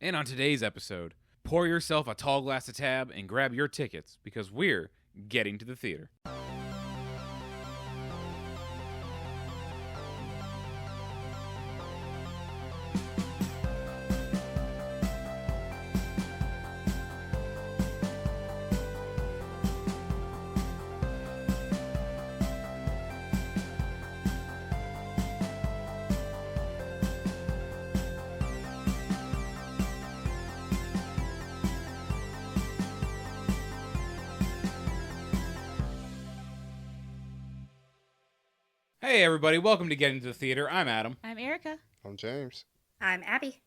And on today's episode, pour yourself a tall glass of tab and grab your tickets because we're getting to the theater. Hey everybody, welcome to Getting to the Theater. I'm Adam. I'm Erica. I'm James. I'm Abby.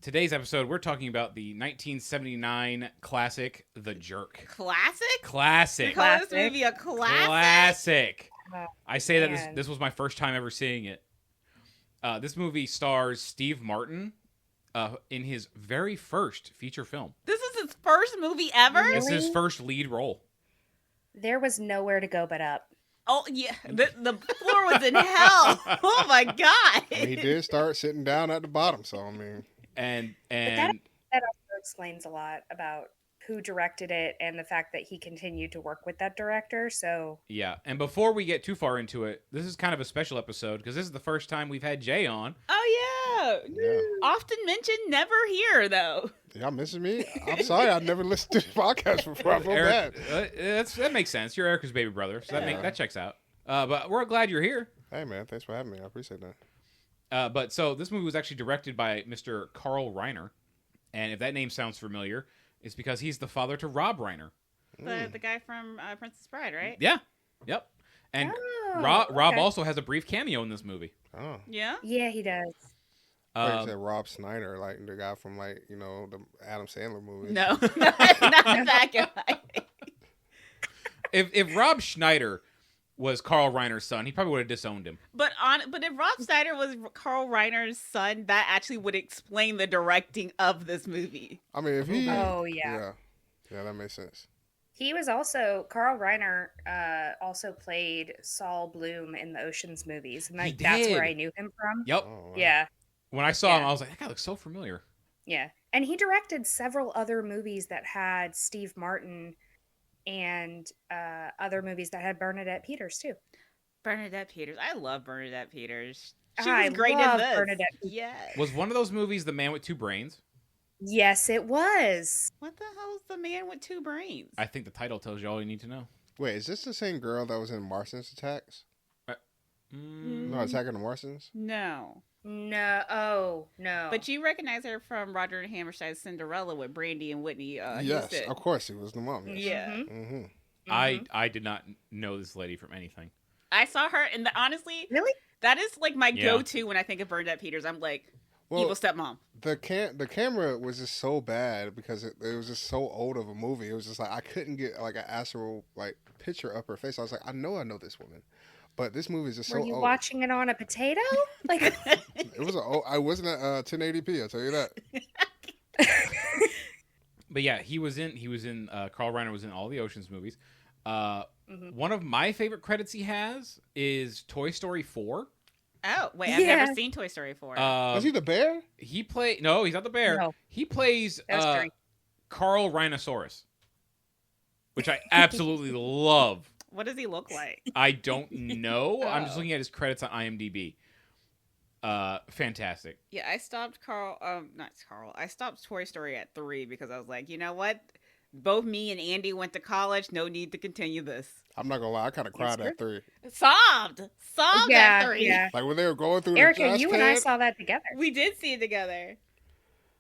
Today's episode, we're talking about the 1979 classic, The Jerk. Classic? Classic. You call this movie a classic? Classic. I say that Man. this was my first time ever seeing it. This movie stars Steve Martin in his very first feature film. This is his first movie ever? Really? This is his first lead role. There was nowhere to go but up. Oh, yeah. The floor was in hell. Oh, my God. And he did start sitting down at the bottom, so I mean, And That also explains a lot about who directed it and the fact that he continued to work with that director. So yeah, and before we get too far into it, this is kind of a special episode because this is the first time we've had Jay on. Oh, yeah. yeah. Often mentioned, never here, though. Y'all missing me? I'm sorry, I've never listened to the podcast before. I feel bad. That makes sense. You're Erica's baby brother, so Yeah. that checks out. But we're glad you're here. Hey man, thanks for having me. I appreciate that. But so this movie was actually directed by Mr. Carl Reiner, and if that name sounds familiar, it's because he's the father to Rob Reiner. The guy from Princess Bride, right? Yeah, yep. And Oh, Rob okay. also has a brief cameo in this movie. Oh, Yeah? yeah, he does. like you said, Rob Snyder, like the guy from the Adam Sandler movies. No, not that guy. If Rob Schneider was Carl Reiner's son, he probably would have disowned him. But if Rob Snyder was Carl Reiner's son, that actually would explain the directing of this movie. I mean, if he, Oh, yeah. yeah, that makes sense. He was also, Carl Reiner also played Saul Bloom in the Ocean's movies. And He that's where did. I knew him from. Yep. Oh, wow. Yeah, When I saw him, Yeah. I was like, that guy looks so familiar. yeah. And he directed several other movies that had Steve Martin and other movies that had Bernadette Peters, too. Bernadette Peters. I love Bernadette Peters. She I was great love in this. Bernadette Peters. Yes. Was one of those movies The Man with Two Brains? Yes, it was. What the hell is the man with two brains? I think the title tells you all you need to know. Wait, is this the same girl that was in Martians Attacks? No, Attack on the Martians. No. No. Oh, no. But you recognize her from Roger and Hammerstein's Cinderella with Brandy and Whitney Yes, Houston. of course, he was the mom. Yes. Yeah. Mhm. Mm-hmm. I did not know this lady from anything. I saw her, and honestly, Really? that is like my Yeah. go-to when I think of Bernadette Peters. I'm like, Well, evil stepmom. the camera was just so bad because it was just so old of a movie. It was just like I couldn't get like an actual like picture of her face. I was like, I know this woman, but this movie is just Were so you old. watching it on a potato? Like, It was I wasn't at 1080p. I'll tell you that. But yeah, he was in Carl Reiner was in all the Ocean's movies. Mhm. One of my favorite credits he has is Toy Story 4. Oh, wait, I've Yeah. never seen Toy Story 4. Was he the bear? No, he's not the bear. No. He plays That's great. Carl Rhinoceros, which I absolutely love. What does he look like? I don't know. I'm just Oh. looking at his credits on IMDb. Fantastic. Yeah, I stopped I stopped Toy Story at 3 because I was like, you know what? Both me and Andy went to college. No need to continue this. I'm not gonna lie, I kind of cried Yes, at 3. Sobbed Yeah, at 3. yeah. Like when they were going through Erica, the trash you can. and I saw that together We did see it together.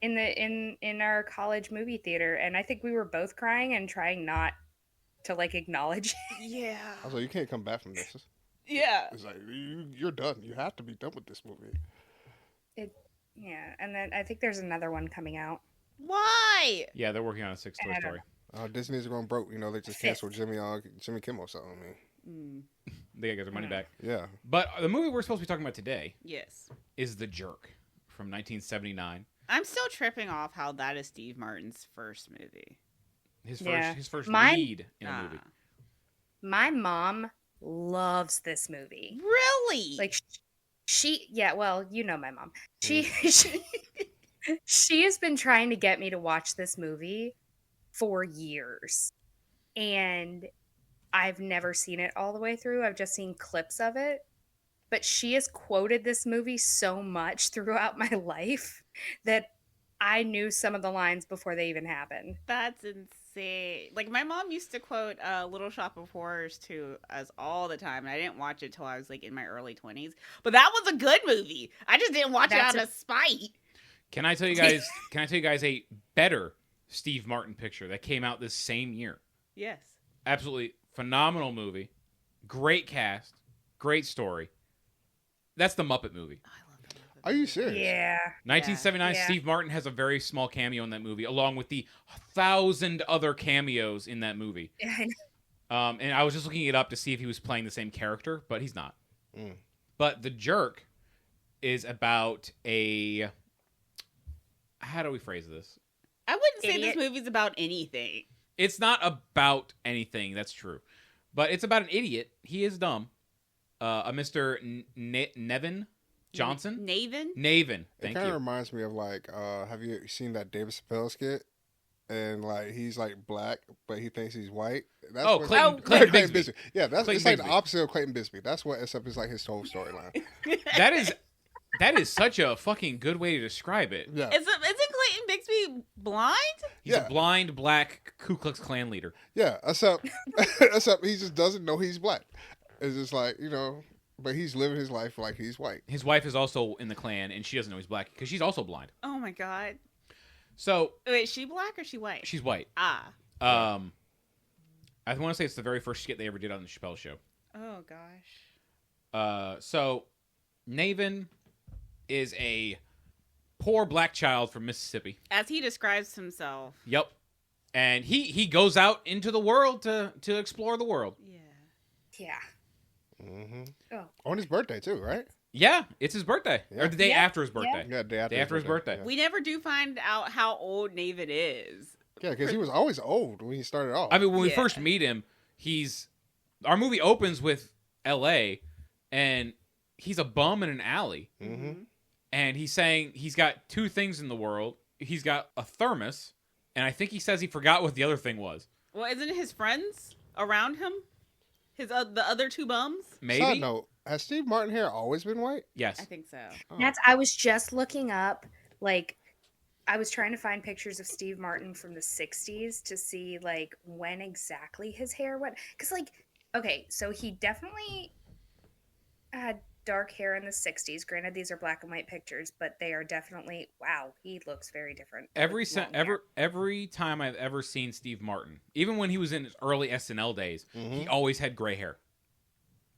in our college movie theater, and I think we were both crying and trying not to like acknowledge. Yeah. I was like, you can't come back from this. Yeah. It's like you're done. You have to be done with this movie. Yeah, and then I think there's another one coming out. Why? Yeah, they're working on a 6th Toy I don't Story. Disney's going broke. You know, they just canceled Jimmy Kimmel. So I mean, They gotta get their money back. yeah. But the movie we're supposed to be talking about today Yes. is The Jerk from 1979. I'm still tripping off how that is Steve Martin's first movie. His Yeah. first Mine- lead in a movie. My mom loves this movie. Really? Like she yeah, well, you know my mom. She She has been trying to get me to watch this movie for years. And I've never seen it all the way through. I've just seen clips of it. But she has quoted this movie so much throughout my life that I knew some of the lines before they even happened. That's insane. Like, my mom used to quote Little Shop of Horrors to us all the time, and I didn't watch it till I was like in my early 20s. But that was a good movie. I just didn't watch it out of spite. Can I tell you guys? Can I tell you guys a better Steve Martin picture that came out this same year? Yes. Absolutely phenomenal movie, great cast, great story. That's the Muppet movie. Oh, I love that movie. Are you serious? Yeah. 1979. Yeah. Steve Martin has a very small cameo in that movie, along with the 1,000 other cameos in that movie. And I was just looking it up to see if he was playing the same character, but he's not. Mm. But The Jerk is about a... How do we phrase this? I wouldn't say Idiot. this movie's about anything. It's not about anything, that's true. But it's about an idiot. He is dumb. A Mr. Nevin Johnson? Naven? Naven. It Thank kind of you. reminds me of like, have you seen that David Chappelle skit? And like he's like black, but he thinks he's white. That's Oh, what- Clayton Bigsby. Yeah, that's Clayton it's like Bigsby. the opposite of Clayton Bigsby. That's what except it's like his whole storyline. That is such a fucking good way to describe it. Yeah, Isn't Clayton Bixby blind? He's Yeah. a blind black Ku Klux Klan leader. yeah. Except he just doesn't know he's black. It's just like but he's living his life like he's white. His wife is also in the Klan, and she doesn't know he's black because she's also blind. Oh my god. So Wait, is she black or is she white? she's white. Ah. I want to say it's the very first skit they ever did on the Chappelle Show. Oh gosh. So Naven is a poor black child from Mississippi. As he describes himself. Yep. And he goes out into the world to explore the world. Yeah. Yeah. Mm-hmm. Oh. On his birthday too, right? Yeah, it's his birthday. Yeah. Or the day Yeah. after his birthday. Yeah, Day after his birthday. Yeah, We never do find out how old Naven is. because he was always old when he started off. I mean, when we Yeah. first meet him, our movie opens with L.A. and he's a bum in an alley. Mm-hmm. And he's saying he's got two things in the world. He's got a thermos, and I think he says he forgot what the other thing was. Well, isn't it his friends around him? His the other two bums? Maybe? Side note: has Steve Martin hair always been white? Yes. I think so. Oh. I was just looking up, like, I was trying to find pictures of Steve Martin from the 60s to see, like, when exactly his hair went. Because, like, okay, so he definitely had dark hair in the 60s. Granted, these are black and white pictures, but they are definitely, wow, he looks very different. with long hair. Every time I've ever seen Steve Martin, even when he was in his early SNL days, he Mhm. always had gray hair.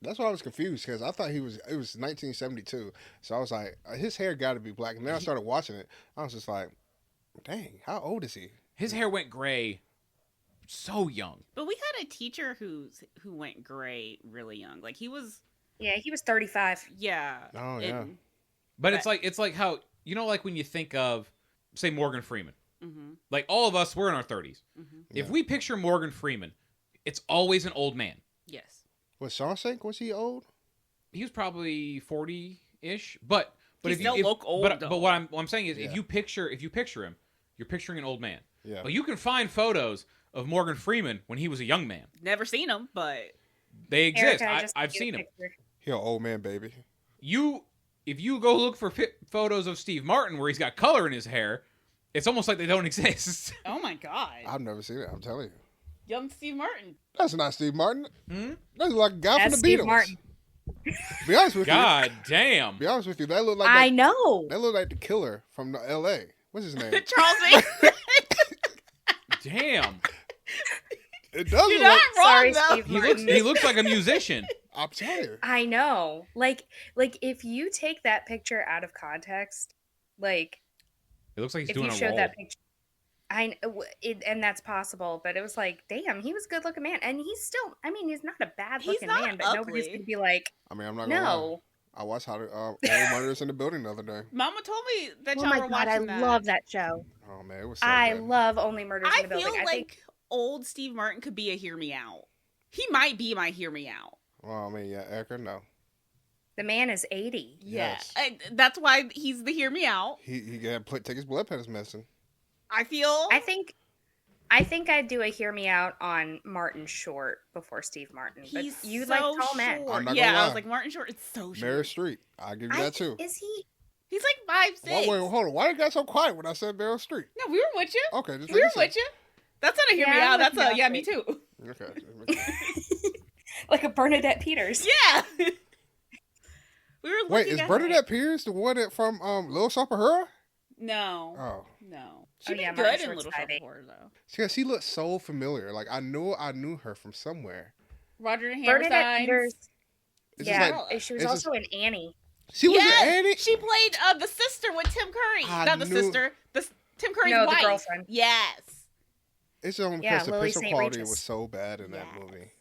That's why I was confused because I thought it was 1972. So I was like, his hair got to be black. And then I started watching it. I was just like, dang, how old is he? His hair went gray so young. But we had a teacher who went gray really young. Like he was, Yeah, he was 35. yeah. Oh, yeah. But it's like how, like when you think of, say, Morgan Freeman. Mm-hmm, Like all of us, we're in our 30s. mm-hmm. If Yeah. we picture Morgan Freeman, it's always an old man. Yes. Was Shawshank, was he old? He was probably 40-ish, but He if still you look old, but though. what I'm saying is Yeah. if you picture him, you're picturing an old man. Yeah. But you can find photos of Morgan Freeman when he was a young man. Never seen him, but They exist. Erica, I just I've sent you seen a him. picture. He an old man, baby. If you go look for photos of Steve Martin where he's got color in his hair, it's almost like they don't exist. oh my god, I've never seen it, I'm telling you. young Steve Martin. That's not Steve Martin. Hmm? That's like a guy That's from the Steve Beatles. Martin. Be honest with God damn. you. Be honest with you. That look like I know. that look like the killer from the L.A. What's his name? Charles Manson. Damn. It doesn't You're look. not wrong Sorry, though. Steve He looks like a musician. I'm telling you. I know. Like if you take that picture out of context, like It looks like he's if doing you a showed roll. that picture, and that's possible, but it was like, damn, he was a good looking man, and he's still. I mean, he's not a bad He's looking not man, but nobody's ugly. gonna be like, I mean, I'm not gonna lie. no. I watched how the Only Murders in the Building the other day. Mama told me that Oh y'all my were god, I watching that. love that show. Oh man, it was so I good. love Only Murders I in the feel Building. like I think old Steve Martin could be a hear me out. He might be my hear me out. Well, I mean, yeah, Erica, no. The man is 80. Yeah, Yes. that's why he's the hear me out. He got to take his blood pressure medicine. I feel. I think I'd do a hear me out on Martin Short before Steve Martin. But He's you so like tall men. I'm not Yeah, gonna I was lie. like Martin Short. It's so short. Meryl Streep. I'll give you that too. Is he? He's like 5'6". Wait, hold on. Why you got so quiet when I said Meryl Streep? No, we were with you. Okay, just We were making with you. That's not a hear me Yeah, out. I'm That's with a you. yeah, me too. sense. Okay. Like a Bernadette Peters. Yeah. We were Wait, looking is at Bernadette Pierce the one that from Little Shop of Horror? No. Oh, No. Oh, She yeah, did Martin good in Short's Little Shop of 5'8". Horrors though. she looked so familiar. Like I knew her from somewhere. Roger and Bernadette Hammerstein. Peters. It's Yeah, just like she was it's also in Annie. she was Yes, an Annie. She played the sister with Tim Curry. I Not the knew- sister. Tim Curry's No, the wife. girlfriend. Yes. It's only Yeah, because the Lily picture St. quality Regis. was so bad in that Yes. movie.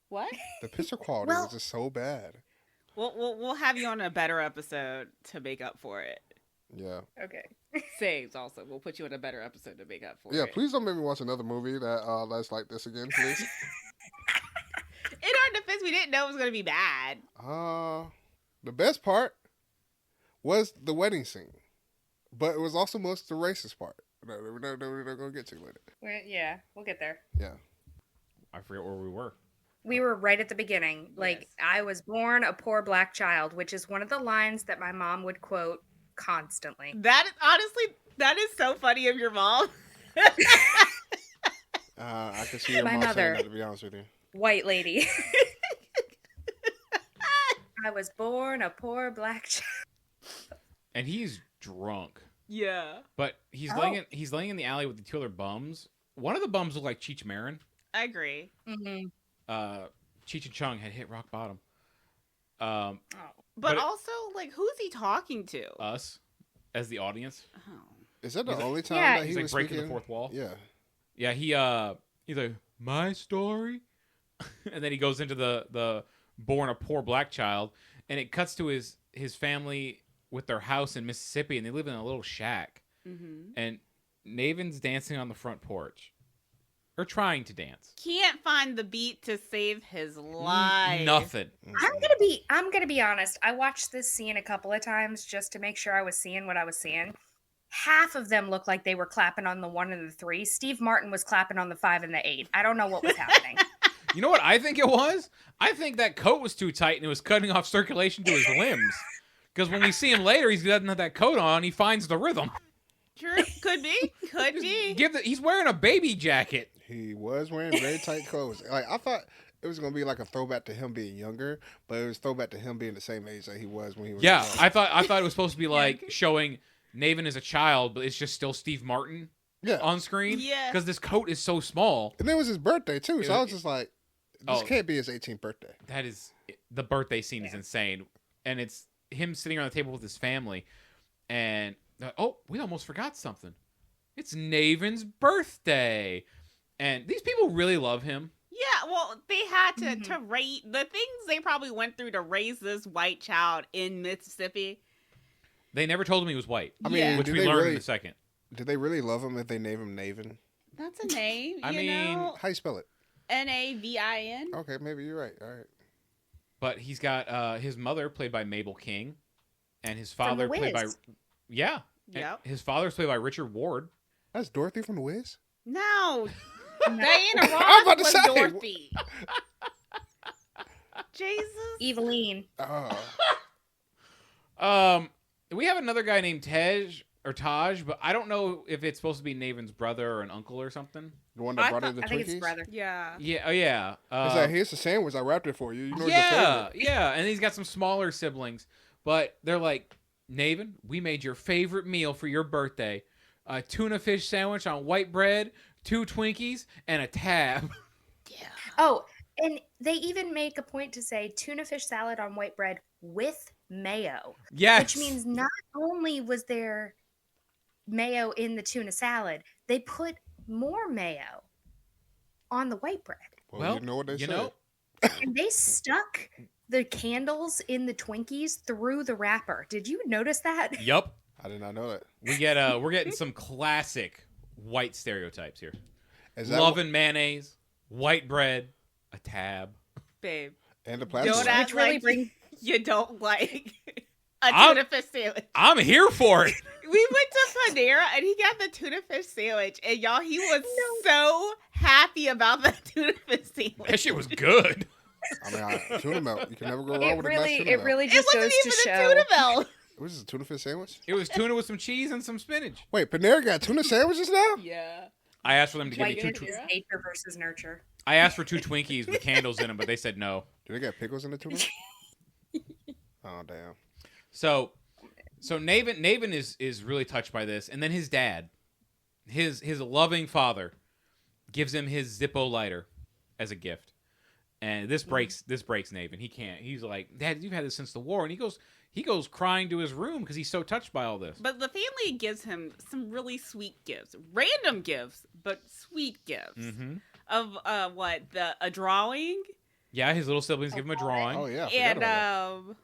What? The picture quality Well- was just so bad. We'll have you on a better episode to make up for it. Yeah. Okay. Saves also. We'll put you on a better episode to make up for Yeah, it. please don't make me watch another movie that's like this again, please. In our defense, we didn't know it was going to be bad. The best part was the wedding scene, but it was also most the racist part. No, we're not gonna get to it. Yeah, we'll get there. Yeah. I forget where we were. We were right at the beginning. Like, Yes. I was born a poor black child, which is one of the lines that my mom would quote constantly. That is honestly, that is so funny of your mom. I can see your My mom mother. saying that, to be honest with you. White lady. I was born a poor black child. And he's drunk. Yeah. But he's Oh. laying in the alley with the two other bums. One of the bums looked like Cheech Marin. I agree. Mm-hmm. Cheech and Chung had hit rock bottom. But But- also, like, who's he talking to? Us, as the audience. Oh. Is that the He's like- only time Yeah. that he He's like was breaking speaking? the fourth wall. Yeah. Yeah, he's like, my story? And then he goes into the born a poor black child, and it cuts to his family with their house in Mississippi, and they live in a little shack. Mm-hmm. And Naven's dancing on the front porch. Or trying to dance. Can't find the beat to save his life. Nothing. I'm gonna be honest. I watched this scene a couple of times just to make sure I was seeing what I was seeing. Half of them looked like they were clapping on the 1 and the 3. Steve Martin was clapping on the 5 and the 8. I don't know what was happening. You know what I think it was? I think that coat was too tight and it was cutting off circulation to his limbs. Because when we see him later, he doesn't have that coat on. He finds the rhythm. Sure, could be. Could be. He's wearing a baby jacket. He was wearing very tight clothes. Like I thought it was gonna be like a throwback to him being younger, but it was throwback to him being the same age that he was when he was. Yeah, young. I thought it was supposed to be like showing Naven as a child, but it's just still Steve Martin yeah. on screen. Yeah. Because this coat is so small. And it was his birthday too, so I was just like, this Oh. can't be his 18th birthday. That is the birthday scene is Yeah. insane, and it's him sitting around the table with his family, and oh, we almost forgot something. It's Naven's birthday, and these people really love him. Yeah, well, they had to Mhm. to raise the things they probably went through to raise this white child in Mississippi. They never told him he was white, I mean, Yeah. which did we they learned in really? a second. Did they really love him if they name him Naven? That's a name, I you mean- know. How you spell it? Navin. Okay, maybe you're right. All right. But he's got his mother played by Mabel King, and his From father The played by Wiz. yeah, and Yep. his father's played by Richard Ward. That's Dorothy from The Wiz. No, Diana I'm Ross about to was say. Dorothy. Jesus. Eveline. Oh, We have another guy named Taj, but I don't know if it's supposed to be Naven's brother or an uncle or something. the one that I brought her thought- the I think it's Twinkies. brother. Yeah. Yeah, oh yeah. It's like, here's the sandwich. I wrapped it for you. You know it's your yeah, favorite. yeah, and he's got some smaller siblings, but they're like, Naven, we made your favorite meal for your birthday: a tuna fish sandwich on white bread, 2 Twinkies, and a tab. Yeah. Oh, and they even make a point to say tuna fish salad on white bread with mayo, Yes, which means not only was there mayo in the tuna salad, they put more mayo on the white bread. Well, you know what they you say. know, And they stuck the candles in the Twinkies through the wrapper. Did you notice that? yup. I did not know that. We're getting some classic white stereotypes here. Is that Loving mayonnaise, white bread, a tab. Babe. and the plastic? Don't wrap? act Which really like brings you don't like a I'm- tuna fish sandwich. I'm here for it. We went to Panera and he got the tuna fish sandwich, and y'all, he was so happy about that tuna fish sandwich. That shit was good. I mean, tuna melt. You can never go wrong It with a nice really, tuna it melt. really It just wasn't goes to even show. a tuna melt. Was this a tuna fish sandwich? It was tuna with some cheese and some spinach. Wait, Panera got tuna sandwiches now? Yeah. I asked for them to give me White two. goodness, nature versus nurture. I asked for 2 Twinkies with candles in them, but they said no. Do they got pickles in the tuna? Oh damn. So Naven is really touched by this, and then his dad, his loving father, gives him his Zippo lighter as a gift, and this breaks Naven. He can't. He's like, Dad, you've had this since the war, and he goes crying to his room because he's so touched by all this. But the family gives him some really sweet gifts, random gifts, but sweet gifts Mm-hmm. of a drawing Yeah, his little siblings give him a drawing. Oh yeah. I forgot and about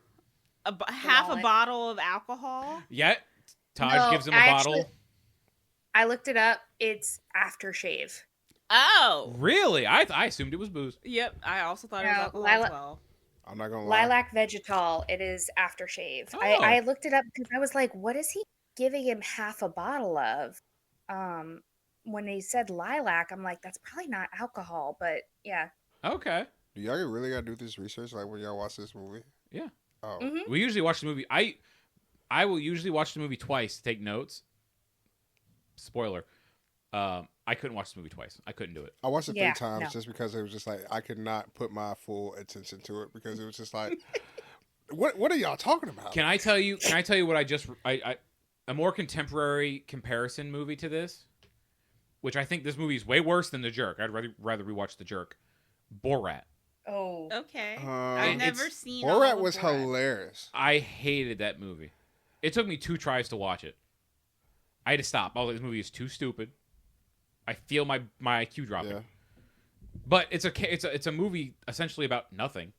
that. half a wallet. bottle of alcohol. Yeah, Taj No, gives him a I bottle. actually- I looked it up. It's aftershave. Oh, Really? I assumed it was booze. yep. I also thought it was No, alcohol Lila- as well. I'm not gonna lie. Lilac Vegetal. It is aftershave. Oh. I looked it up because I was like, what is he giving him half a bottle of? When he said lilac, I'm like, that's probably not alcohol, but yeah. Okay. Do y'all really gotta do this research like when y'all watch this movie? Yeah. Oh. Mhm. We usually watch the movie. I will usually watch the movie twice to take notes. Spoiler. I couldn't watch the movie twice. I couldn't do it. I watched it Yeah, 3 times no. just because it was just like I could not put my full attention to it because it was just like, what are y'all talking about? Can I tell you what I a more contemporary comparison movie to this, which I think this movie is way worse than The Jerk. I'd rather rewatch The Jerk. Borat. Oh. Okay, Um, I've never it's- seen. all Borat of was Borat. hilarious. I hated that movie. It took me 2 tries to watch it. I had to stop. I was like, this movie is too stupid. I feel my IQ dropping. Yeah, But it's a movie essentially about nothing.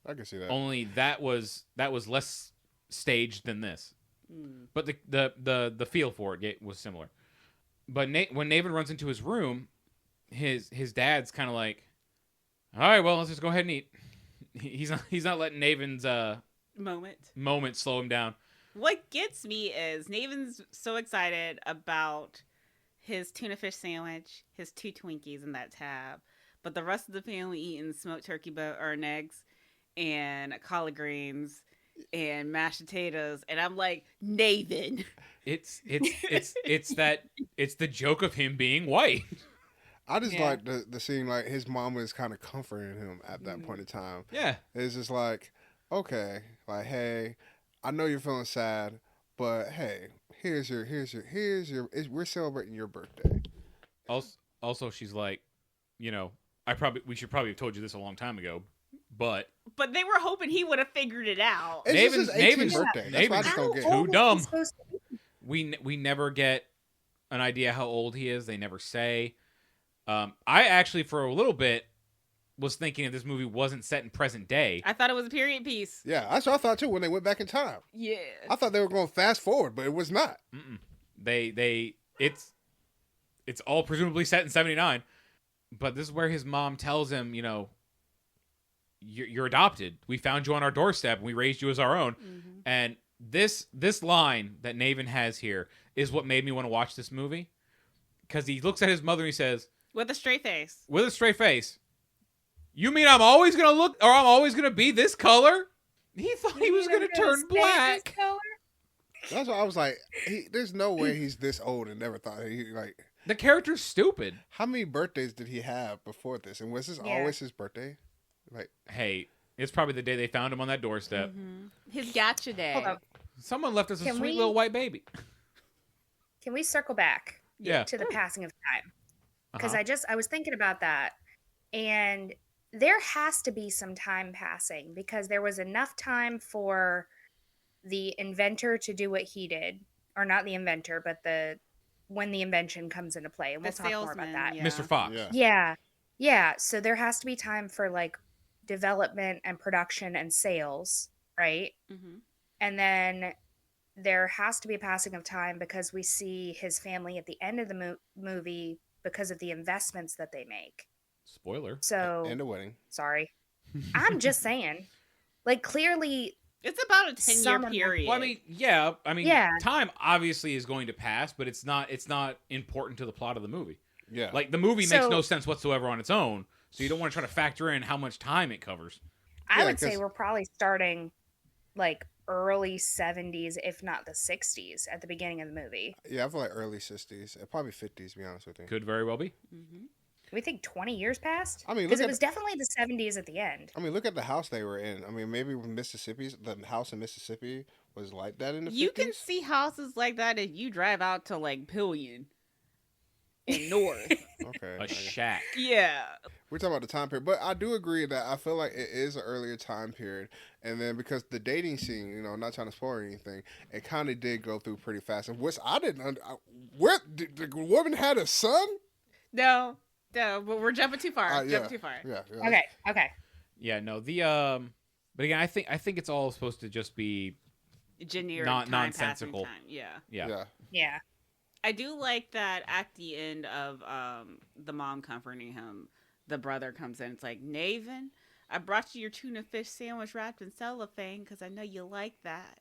I can see that. Only that was less staged than this. Mm. But the feel for it was similar. But when Naven runs into his room, his dad's kind of like, all right, well, let's just go ahead and eat. He's not letting Naven's moment slow him down. What gets me is Naven's so excited about his tuna fish sandwich, his 2 Twinkies in that tab, but the rest of the family eating smoked turkey and eggs and collard greens and mashed potatoes, and I'm like, Naven. It's the joke of him being white. I just Yeah. like the scene, like his mom is kind of comforting him at that point in time. Yeah. It's just like, okay, like, hey, I know you're feeling sad, but hey, we're celebrating your birthday. Also, she's like, we should probably have told you this a long time ago, but But they were hoping he would have figured it out. It's just his 18th Naven's- birthday. That's why I just don't get How it. old? is dumb. he supposed to be? we never get an idea how old he is. They never say. I actually, for a little bit, was thinking if this movie wasn't set in present day. I thought it was a period piece. Yeah, that's what I thought too when they went back in time. Yeah. I thought they were going fast forward, but it was not. Mm-mm. It's all presumably set in 79, but this is where his mom tells him, you're adopted. We found you on our doorstep and we raised you as our own. Mm-hmm. And this line that Naven has here is what made me want to watch this movie, because he looks at his mother and he says, With a straight face. with a straight face, "You mean I'm always gonna look, or I'm always gonna be this color?" He thought he was gonna turn Stay this black. color? That's why I was like, there's no way he's this old and never thought The character's stupid. how many birthdays did he have before this? And was this Yeah. always his birthday? Like, Hey, it's probably the day they found him on that doorstep. Mm-hmm. His gotcha day. Hold on. Someone left us a Can sweet we- little white baby. Can we circle back Yeah. to the passing of time? Because Uh-huh. I was thinking about that, and there has to be some time passing because there was enough time for the inventor to do what he did, or not the inventor, but when the invention comes into play, and we'll talk more about that. Yeah. Mr. Fox. yeah. Yeah. So there has to be time for like development and production and sales, right? Mm-hmm. And then there has to be a passing of time because we see his family at the end of the movie because of the investments that they make. Spoiler. So, And the wedding. sorry. I'm just saying. Like, clearly, It's about a 10-year Someone- period. Well, I mean, Yeah. time obviously is going to pass, but it's not important to the plot of the movie. Yeah. Like the movie makes So- no sense whatsoever on its own, so you don't want to try to factor in how much time it covers. I Yeah, would say 'cause- we're probably starting like early 70s, if not the 60s, at the beginning of the movie. Yeah, I feel like early 60s, probably 50s, to be honest with you. Could very well be. Mhm. We think 20 years passed? I mean, Because look it at was definitely the 70s at the end. I mean, look at the house they were in. I mean, maybe Mississippi's the house in Mississippi was like that in the 50s. You can see houses like that if you drive out to like Pillion in North. Okay. A shack. Yeah. We're talking about the time period, but I do agree that I feel like it is an earlier time period, and then because the dating scene, not trying to spoil anything, it kind of did go through pretty fast. And which I didn't. Where the woman had a son? No, but we're jumping too far. Yeah, Jumping too far. Yeah. Okay. Yeah, no. But again, I think it's all supposed to just be Generic Not time nonsensical. passing time. Yeah. yeah. Yeah. I do like that at the end of the mom comforting him, the brother comes in. It's like, Naven, I brought you your tuna fish sandwich wrapped in cellophane because I know you like that.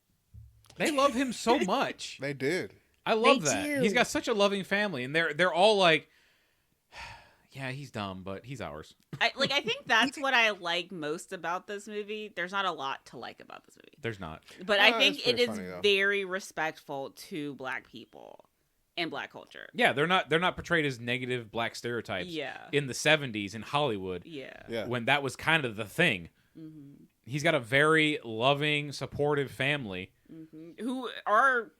They love him so much. They did. I love They that. do. He's got such a loving family, and they're all like, yeah, he's dumb, but he's ours. I think that's what I like most about this movie. There's not a lot to like about this movie, There's not. but I It's think it pretty is funny, though. very respectful to Black people and Black culture. Yeah, they're not portrayed as negative black stereotypes. Yeah. In the 70s in Hollywood, Yeah. Yeah. when that was kind of the thing. Mm-hmm. He's got a very loving, supportive family. Mm-hmm. Who are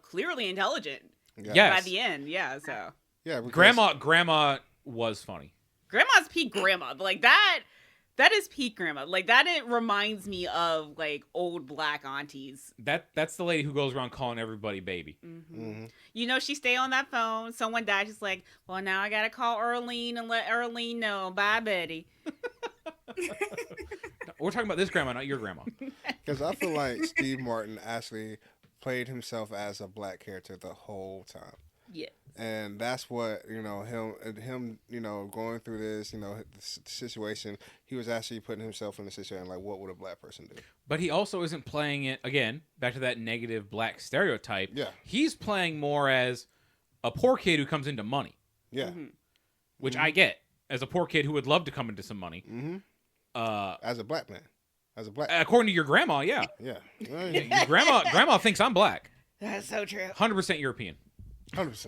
clearly intelligent Yeah. Yes. by the end. Yeah. So Yeah. because- Grandma was funny. grandma's peak grandma. Like that is peak grandma. Like that it reminds me of like old Black aunties. That's the lady who goes around calling everybody baby. Mm-hmm. Mhm. You know, she stay on that phone. Someone died. She's like, well, now I got to call Earlene and let Earlene know. Bye, Betty. We're talking about this grandma, not your grandma. Because I feel like Steve Martin actually played himself as a black character the whole time. Yeah. And that's what, him, going through this, the situation, he was actually putting himself in a situation like, what would a black person do? But he also isn't playing it, again, back to that negative black stereotype. Yeah. He's playing more as a poor kid who comes into money, Yeah. Mm-hmm. which I get. As a poor kid who would love to come into some money. Mm-hmm. As a black man. According to your grandma, yeah. Yeah. Your grandma thinks I'm black. That's so true. 100% European. 100%.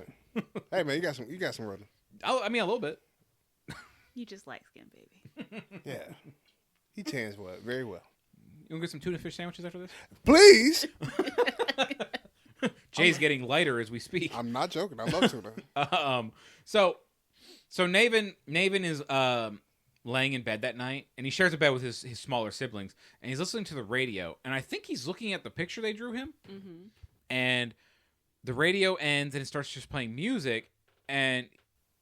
Hey, man, you got some running. I mean, a little bit. You just like skin, baby. Yeah. He tans well, very well. You want to get some tuna fish sandwiches after this? Please. Jay's getting lighter as we speak. I'm not joking. I love tuna. So Naven is laying in bed that night, and he shares a bed with his smaller siblings, and he's listening to the radio, and I think he's looking at the picture they drew him, Mm-hmm. and the radio ends, and it starts just playing music, and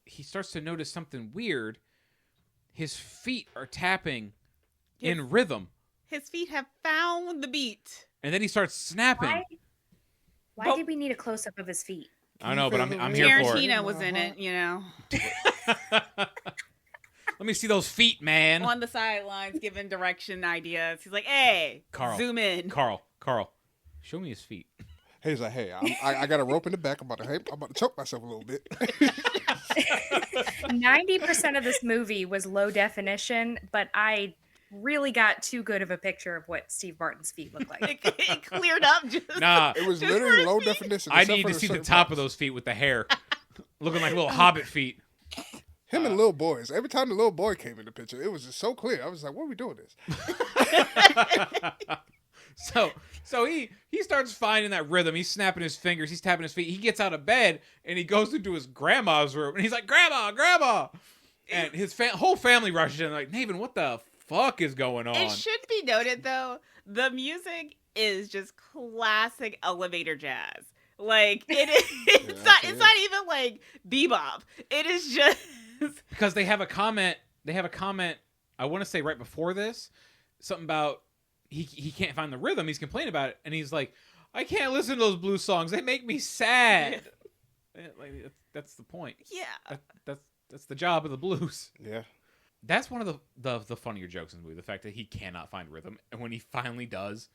he starts to notice something weird. His feet are tapping in rhythm, His feet have found the beat. and then he starts snapping. Why did we need a close up of his feet? I don't know, but I'm here for it. Tarantino was in it, Let me see those feet, man. on the sidelines giving direction ideas. He's like, hey, Carl. zoom in. Carl, show me his feet. He's like, hey, I got a rope in the back. I'm about to choke myself a little bit. 90% of this movie was low definition, but I really got too good of a picture of what Steve Martin's feet look like. It cleared up just. Nah, It was Just literally for low feet. definition. I except need for to see the certain top parts. of those feet with the hair, looking like little hobbit feet. Him and little boys. Every time the little boy came in the picture, it was just so clear. I was like, what are we doing this? So he starts finding that rhythm. He's snapping his fingers. He's tapping his feet. He gets out of bed and he goes into his grandma's room and he's like, "Grandma!" And his whole family rushes in like, "Naven, what the fuck is going on?" It should be noted, though, the music is just classic elevator jazz. Like, it is, it's not even like bebop. It is just. Because they have a comment. I want to say right before this, something about he can't find the rhythm. He's complaining about it, and he's like, "I can't listen to those blues songs. They make me sad." Like, that's the point. Yeah. That's the job of the blues. Yeah. That's one of the funnier jokes in the movie. The fact that he cannot find rhythm, and when he finally does,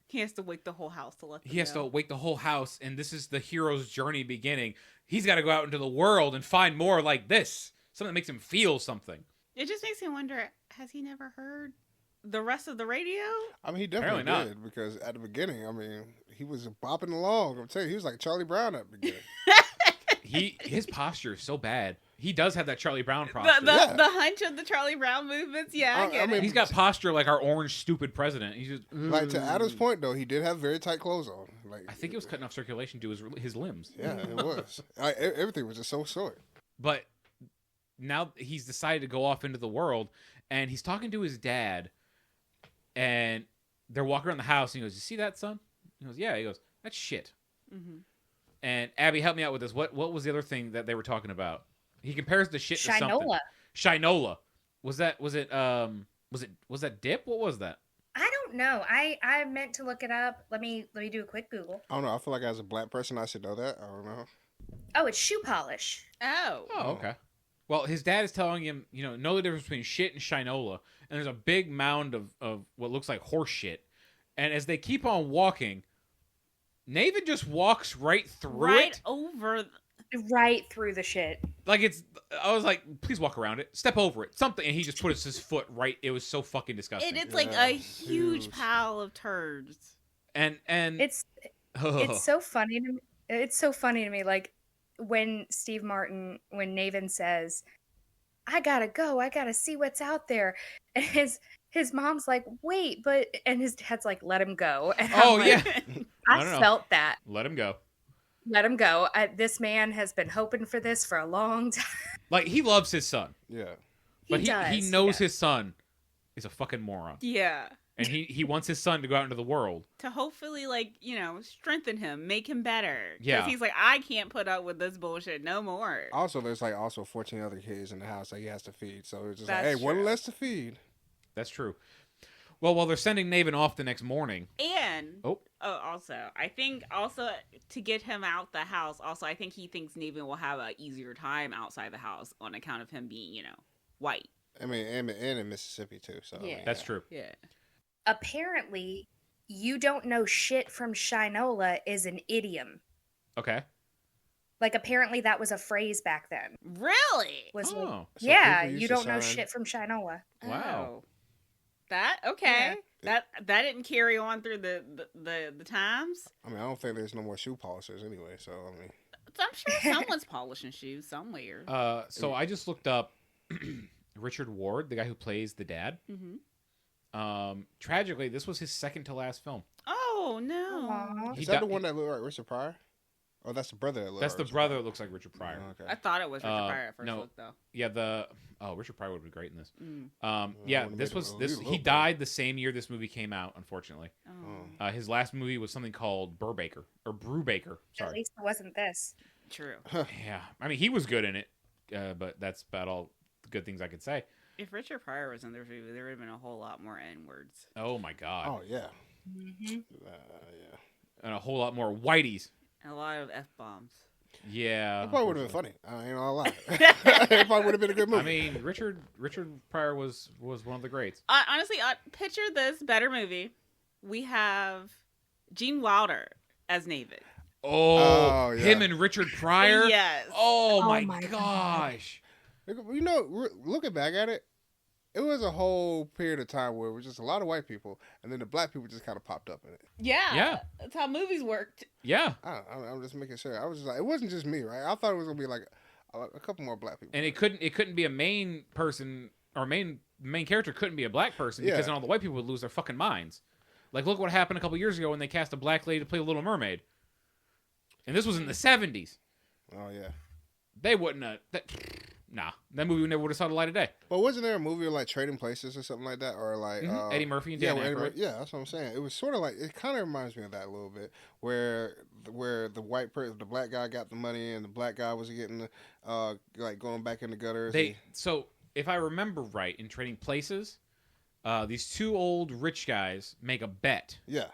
He has to wake the whole house to let them he has know. to wake the whole house, and this is the hero's journey beginning. He's got to go out into the world and find more like this, something that makes him feel something. It just makes me wonder, has he never heard the rest of the radio? I mean, he definitely Apparently did because at the beginning, I mean, he was bopping along. I'm telling you, he was like Charlie Brown at the beginning. His posture is so bad. He does have that Charlie Brown posture. The hunch of the Charlie Brown movements, yeah, I get I mean, it. He's got posture like our orange stupid president. He's just Like to Adam's point, though, he did have very tight clothes on. Like I think it was cutting off circulation to his limbs. Yeah, it was. Everything was just so short. But now he's decided to go off into the world, and he's talking to his dad, and they're walking around the house, and he goes, "You see that, son?" He goes, "Yeah." He goes, "That's shit." Mm-hmm. And Abby, help me out with this. What was the other thing that they were talking about? He compares the shit to something. Shinola. Was that dip? What was that? I don't know. I meant to look it up. Let me do a quick Google. I don't know. I feel like as a black person, I should know that. I don't know. Oh, it's shoe polish. Oh, Okay. Well, his dad is telling him, know the difference between shit and shinola. And there's a big mound of what looks like horse shit. And as they keep on walking, Nathan just walks right through it. Right through the shit. Like I was like, please walk around it. Step over it. Something. And he just put his foot right. It was so fucking disgusting. it's like a huge pile of turds. And it's so funny to me. It's so funny to me. Like when when Nathan says, "I gotta go. I gotta see what's out there," and his mom's like, "Wait, but," and his dad's like, "Let him go." And I'm like, yeah. I felt that. Let him go. Let him go. This man has been hoping for this for a long time. Like, he loves his son. Yeah. But he knows his son is a fucking moron. Yeah. And he wants his son to go out into the world. To hopefully, strengthen him, make him better. Yeah. Because he's like, I can't put up with this bullshit no more. Also, there's 14 other kids in the house that he has to feed. So it's just That's like, hey, one true. less to feed. That's true. Well, while they're sending Naven off the next morning. And also, I think to get him out the house, I think he thinks Naven will have an easier time outside the house on account of him being, white. I mean, and in Mississippi too. So Yeah. That's true. Yeah. Apparently, "you don't know shit from Shinola" is an idiom. Okay. Like, apparently that was a phrase back then. Really? Was Oh. like, So yeah, people used you to don't know sign- shit from Shinola. Wow. Oh. That okay. Yeah. That didn't carry on through the times. I mean, I don't think there's no more shoe polishers anyway. So I mean, I'm sure someone's polishing shoes somewhere. So I just looked up Richard Ward, the guy who plays the dad. Mm-hmm. Tragically, this was his second to last film. Oh no! Aw. is that the one that looked like Richard Pryor? Oh, that's the brother that looked That's like the Richard brother Pryor. that looks like Richard Pryor. Oh, okay. I thought it was Richard Pryor at first no. look though. Yeah, Richard Pryor would be great in this. Mm. Yeah, would've this made was it a this. little He better. died the same year this movie came out. Unfortunately, Oh. his last movie was something called Brubaker. At Sorry. least it wasn't this. True. Yeah, I mean he was good in it, but that's about all the good things I could say. If Richard Pryor was in this movie, there would have been a whole lot more N words. Oh my god, Oh yeah. Mm-hmm. Yeah. and a whole lot more whiteys. And a lot of F bombs. Yeah, That probably would have been funny. I ain't gonna lie. It probably would have been a good movie. I mean, Richard Pryor was one of the greats. Honestly, picture this better movie. We have Gene Wilder as Naven. Oh, yeah. him and Richard Pryor. Yes. Oh, Oh my my gosh. You know, looking back at it, it was a whole period of time where it was just a lot of white people, and then the black people just kind of popped up in it. Yeah. That's how movies worked. Yeah, I'm just making sure. I was just like, it wasn't just me, right? I thought it was gonna be like a couple more black people. and it couldn't be a main person or main character couldn't be a black person because Yeah. then all the white people would lose their fucking minds. Like, look what happened a couple years ago when they cast a black lady to play the Little Mermaid, and this was in the 70s. Oh yeah. They wouldn't have. That movie never would have saw the light of day. But wasn't there a movie like Trading Places or something like that, or like Eddie Murphy and yeah, Dan with Eddie Aykroyd. Murphy- yeah, that's what I'm saying. It was sort of like it kind of reminds me of that a little bit, where the white person, the black guy got the money, and the black guy was getting like going back in the gutters. So if I remember right, in Trading Places, these two old rich guys make a bet yeah,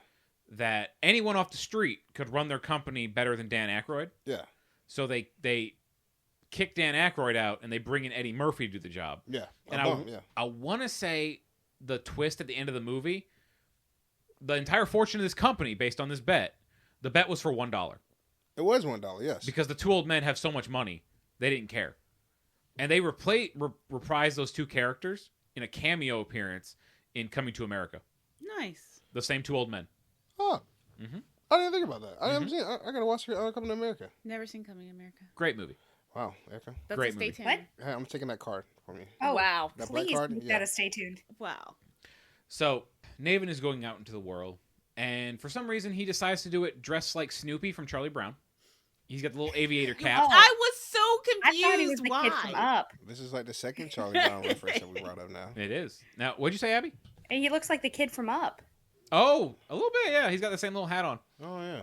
that anyone off the street could run their company better than Dan Aykroyd. yeah, So they kick Dan Aykroyd out, and they bring in Eddie Murphy to do the job. Yeah. And I want to say the twist at the end of the movie, the entire fortune of this company based on this bet, the bet was for $1. It was $1, yes. Because the two old men have so much money, they didn't care. And they reprised those two characters in a cameo appearance in Coming to America. Nice. The same two old men. Oh. Mm-hmm. I didn't think about that. I haven't seen. I gotta watch Coming to America. Never seen Coming to America. Great movie. Wow. Okay. That's Great a stay movie. tuned. What? Hey, I'm taking that card from you. Oh, wow. That black please, card? you Yeah. gotta stay tuned. Wow. So, Naven is going out into the world, and for some reason, he decides to do it dressed like Snoopy from Charlie Brown. He's got the little aviator cap. Oh. I was so I confused. thought he was the Why? kid from Up. This is like the second Charlie Brown reference that we brought up now. It is. Now, what'd you say, Abby? And he looks like the kid from Up. Oh, a little bit, yeah. He's got the same little hat on. Oh yeah.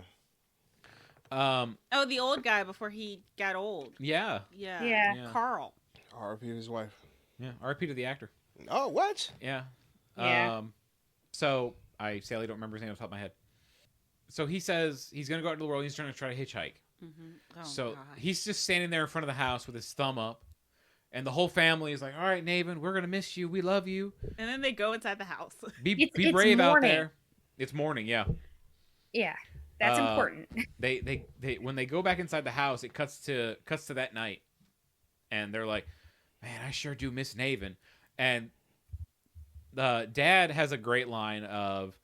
Oh, the old guy before he got old. Yeah. Yeah. Yeah. Carl. R.I.P. to his wife. Yeah. RP to the actor. Oh, what? Yeah. Yeah. So, I sadly don't remember his name off the top of my head. So, he says he's going to go out into the world. He's trying to try to hitchhike. Mm-hmm. Oh, So, God. he's just standing there in front of the house with his thumb up. And the whole family is like, all right, Naven, we're going to miss you. We love you. And then they go inside the house. Be It's brave out morning. there. It's morning, yeah. Yeah, that's important. They when they go back inside the house, it cuts to that night, and they're like, "Man, I sure do miss Naven." And the dad has a great line of,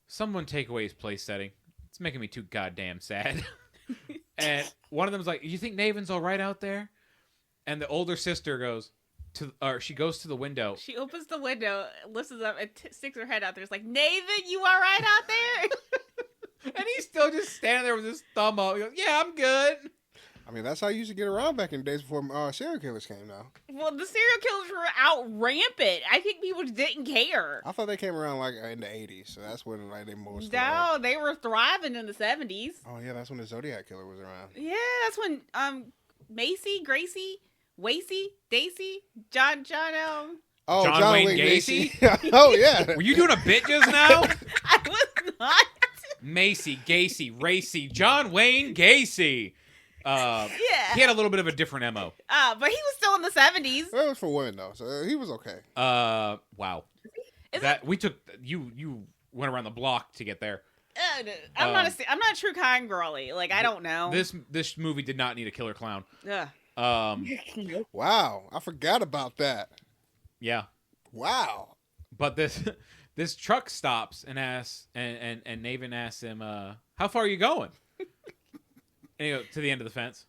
"Someone take away his place setting. It's making me too goddamn sad." And one of them's like, "You think Naven's all right out there?" And the older sister goes she goes to the window. She opens the window, lifts it up, and sticks her head out there. It's like, Nathan, you all right out there? And he's still just standing there with his thumb up. He goes, "Yeah, I'm good." I mean, that's how you used to get around back in the days before serial killers came now. Well, the serial killers were out rampant. I think people just didn't care. I thought they came around like in the 80s, so that's when like they most. No, they were thriving in the 70s. Oh yeah, that's when the Zodiac killer was around. Yeah, that's when Macy, Gracie, Wacy, Daisy, John Oh, John Wayne Gacy. Oh yeah. Were you doing a bit just now? I was not. Macy, Gacy, Racy, John Wayne Gacy. Yeah. He had a little bit of a different MO. But he was still in the 70s. That was for women though, so he was okay. Wow. Is That we took you went around the block to get there. I'm not a true crime girly. Like, I don't know. This movie did not need a killer clown. Ugh. Wow, I forgot about that. Yeah. Wow. But this truck stops and asks and Naven asks him, "How far are you going?" And he goes, "To the end of the fence."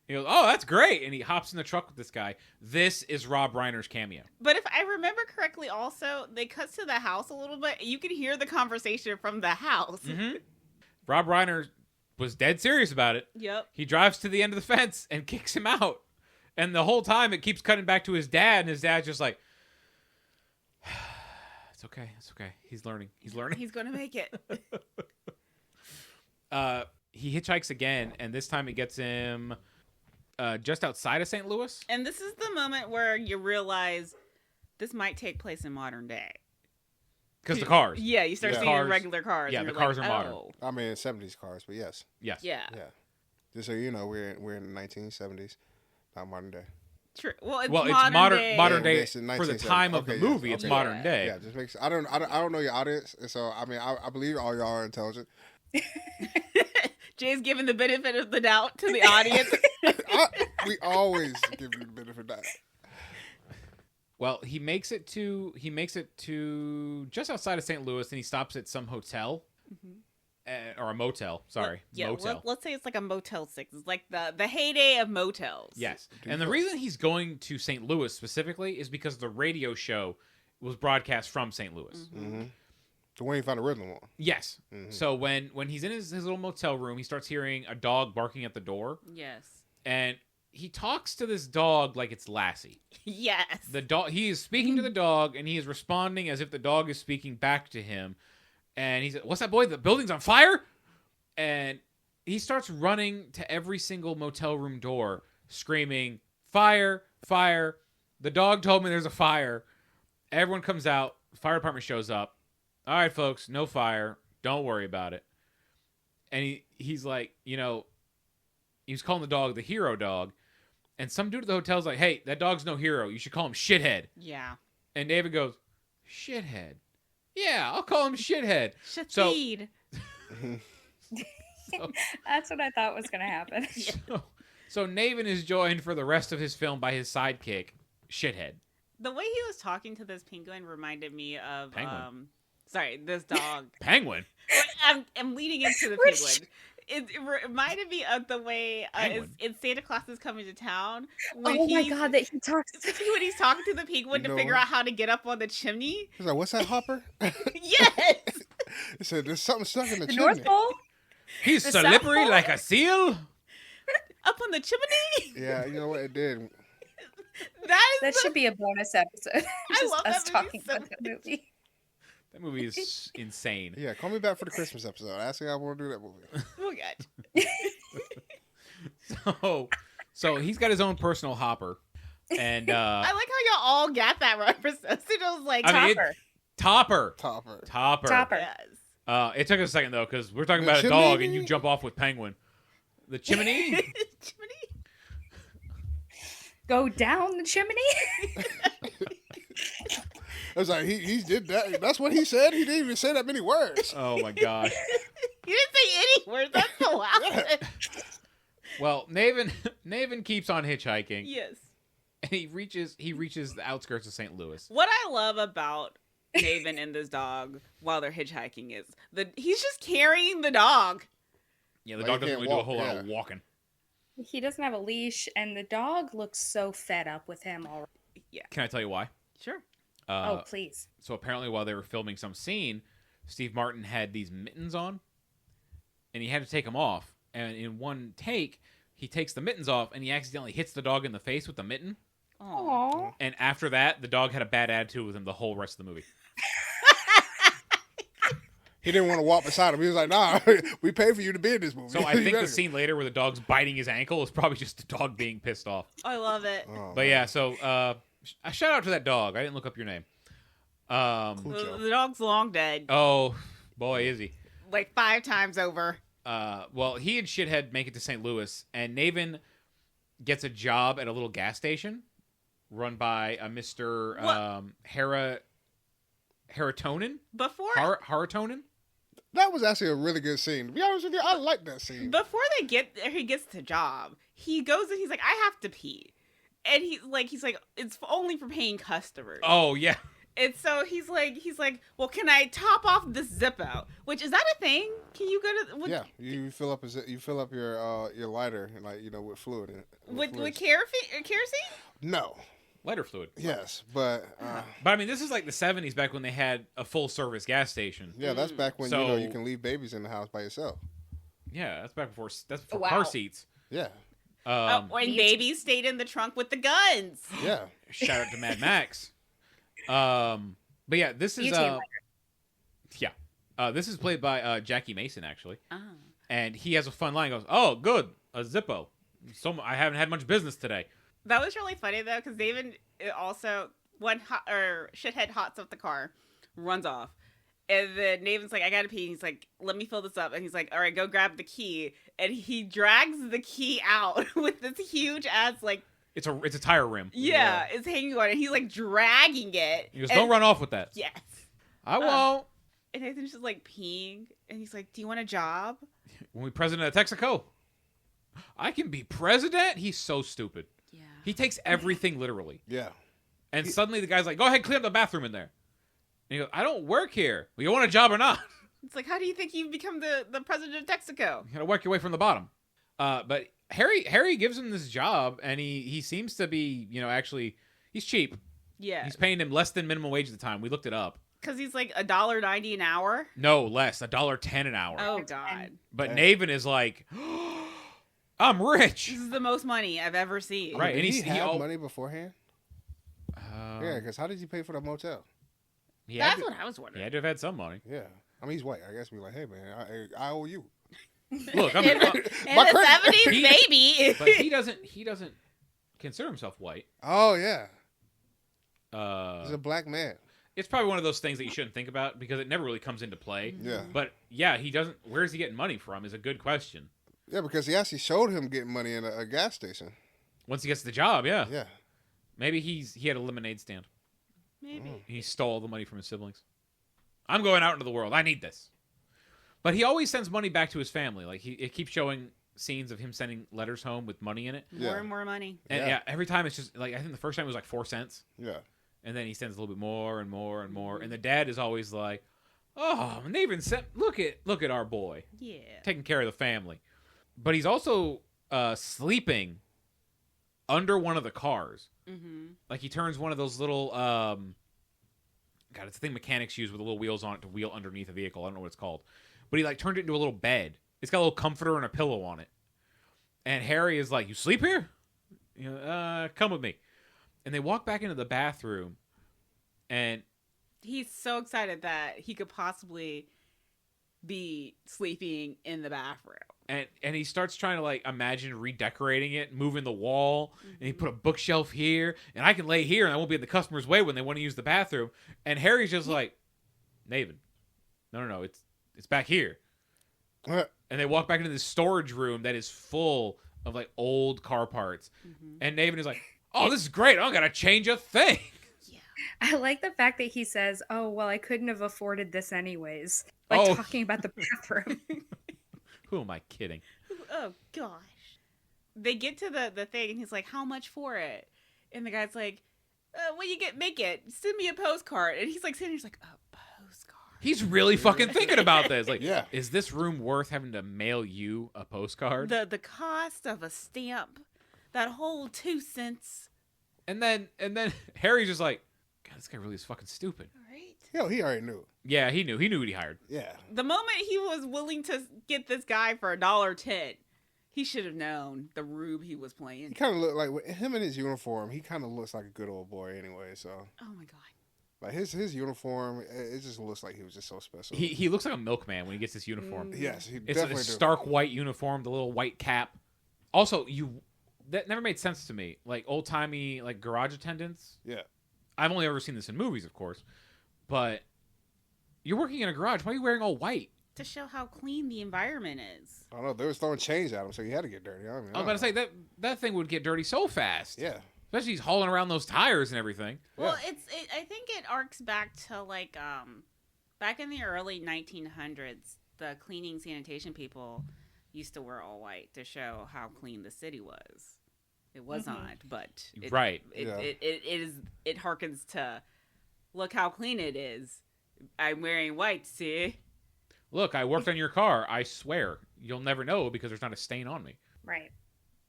He goes, "Oh, that's great." And he hops in the truck with this guy. This is Rob Reiner's cameo. But if I remember correctly, also, they cut to the house a little bit. You can hear the conversation from the house. Mm-hmm. Rob Reiner was dead serious about it. Yep. He drives to the end of the fence and kicks him out. And the whole time it keeps cutting back to his dad, and his dad's just like, It's okay. He's learning. He's going to make it. He hitchhikes again, and this time it gets him just outside of St. Louis. And this is the moment where you realize this might take place in modern day. Because the cars. Yeah, you start Yeah. seeing Cars- regular cars. yeah, and the you're cars like, are modern. oh. I mean, 70s cars, but yes. Yes. Yeah. Yeah. Just so you know, we're in the 1970s, not modern day. True. Well, it's modern day. modern Yeah, day it's in for the 1970. time of the Okay, movie. yes, It's okay. modern Yeah. day. Yeah, just makes I don't know your audience, and so I mean I believe all y'all are intelligent. Jay's giving the benefit of the doubt to the audience. We always give you the benefit of that. Well, he makes it to just outside of St. Louis, and he stops at some hotel or a motel. Sorry, Yeah, motel. let's say it's like a Motel 6. It's like the heyday of motels. Yes, and the reason he's going to St. Louis specifically is because the radio show was broadcast from St. Louis. Mm-hmm. The one you found the rhythm on. Yes. Mhm. So when he's in his little motel room, he starts hearing a dog barking at the door, Yes. and he talks to this dog like it's Lassie. Yes. The dog. He is speaking to the dog, and he is responding as if the dog is speaking back to him. And he said, "What's that, boy? The building's on fire!" And he starts running to every single motel room door, screaming, "Fire! Fire!" The dog told me there's a fire. Everyone comes out. The fire department shows up. All right, folks, no fire. Don't worry about it. And he's like, he was calling the dog the hero dog. And some dude at the hotel's like, hey, that dog's no hero. You should call him Shithead. Yeah. And David goes, Shithead? Yeah, I'll call him Shithead. Shafeed. That's what I thought was going to happen. So Naven is joined for the rest of his film by his sidekick, Shithead. The way he was talking to this penguin reminded me of Penguin. This dog. Penguin? I'm leading into the penguin. It reminded me of the way in Santa Claus is Coming to Town. Oh my god, that he talks when he's talking to the penguin to figure out how to get up on the chimney. He's like, "What's that, Hopper?" Yes. He said, "There's something stuck in the chimney." North Pole? He's The slippery South Pole? like a seal. Up on the chimney. Yeah, you know what it did. That should be a bonus episode. Just love us that movie talking so about that movie. That movie is insane. Yeah, call me back for the Christmas episode. Ask me how I want to do that movie. Oh god. So he's got his own personal hopper, and I like how y'all all got that reference. It was like I mean, Topper. Topper. Yes. It took us a second though, because we're talking The about a chimney? dog, and you jump off with Penguin. The chimney. Chimney. Go down the chimney? I was like, he did that. That's what he said. He didn't even say that many words. Oh my gosh. You didn't say any words. That's so loud. Well, Naven keeps on hitchhiking, Yes. and he reaches the outskirts of St. Louis. What I love about Naven and this dog while they're hitchhiking is he's just carrying the dog. Yeah, the Like, dog he doesn't can't really do a walk, whole lot yeah. of walking. He doesn't have a leash, and the dog looks so fed up with him already. Can I tell you why? Sure. Oh, please. So apparently while they were filming some scene, Steve Martin had these mittens on, and he had to take them off. And in one take, he takes the mittens off, and he accidentally hits the dog in the face with the mitten. Aww. And after that, the dog had a bad attitude with him the whole rest of the movie. He didn't want to walk beside him. He was like, "Nah, we paid for you to be in this movie." So I You think the better- scene later where the dog's biting his ankle is probably just the dog being pissed off. I love it. Oh, But yeah, so a shout out to that dog. I didn't look up your name. Cujo. The dog's long dead. Oh, boy, is he. Like 5 times over. Well, he and Shithead make it to St. Louis, and Naven gets a job at a little gas station run by a Mr. Haratonin? Before Haratonin? That was actually a really good scene. To be honest with you, I like that scene. he gets the job, he goes and he's like, I have to pee. And he's like, it's only for paying customers. Oh, yeah. And so he's like, well, can I top off this zip out? Which, is that a thing? Can you go to Yeah, you fill up your lighter with fluid in it. with fluids. kerosene? No. Lighter fluid. Yes, but But I mean, this is like the 70s back when they had a full service gas station. yeah, that's back when So- you can leave babies in the house by yourself. Yeah, that's before Wow. car seats. Yeah, When babies stayed in the trunk with the guns. yeah. Shout out to Mad Max. But yeah, this is Butane this is played by Jackie Mason actually, Oh. and he has a fun line. He goes, "Oh, good, a Zippo. So I haven't had much business today." That was really funny though, because David also shithead hots up the car, runs off, and then Naven's like, "I gotta pee." And he's like, "Let me fill this up," and he's like, "All right, go grab the key." And he drags the key out with this huge ass It's a tire rim. it's hanging on, and he's like dragging it. He goes, "Don't run off with that." Yes. I won't. And Nathan's just like peeing, and he's like, "Do you want a job?" When we president of Texaco, I can be president. He's so stupid. Yeah. He takes everything literally. Yeah. And suddenly the guy's like, "Go ahead, clean up the bathroom in there." And he goes, "I don't work here. Well, you want a job or not? It's like, how do you think you become the president of Texaco? You gotta work your way from the bottom." But Harry gives him this job, and he seems to be, actually, he's cheap. Yeah. He's paying him less than minimum wage at the time. We looked it up. Because he's like $1.90 an hour. No, less, $1.10 an hour. Oh God. But Dang. Naven is like, I'm rich. This is the most money I've ever seen. Right. Did and he he have al- money beforehand? Yeah, because how did you pay for the motel? he had That's to- what I was He wondering. had to have had some money. Yeah, I mean he's white. I guess be like, hey man, I owe you. Look, I'm, In My the credit- 70s, maybe. but he doesn't consider himself white. Oh yeah, he's a black man. It's probably one of those things that you shouldn't think about because it never really comes into play. Yeah, But yeah, he doesn't. Where's he getting money from? Is a good question. yeah, because he actually showed him getting money in a gas station. Once he gets the job, yeah. Yeah. Maybe he had a lemonade stand. Maybe. He stole all the money from his siblings. I'm going out into the world. I need this. But he always sends money back to his family. Like it keeps showing scenes of him sending letters home with money in it. More and more money. And yeah, every time it's just like I think the first time it was like 4 cents. Yeah. And then he sends a little bit more and more and more. And the dad is always like, "Oh, Nathan sent look at our boy. Yeah. Taking care of the family." But he's also sleeping under one of the cars. Mm-hmm. Like he turns one of those little it's the thing mechanics use with the little wheels on it to wheel underneath a vehicle. I don't know what it's called. But he like turned it into a little bed. It's got a little comforter and a pillow on it. And Harry is like, "You sleep here? You know, come with me." And they walk back into the bathroom, and He's so excited that he could possibly be sleeping in the bathroom. and he starts trying to like imagine redecorating it, moving the wall, and he put a bookshelf here, and I can lay here, and I won't be in the customer's way when they want to use the bathroom. And Harry's just like, "Nathan, no, it's back here." And they walk back into this storage room that is full of like old car parts, and Nathan is like, "Oh, this is great! I don't gotta change a thing." I like the fact that he says, "Oh, well, I couldn't have afforded this anyways." Like talking about the bathroom. Who am I kidding? Oh gosh. They get to the thing and he's like, "How much for it?" And the guy's like, "When you make it, send me a postcard." And he's like sitting there, he's like, "A postcard." He's really fucking thinking about this. Like, Yeah. Is this room worth having to mail you a postcard? The cost of a stamp, that whole 2 cents. And then Harry's just like, "God, this guy really is fucking stupid." All right. Hell, he already knew. Yeah, he knew what he hired. Yeah. The moment he was willing to get this guy for $1.10, he should have known the rube he was He playing. kind of looked like, with him in his uniform, he kind of looks like a good old boy anyway, so. Oh my god. Like his uniform, it just looks like he was just so special. He looks like a milkman when he gets his uniform. Yes, he It's a definitely does. stark white uniform, the little white cap. Also, that never made sense to me. Like old timey like garage attendants. Yeah. I've only ever seen this in movies, of course. But you're working in a garage. Why are you wearing all white? To show how clean the environment is. I don't know. They was throwing change at him, so he had to get dirty. I mean, I was about to say that thing would get dirty so fast. Yeah. Especially he's hauling around those tires and everything. Well, I think it arcs back to like back in the early 1900s, the cleaning sanitation people used to wear all white to show how clean the city was. It was not, but Right. It harkens to look how clean it is. I'm wearing white, see? Look, I worked on your car. I swear, you'll never know because there's not a stain on me. Right.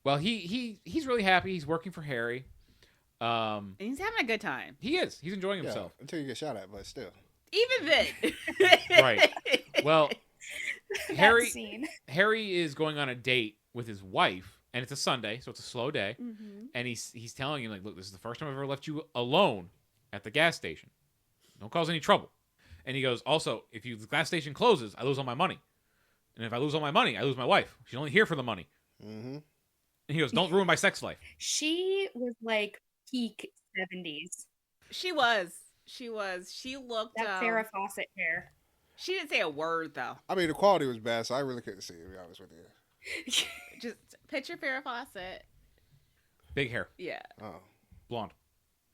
Well, he's really happy. He's working for Harry. And he's having a good time. He is. He's enjoying himself. Until you get shot at, but still. Even then. Right. Well, That scene. Harry is going on a date with his wife, and it's a Sunday, so it's a slow day. Mm-hmm. And he's telling him, like, "Look, this is the first time I've ever left you alone at the gas station. Don't cause any trouble." And he goes, "Also, if the gas station closes, I lose all my money. And if I lose all my money, I lose my wife. She's only here for the money." Mm-hmm. And he goes, "Don't ruin my sex life." She was like peak 70s. She was. She looked. That Farrah Fawcett hair. She didn't say a word though. I mean, the quality was bad, so I really couldn't see it, to be honest with you. Just picture Farrah Fawcett. Big hair, Yeah. Oh. blonde.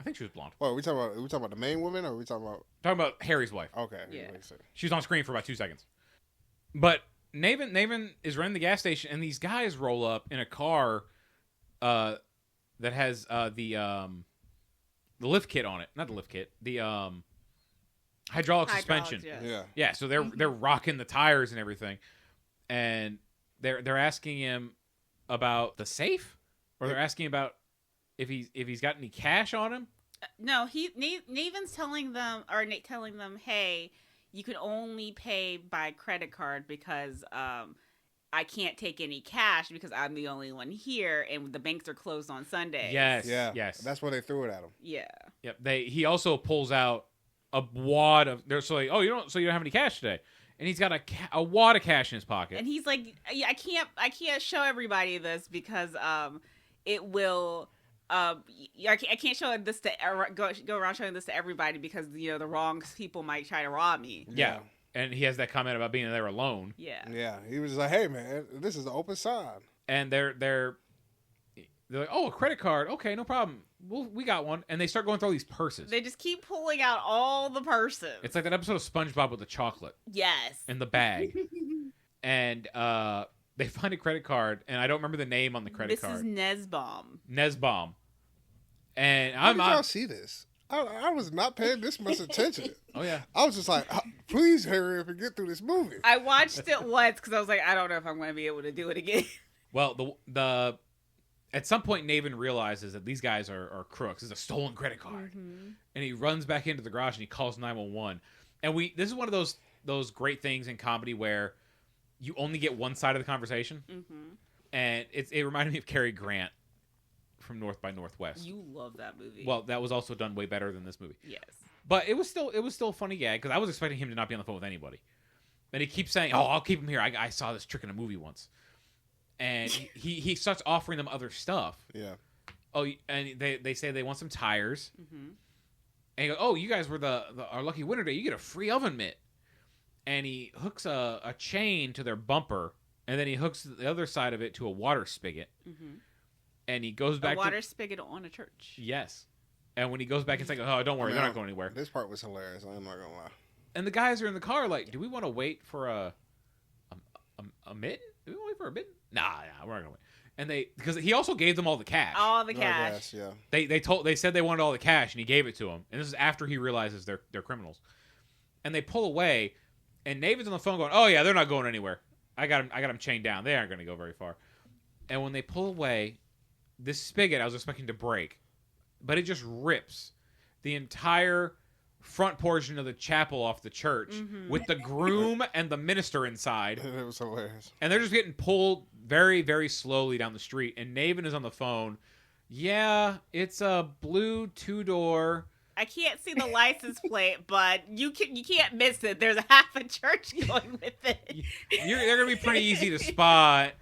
I think she was blonde. What, are we talking about the main woman, or are we talking about... Talking about Harry's wife. Okay. Yeah. Makes sense. She was on screen for about 2 seconds. But Naven is running the gas station, and these guys roll up in a car that has the lift kit on it. Not the lift kit. The hydraulic suspension. Yes. Yeah. Yeah, so they're rocking the tires and everything, and they're asking him about the safe, or they're asking about if he's got any cash on him. No, Naven's telling them, hey, you can only pay by credit card because I can't take any cash because I'm the only one here, and the banks are closed on Sundays. Yes, Yeah. yes. That's why they threw it at him. Yeah. Yep. He also pulls out a wad of. They're so like, "Oh, you don't have any cash today," and he's got a wad of cash in his pocket. And he's like, yeah, I can't show everybody this because it will. I can't show this to go around showing this to everybody because the wrong people might try to rob me. Yeah. And he has that comment about being there alone. Yeah. Yeah. He was just like, "Hey, man, this is an open sign." And the they're like, "Oh, a credit card. Okay, no problem. We got one." And they start going through all these purses. They just keep pulling out all the purses. It's like that episode of SpongeBob with the chocolate Yes. in the bag. And they find a credit card, and I don't remember the name on the credit card. Mrs. Nesbaum. Nesbaum. And How did y'all see this? I was not paying this much attention. Oh, yeah. I was just like, please hurry up and get through this movie. I watched it once because I was like, I don't know if I'm going to be able to do it again. Well, the at some point, Naven realizes that these guys are crooks. It's a stolen credit card. Mm-hmm. And he runs back into the garage and he calls 911. And this is one of those great things in comedy where you only get one side of the conversation. Mm-hmm. And it reminded me of Cary Grant from North by Northwest. You love that movie. Well, that was also done way better than this movie. Yes. But it was still a funny gag because I was expecting him to not be on the phone with anybody. And he keeps saying, "Oh, I'll keep him here. I saw this trick in a movie once." And he starts offering them other stuff. Yeah. Oh, and they say they want some tires. Mm-hmm. And he goes, "Oh, you guys were our lucky winner day. You get a free oven mitt." And he hooks a chain to their bumper, and then he hooks the other side of it to a water spigot. Mm-hmm. And he goes back a water spigot on a church. Yes. And when he goes back, it's like, "Oh, don't worry, they're not going anywhere." This part was hilarious. I'm not gonna lie. And the guys are in the car like, "Do we want to wait for a mitten? Do we want to wait for a mitten? Nah, we're not gonna wait." And because he also gave them all the cash. All the cash. Yeah. They said they wanted all the cash, and he gave it to them. And this is after he realizes they're criminals. And they pull away, and Naven's on the phone going, "Oh yeah, they're not going anywhere. I got them chained down. They aren't going to go very far." And when they pull away, this spigot I was expecting to break, but it just rips the entire front portion of the chapel off the church with the groom and the minister inside. It was hilarious. And they're just getting pulled very, very slowly down the street. And Naven is on the phone. "Yeah, it's a blue 2-door. I can't see the license plate, but you can't miss it. There's a half a church going with it. They're going to be pretty easy to spot."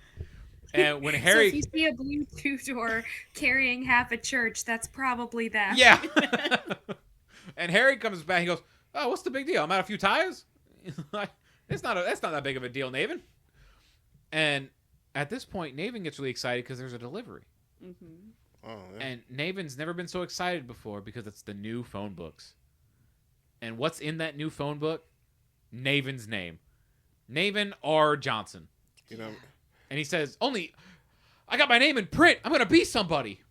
And when Harry... So if you see a blue 2-door carrying half a church, that's probably them. Yeah. And Harry comes back. He goes, "Oh, what's the big deal? I'm out a few tires." That's not that big of a deal, Naven. And at this point, Naven gets really excited because there's a delivery. Mm-hmm. Oh, yeah. And Naven's never been so excited before because it's the new phone books. And what's in that new phone book? Naven's name. Naven R. Johnson. You know, And he says, "I got my name in print. I'm going to be somebody."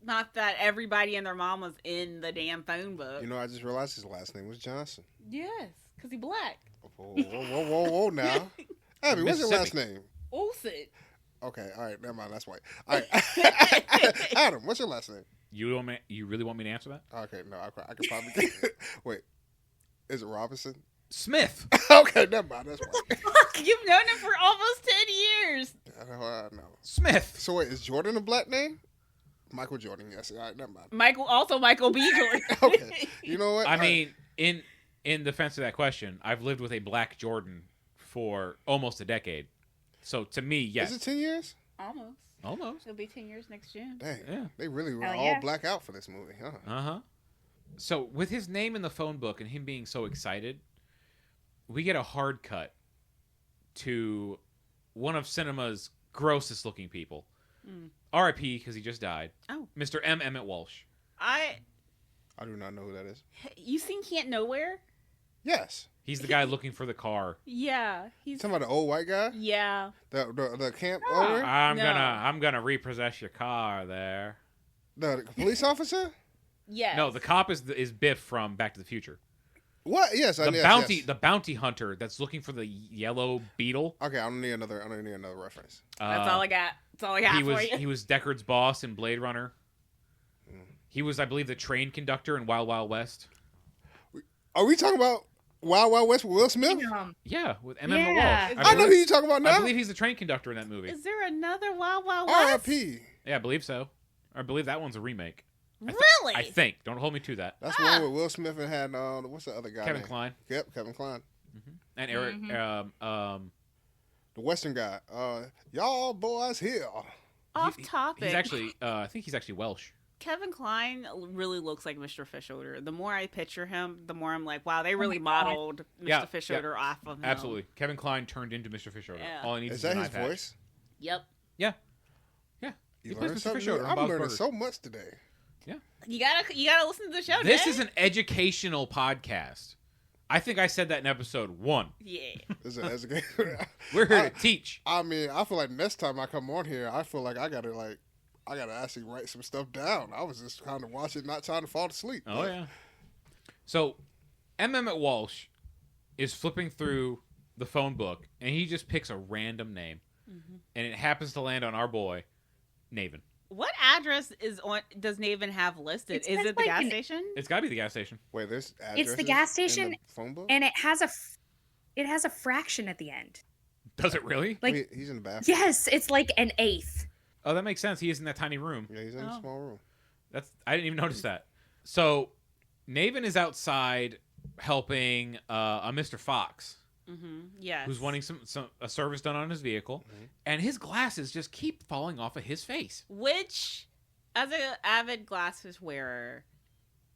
Not that everybody and their mom was in the damn phone book. I just realized his last name was Johnson. Yes, because he's black. Whoa, now. Abby, what's your last name? Olson. Okay, all right, never mind, that's white. All right. Adam, what's your last name? You really want me to answer that? Okay, no, I could probably get it. Wait, is it Robinson? Smith. Okay, never mind, that's white. You've known him for almost 10 years. I know. Smith. So wait, is Jordan a black name? Michael Jordan, yes. All right, never mind. Michael B. Jordan. Okay, you know what? I mean, in defense of that question, I've lived with a black Jordan for almost a decade. So to me, yes. Is it 10 years? Almost. It'll be 10 years next June. Dang, Yeah. they really were Hell all yeah. black out for this movie, huh? Uh-huh. So with his name in the phone book and him being so excited, we get a hard cut to one of cinema's grossest looking people. R.I.P. because he just died. Oh. Mr. M. Emmett Walsh. I do not know who that is. You seen Can't Nowhere? Yes. He's the guy looking for the car. Yeah. He's Talking about the old white guy? Yeah. The camp No. owner? I'm gonna repossess your car there. The police officer? Yes. No, the cop is Biff from Back to the Future. What? Yes, I The know. bounty Yes. the bounty hunter that's looking for the yellow beetle. Okay, I don't need another reference. That's all I got. That's all I got for you. He was Deckard's boss in Blade Runner. He was, I believe, the train conductor in Wild Wild West. Are we talking about Wild Wild West with Will Smith? Yeah, with M.M. Yeah. Walsh. I know who you're talking about now. I believe he's the train conductor in that movie. Is there another Wild Wild West? R.I.P. Yeah, I believe so. I believe that one's a remake. Really? I think. Don't hold me to that. That's the one with Will Smith and had what's the other guy? Kevin name? Kline. Yep, Kevin Kline. And Eric. The Western guy. Y'all boys here. Off topic. He's actually. I think he's actually Welsh. Kevin Kline really looks like Mr. Fishoder. The more I picture him, the more I'm like, wow, they really modeled Mr. Fishoder off of him. Absolutely. Kevin Kline turned into Mr. Fisher. Yeah. All he needs Is that an his eye patch. voice? Yep. Yeah. You plays learned Mr. something Fisher new. on I'm Bob's learning Burgers. so much today. You gotta listen to the show. This Jay. is an educational podcast. I think I said that in episode 1. Yeah. This is education. We're here to teach. I mean, I feel like next time I come on here, I feel like I gotta actually write some stuff down. I was just kind of watching, not trying to fall asleep. Oh, yeah. So, M. Emmett Walsh is flipping through the phone book, and he just picks a random name. Mm-hmm. And it happens to land on our boy, Naven. What address does Naven have listed? It's Is it the like gas station? It's got to be the gas station. Wait, there's It's the gas addresses station, in the phone book? and it has a fraction at the end. Does it really? Like, He's in the bathroom. yes, it's like an eighth. Oh, that makes sense. He is in that tiny room. Yeah, he's in a small room. I didn't even notice that. So, Naven is outside helping a Mr. Fox, Mm-hmm. Yes. who's wanting a service done on his vehicle, and his glasses just keep falling off of his face. Which, as an avid glasses wearer,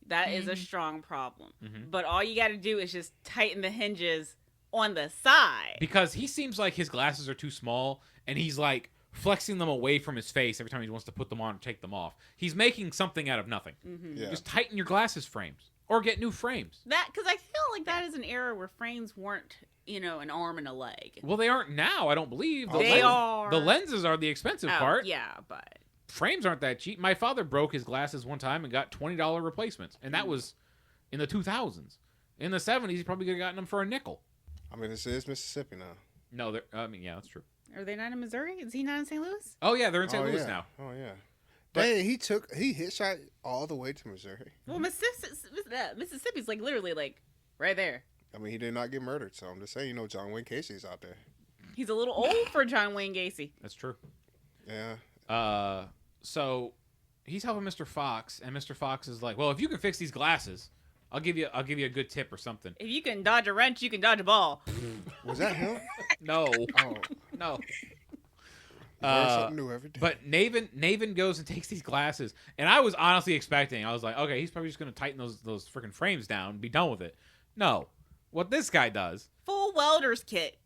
that is a Mhm. strong problem. Mhm. But all you got to do is just tighten the hinges on the side. Because he seems like his glasses are too small, and he's like flexing them away from his face every time he wants to put them on or take them off. He's making something out of nothing. Mm-hmm. Yeah. Just tighten your glasses frames or get new frames. That because I feel like that is an era where frames weren't, an arm and a leg. Well, they aren't now, I don't believe. They are. The lenses are the expensive Oh, part. Yeah, but Frames aren't that cheap. My father broke his glasses one time and got $20 replacements, and that was in the 2000s. In the 70s, he probably could have gotten them for a nickel. I mean, this is Mississippi now. No, yeah, that's true. are they not in Missouri? Is he not in St. Louis? Oh yeah, they're in St. Oh, Louis yeah. now. Oh yeah. But- Dang, he hitchhiked all the way to Missouri. Well, Mississippi's like literally like right there. I mean, he did not get murdered, so I'm just saying, John Wayne Casey's out there. He's a little old for John Wayne Gacy. That's true. Yeah. So he's helping Mr. Fox, and Mr. Fox is like, "Well, if you can fix these glasses, I'll give you a good tip or something." If you can dodge a wrench, you can dodge a ball. Was that him? No, Oh, no. learn something new every day. But Naven goes and takes these glasses, and I was honestly expecting. I was like, okay, he's probably just going to tighten those freaking frames down and be done with it. No, what this guy does, Full welder's kit.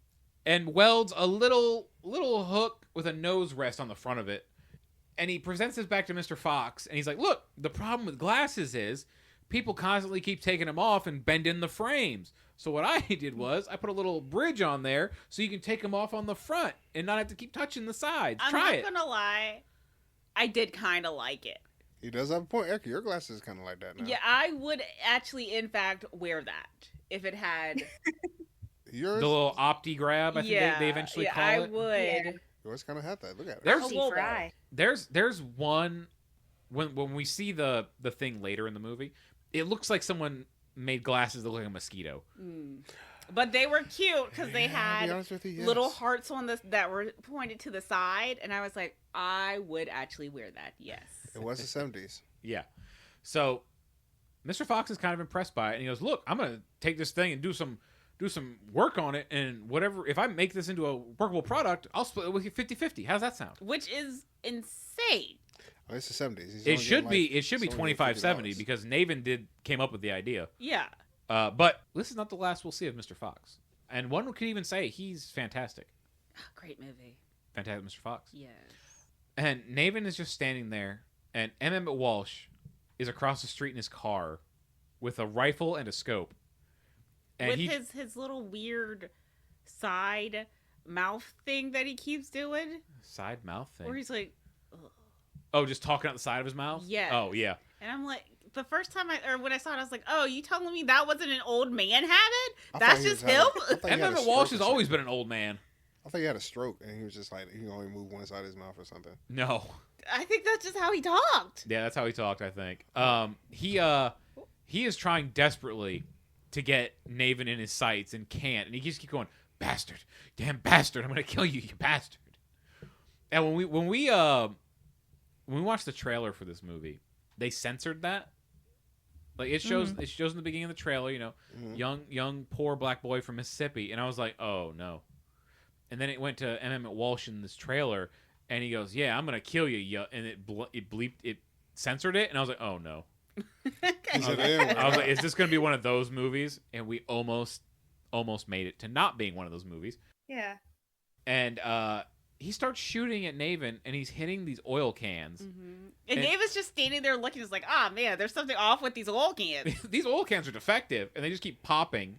and welds a little hook with a nose rest on the front of it, and he presents this back to Mr. Fox, and he's like, look, the problem with glasses is people constantly keep taking them off and bending the frames. So what I did was I put a little bridge on there so you can take them off on the front and not have to keep touching the sides. I'm Try it. not gonna lie, I did kind of like it. He does have a point. Eric, your glasses is kind of like that now. Yeah, I would actually, in fact, wear that if it had. Yours, The little opti grab, I think they eventually call I it. would. Yeah. yours kind of had that. Look at it. There's See for eye. there's one when we see the thing later in the movie, it looks like someone made glasses that look like a mosquito. But they were cute because they I'll be had honest with you, yes. little hearts on that were pointed to the side, and I was like, I would actually wear that. Yes. It was the 70s. Yeah. So Mr. Fox is kind of impressed by it, and he goes, "Look, I'm gonna take this thing and do some work on it, and whatever. If I make this into a workable product, I'll split it with you 50-50. How's that sound?" Which is insane. Oh, it's the 70s. He's It only should getting, be he's only getting $25.70 $50. because Naven came up with the idea. Yeah. But this is not the last we'll see of Mr. Fox. And one could even say he's fantastic. Great movie. Fantastic Mr. Fox. Yes. And Naven is just standing there, and M. Emmett Walsh is across the street in his car with a rifle and a scope. And With his little weird side mouth thing that he keeps doing. side mouth thing. Where he's like, Oh, just talking out the side of his mouth? Yes. Oh, yeah. and I'm like, the first time when I saw it, I was like, oh, you telling me that wasn't an old man habit? I That's thought he just was him? having- I thought he M. had a Emmett stroke Walsh or has something. always been an old man. I thought he had a stroke, and he was just like, he can only move one side of his mouth or something. No. I think that's just how he talked. Yeah, that's how he talked, I think. He is trying desperately to get Naven in his sights and can't. And he just keeps going, bastard, damn bastard, I'm going to kill you, you bastard. And when we watched the trailer for this movie, they censored that. Like it shows in the beginning of the trailer, young poor black boy from Mississippi, and I was like, oh no. And then it went to M. Emmett Walsh in this trailer, and he goes, "Yeah, I'm gonna kill you," and it censored it, and I was like, oh no. He said, "Damn." I was like, is this gonna be one of those movies? And we almost made it to not being one of those movies. Yeah. And he starts shooting at Naven, and he's hitting these oil cans. Mm-hmm. And Naven's just standing there looking, just like, ah, man, there's something off with these oil cans. These oil cans are defective, and they just keep popping.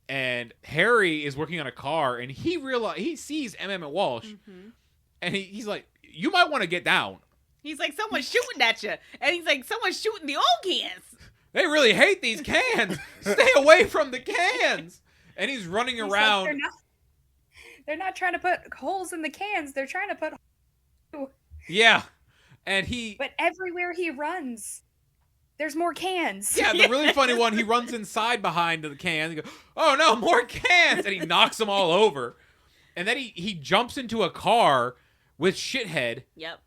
And Harry is working on a car, and he sees Emmett Walsh, and he's like, "You might want to get down." He's like, "Someone's shooting at you," and he's like, "Someone's shooting the oil cans." They really hate these cans. Stay away from the cans. And he's running around. Like, they're not trying to put holes in the cans. They're trying to put. Yeah, and But everywhere he runs, there's more cans. Yeah, the really funny one, he runs inside behind the cans. He goes, "Oh no, more cans!" And he knocks them all over. And then he jumps into a car with Shithead. Yep.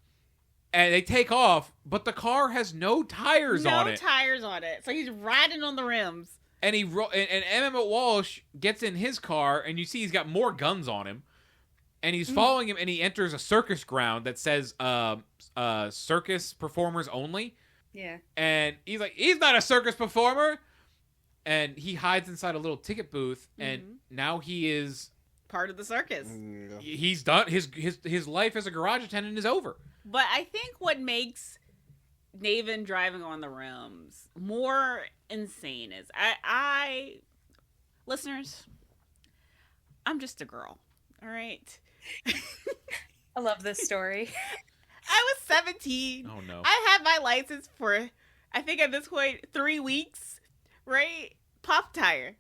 And they take off, but the car has no tires on it. No tires on it. So he's riding on the rims. And Emmett Walsh gets in his car, and you see he's got more guns on him. And he's following him, and he enters a circus ground that says circus performers only. Yeah. And he's like, he's not a circus performer. And he hides inside a little ticket booth, and now he is part of the circus. Yeah. He's done his life as a garage attendant is over. But I think what makes Naven driving on the rims more insane is I listeners, I'm just a girl. All right. I love this story. I was 17. Oh no. I had my license for, I think at this point, 3 weeks, right? Pop tire.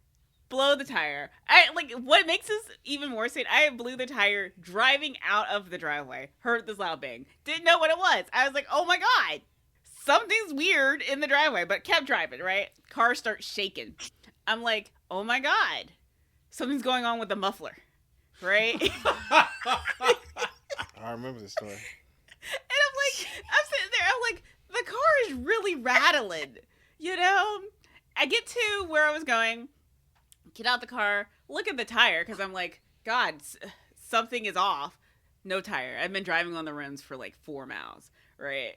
Blow the tire. What makes this even more insane, I blew the tire driving out of the driveway. Heard this loud bang. Didn't know what it was. I was like, oh my God. Something's weird in the driveway, but kept driving, right? Car starts shaking. I'm like, oh my God. Something's going on with the muffler, right? I remember this story. And I'm sitting there, I'm like, the car is really rattling, you know? I get to where I was going, get out the car, look at the tire, because I'm like, God, something is off. No tire. I've been driving on the rims for like 4 miles, right?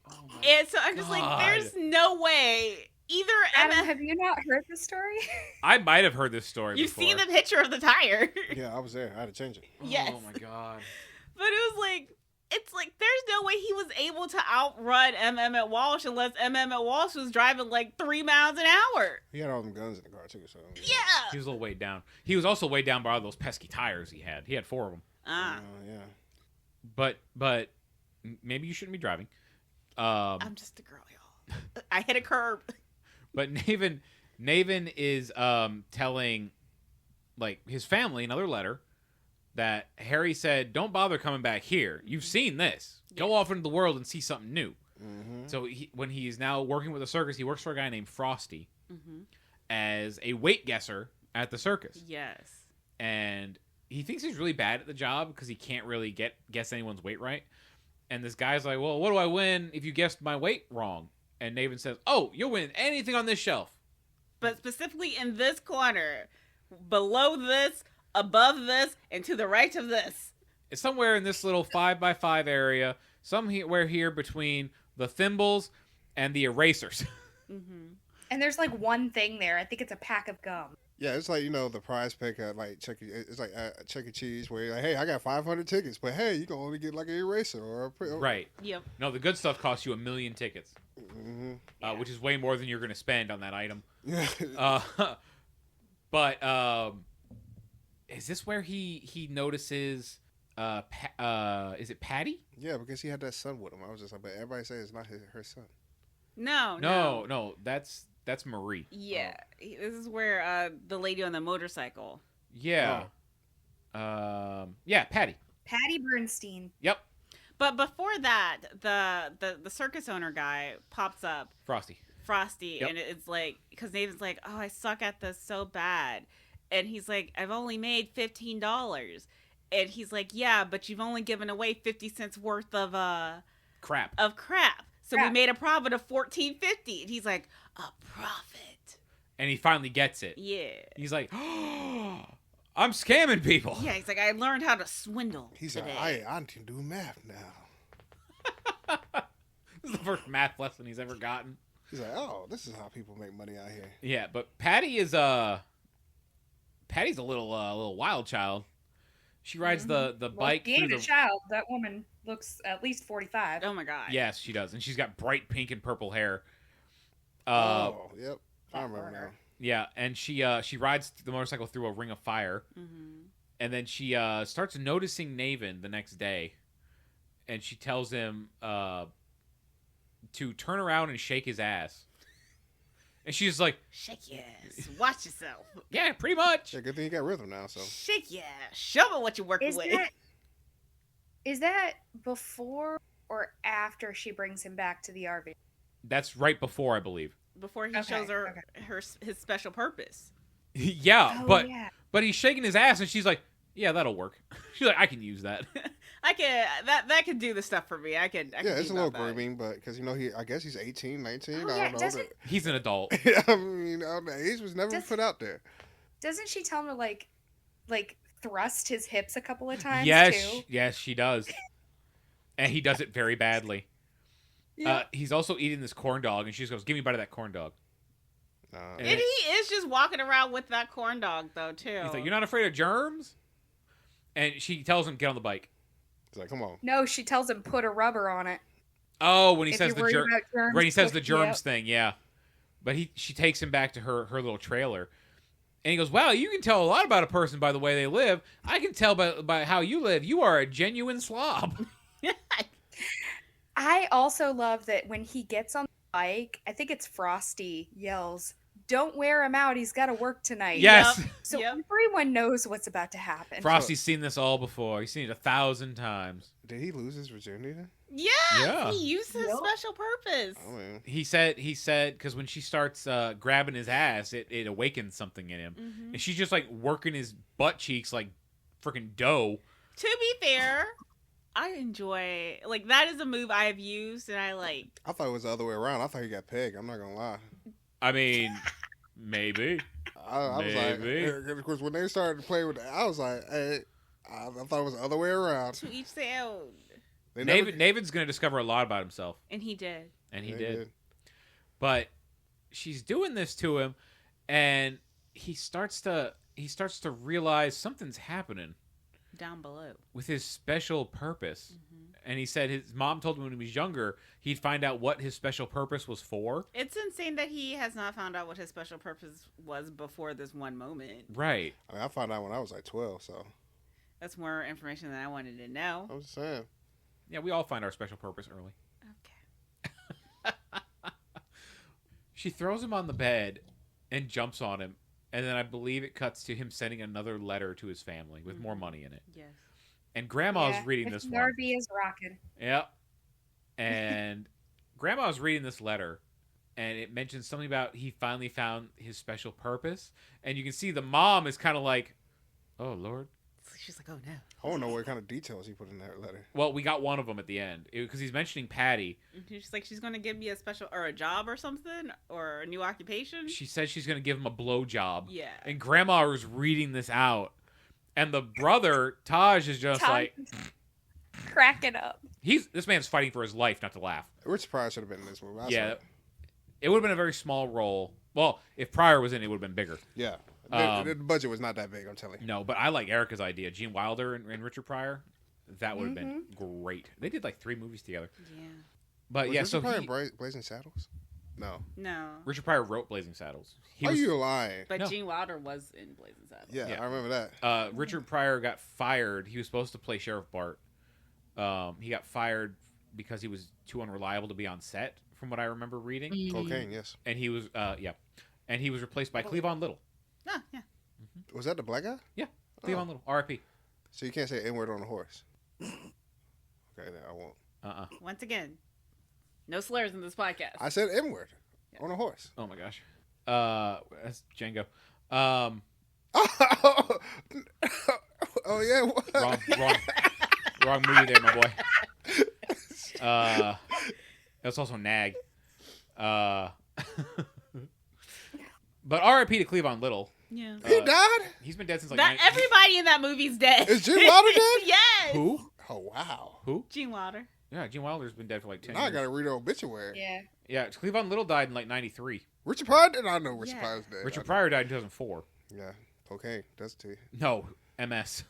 Oh And so I'm just like, there's no way. Either Adam, have you not heard the story? I might have heard this story You've before. seen the picture of the tire. Yeah, I was there. I had to change it. Yes. Oh my God. But it was like, it's like, there's no way he was able to outrun Emmett Walsh unless Emmett Walsh was driving like 3 miles an hour. He had all them guns in the car too, so Yeah. He was a little weighed down. He was also weighed down by all those pesky tires he had. He had 4 of them. yeah. But maybe you shouldn't be driving. I'm just a girl, y'all. I hit a curb. But Naven is telling like his family another letter that Harry said, "Don't bother coming back here. You've seen this. Go off into the world and see something new." Mm-hmm. So when he's now working with the circus, he works for a guy named Frosty as a weight guesser at the circus. Yes. And he thinks he's really bad at the job because he can't really guess anyone's weight right. And this guy's like, "Well, what do I win if you guessed my weight wrong?" And Naven says, "Oh, you'll win anything on this shelf. But specifically in this corner, below this, above this, and to the right of this." It's somewhere in this little 5x5 area, somewhere here between the thimbles and the erasers." And there's like one thing there. I think it's a pack of gum. Yeah, it's like, the prize pick at like Chuck E. Cheese where you're like, hey, I got 500 tickets, but hey, you can only get like an eraser or a Right. Yep. No, the good stuff costs you 1 million tickets, which is way more than you're going to spend on that item. Yeah. But is this where he notices? Is it Patty? Yeah, because he had that son with him. I was just like, but everybody says it's not her son. No. That's Marie. Yeah. This is where the lady on the motorcycle. Yeah. Yeah, Patty. Patty Bernstein. Yep. But before that, the circus owner guy pops up. Frosty, Yep. and it's like, because Nathan's like, oh, I suck at this so bad. And he's like, I've only made $15. And he's like, yeah, but you've only given away 50 cents worth of Crap. So we made a profit of $14.50. And he's like, a profit. And he finally gets it. Yeah. He's like, oh, I'm scamming people. Yeah, he's like, I learned how to swindle He's today. like, I can do math now. This is the first math lesson he's ever gotten. He's like, oh, this is how people make money out here. Yeah, but Patty is Patty's a little wild child. She rides the bike Being through a the. child, that woman looks at least 45. Oh my god. Yes, she does, and she's got bright pink and purple hair. Yep. I That remember now. burner. Yeah, and she rides the motorcycle through a ring of fire, and then she starts noticing Naven the next day, and she tells him to turn around and shake his ass, and she's like, Shake your ass. Watch yourself. "Yeah, pretty much." Yeah, good thing you got rhythm now. So Shake your ass. Show me what you're working with. Is that before or after she brings him back to the RV? That's right before, I believe. Before he Okay, shows her his special purpose. Yeah, Oh, but he's shaking his ass, and she's like, "Yeah, that'll work." She's like, "I can use that." I can that could do the stuff for me. I can yeah, do it's a little that. grooming, but because I guess he's 18, 19. Oh, I yeah, don't know. doesn't- He's an adult. I mean, the age was never Does- put out there. Doesn't she tell him to like thrust his hips a couple of times Yes, too? yes, she does, and he does it very badly. Yeah. He's also eating this corn dog, and she just goes, "Give me a bite of that corn dog." And he is just walking around with that corn dog though too. He's like, "You're not afraid of germs?" And she tells him, "Get on the bike." It's like, come on. No, she tells him put a rubber on it. Oh, when he If says you're the worried germ, about germs, when he says put- the germs Yep. thing, yeah. But she takes him back to her little trailer, and he goes, "Wow, you can tell a lot about a person by the way they live. I can tell by how you live. You are a genuine slob." I also love that when he gets on the bike, I think it's Frosty yells, "Don't wear him out. He's got to work tonight." Yes. Yep. So Yep. everyone knows what's about to happen. Frosty's seen this all before. He's seen it 1,000 times. Did he lose his virginity then? Yes, Yeah. he used his Yep. special purpose. I mean, He said because when she starts grabbing his ass, it awakens something in him, Mhm. and she's just like working his butt cheeks like freaking dough. To be fair, I enjoy that is a move I have used and I like. I thought it was the other way around. I thought he got pegged. I'm not gonna lie. I mean, maybe. I was like, Maybe. of course, when they started to play with it, I was like, hey, I thought it was the other way around. To each their own. They never- Naven's going to discover a lot about himself, And he did. and he They did. But she's doing this to him, and he starts to realize something's happening Down below. with his special purpose. And he said his mom told him when he was younger he'd find out what his special purpose was for. It's insane that he has not found out what his special purpose was before this one moment. Right. I mean, I found out when I was like 12, so That's more information than I wanted to know. I'm just saying. Yeah, we all find our special purpose early. Okay. She throws him on the bed and jumps on him. And then I believe it cuts to him sending another letter to his family with more money in it. Yes. And Grandma's Yeah, reading if this the one. RV is rocking. Yep. And Grandma's reading this letter, and it mentions something about he finally found his special purpose. And you can see the mom is kind of like, "Oh, Lord." She's like, oh no. I don't know what kind of details he put in that letter. Well, we got one of them at the end because he's mentioning Patty. She's like, she's going to give me a special, or a job or something, or a new occupation. She says she's going to give him a blowjob. Yeah. And Grandma was reading this out. And the brother, Taj, is just like, cracking up. this man's fighting for his life not to laugh. Rich Pryor should have been in this movie. I Yeah. saw it. It would have been a very small role. Well, if Pryor was in it, it would have been bigger. Yeah. Um, The budget was not that big, I'm telling you. No, but I like Erica's idea. Gene Wilder and Richard Pryor. That would have been great. They did like 3 movies together. Yeah. But Was yeah, Richard so Pryor he, in Blazing Saddles? No. No. Richard Pryor wrote Blazing Saddles. Are you lying? But No. Gene Wilder was in Blazing Saddles. Yeah, Yeah. I remember that. Richard Pryor got fired. He was supposed to play Sheriff Bart. He got fired because he was too unreliable to be on set, from what I remember reading. Cocaine, yes. And he was, and he was replaced by Cleavon Little. Ah, yeah. Was that the black guy? Yeah, Cleavon Little. R.I.P. So you can't say N-word on a horse. Okay, then I won't. Once again, no slurs in this podcast. I said N-word on a horse. Oh my gosh. That's Django. Oh yeah. What? Wrong movie there, my boy. That's also Nag. But R.I.P. to Cleavon Little. yeah. He died? He's been dead since like That everybody in that movie's dead. Is Gene Wilder dead? Yes. Who? Oh wow. Who? Gene Wilder. Yeah, Gene Wilder's been dead for like 10 Now I years. gotta read an obituary. Yeah. Yeah, Cleavon Little died in like 93. Richard Pryor did I know Richard Yeah. Pryor's dead. Richard Pryor died in 2004. Yeah. Cocaine does it to you. No, MS.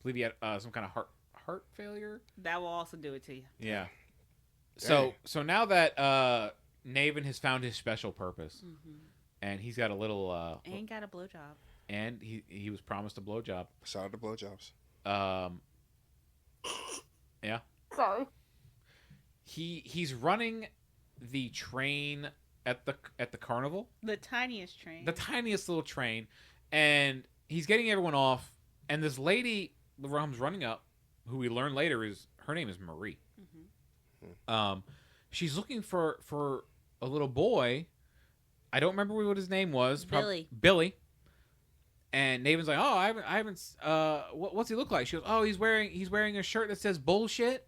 believe he had some kind of heart failure. That will also do it to you. Yeah. So now that Naven has found his special purpose, and he's got a little Ain't got a blowjob. and he was promised a blowjob. Shout out to blowjobs. Yeah. Sorry. He's running the train at the carnival, The tiniest train. the tiniest little train, and he's getting everyone off. And this lady comes running up, who we learn later her name is Marie. She's looking for a little boy. I don't remember what his name was. Billy. And Naven's like, oh, I haven't. What's he look like? She goes, oh, he's wearing a shirt that says bullshit.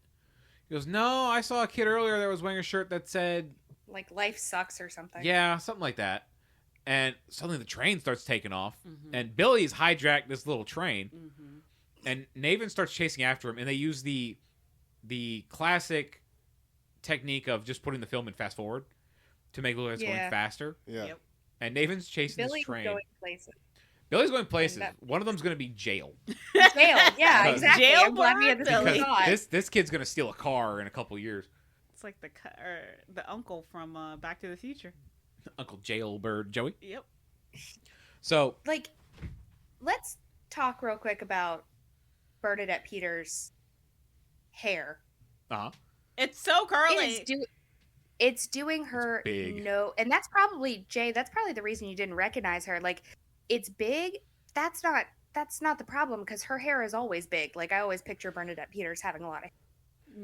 He goes, no, I saw a kid earlier that was wearing a shirt that said Like life sucks or something. yeah, something like that. And suddenly the train starts taking off, and Billy's hijacked this little train, and Naven starts chasing after him, and they use the classic technique of just putting the film in fast forward to make it look like it's going faster. Yeah. Yep. And Naven's chasing Billy's this train. going places. Billy's going places. One of them's going to be jail. Jail. Yeah, Uh, exactly. jail I'm glad we had bird, the same Billy. thought. This kid's going to steal a car in a couple years. It's like the uncle from Back to the Future. Uncle Jailbird Joey. Yep. So Like, let's talk real quick about Bernadette Peters' hair. It's so curly. It's doing her big. no, and that's probably Jay. That's probably the reason you didn't recognize her. Like, it's big. That's not the problem because her hair is always big. Like, I always picture Bernadette Peters having a lot of.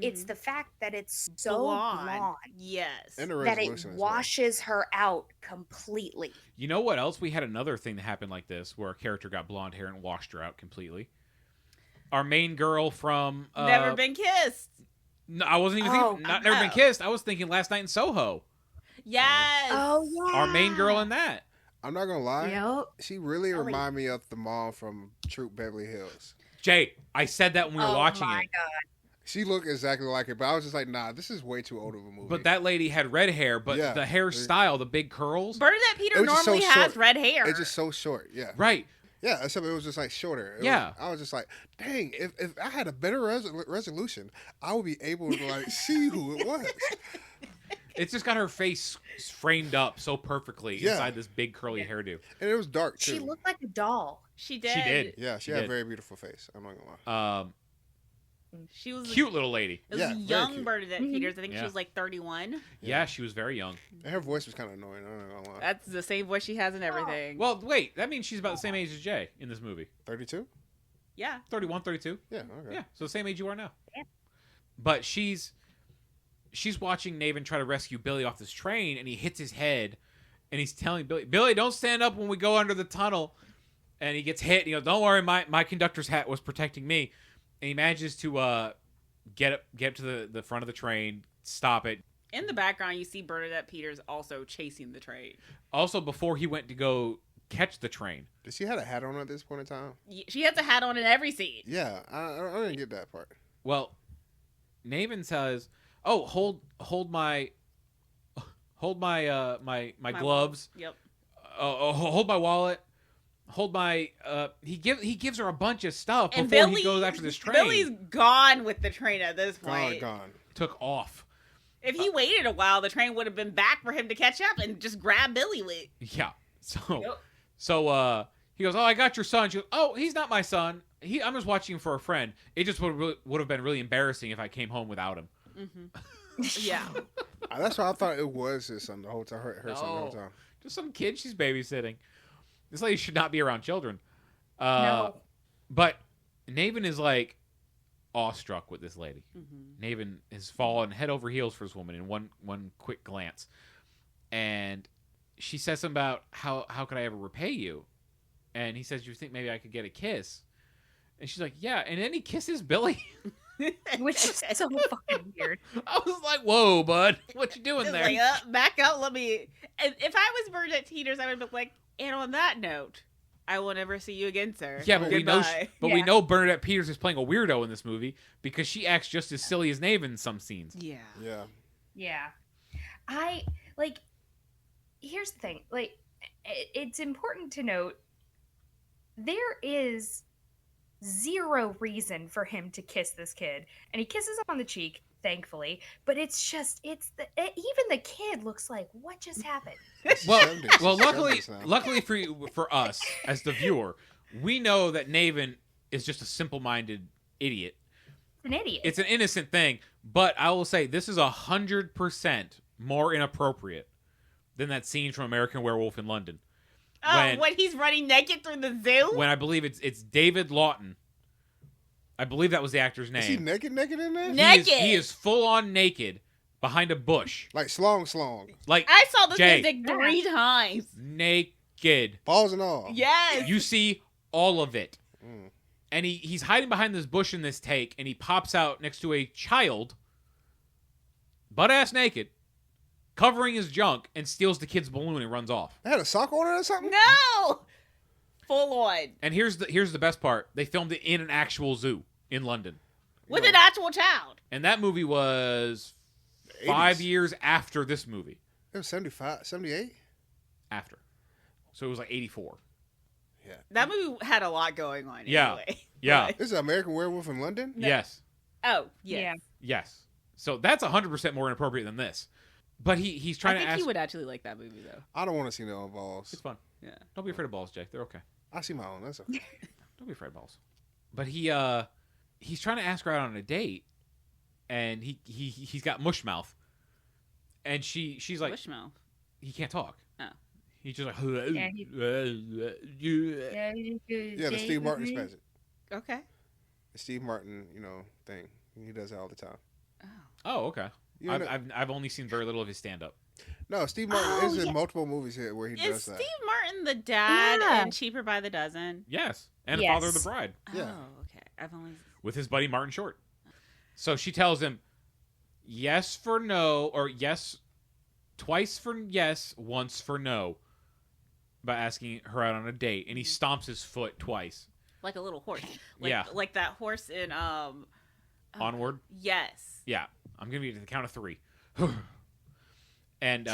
It's the fact that it's so blonde Yes. And the that it resolution as well. washes her out completely. you know what else? We had another thing that happened like this where a character got blonde hair and washed her out completely. Our main girl from Never Been Kissed. No, I wasn't even thinking. Never Been Kissed. I was thinking Last Night in Soho. Yes. Oh yeah. Our main girl in that. I'm not gonna lie. Yep. She really reminded me of the mom from Troop Beverly Hills. Jay, I said that when we were watching Oh my it. God. She looked exactly like it, but I was just like, nah, this is way too old of a movie. But that lady had red hair, but Yeah. the hairstyle, the big curls. Bernadette Peters It was just so normally has short. red hair. It's just so short. Yeah. Right. Yeah, except it was just like shorter. I was just like, dang, if I had a better resolution, I would be able to like see who it was. It's just got her face framed up so perfectly Yeah. inside this big curly hairdo. And it was dark too. She looked like a doll. She did. She did. Yeah, she She had did. a very beautiful face. I'm not gonna lie. She was Cute little lady. It was Yeah, very young cute. Bernadette Peters. I think Yeah. she was like 31. Yeah, she was very young. And her voice was kind of annoying. I'm not gonna lie. That's the same voice she has in everything. Well, wait, that means she's about the same age as Jay in this movie. 32? Yeah. 31, 32. Yeah. Okay. Yeah, so the same age you are now. Yeah. But she's watching Naven try to rescue Billy off this train, and he hits his head, and he's telling Billy, don't stand up when we go under the tunnel. And he gets hit, and he goes, don't worry, my conductor's hat was protecting me. And he manages to get up to the front of the train, stop it. In the background, you see Bernadette Peters also chasing the train. Also, before he went to go catch the train. Did she have a hat on at this point in time? She has a hat on in every scene. Yeah, I didn't get that part. Well, Naven says, "Oh, hold my gloves. Yep. Hold my wallet. Hold my." He gives her a bunch of stuff And before Billy, he goes after this train. Billy's gone with the train at this point. Gone. Took off. If he waited a while, the train would have been back for him to catch up and just grab Billy with. Yeah. So Yep. so he goes, "Oh, I got your son." She goes, "Oh, he's not my son. I'm just watching him for a friend. It just would have been really embarrassing if I came home without him." Yeah. That's why I thought it was his son the whole time. Her son the whole No. time. Just some kid she's babysitting. This lady should not be around children. No. But Naven is like awestruck with this lady. Naven has fallen head over heels for this woman in one quick glance. And she says something about how could I ever repay you? And he says, you think maybe I could get a kiss? And she's like, yeah. And then he kisses Billy. Which is so fucking weird. I was like, whoa, bud. What you doing Just there? like, back up, let me. And if I was Bernadette Peters, I would be like, and on that note, I will never see you again, sir. Yeah, but Goodbye. we know Bernadette Peters is playing a weirdo in this movie because she acts just as silly as Naven in some scenes. Yeah. Yeah. Yeah. Here's the thing. Like, it's important to note there is zero reason for him to kiss this kid, and he kisses him on the cheek, thankfully. But it's just, even the kid looks like, what just happened? Well, luckily for us as the viewer, we know that Naven is just a simple-minded idiot. An idiot. It's an innocent thing, but I will say this is 100% more inappropriate than that scene from American Werewolf in London. When he's running naked through the zoo? When I believe it's David Lawton. I believe that was the actor's name. Is he naked in there? Naked. He is full on naked behind a bush. Like slong. Like I saw this Jay, music 3 times. naked. Balls and all. Yes. You see all of it. And he's hiding behind this bush in this take, and he pops out next to a child, butt-ass naked, covering his junk, and steals the kid's balloon and runs off. They had a sock on it or something? No. Full on. And here's the best part. They filmed it in an actual zoo in London. With an actual child. And that movie was 5 years after this movie. It was 75, 78? After. So it was like 84. Yeah. That movie had a lot going on. Yeah. Anyway. Yeah. But- This is American Werewolf in London? No. Yes. Oh, yes. Yes. So that's 100% more inappropriate than this. But he's trying I to think ask. he would actually like that movie, though. I don't want to see no balls. It's fun. Yeah. Don't be afraid of balls, Jake. They're okay. I see my own. That's okay. Don't be afraid of balls. But he's trying to ask her out on a date, and he's got mush mouth, and she's like, Bushmouth. he can't talk. Oh. He's just like, Yeah, Yeah, the Steve Martin special. Okay. The Steve Martin, thing. He does that all the time. Oh. oh, okay. You know, I've only seen very little of his stand up. no, Steve Martin Oh, is in yeah. multiple movies here where he Is does Steve that. Martin the dad Yeah. in Cheaper by the Dozen? Yes, and Yes. Father of the Bride Yeah. Oh, okay. I've only. with his buddy Martin Short. So she tells him yes for no, or yes twice for yes, once for no, by asking her out on a date, and he stomps his foot twice. Like a little horse. Like, Yeah. Like that horse in Onward. Yes. Yeah, I'm gonna be at the count of 3, and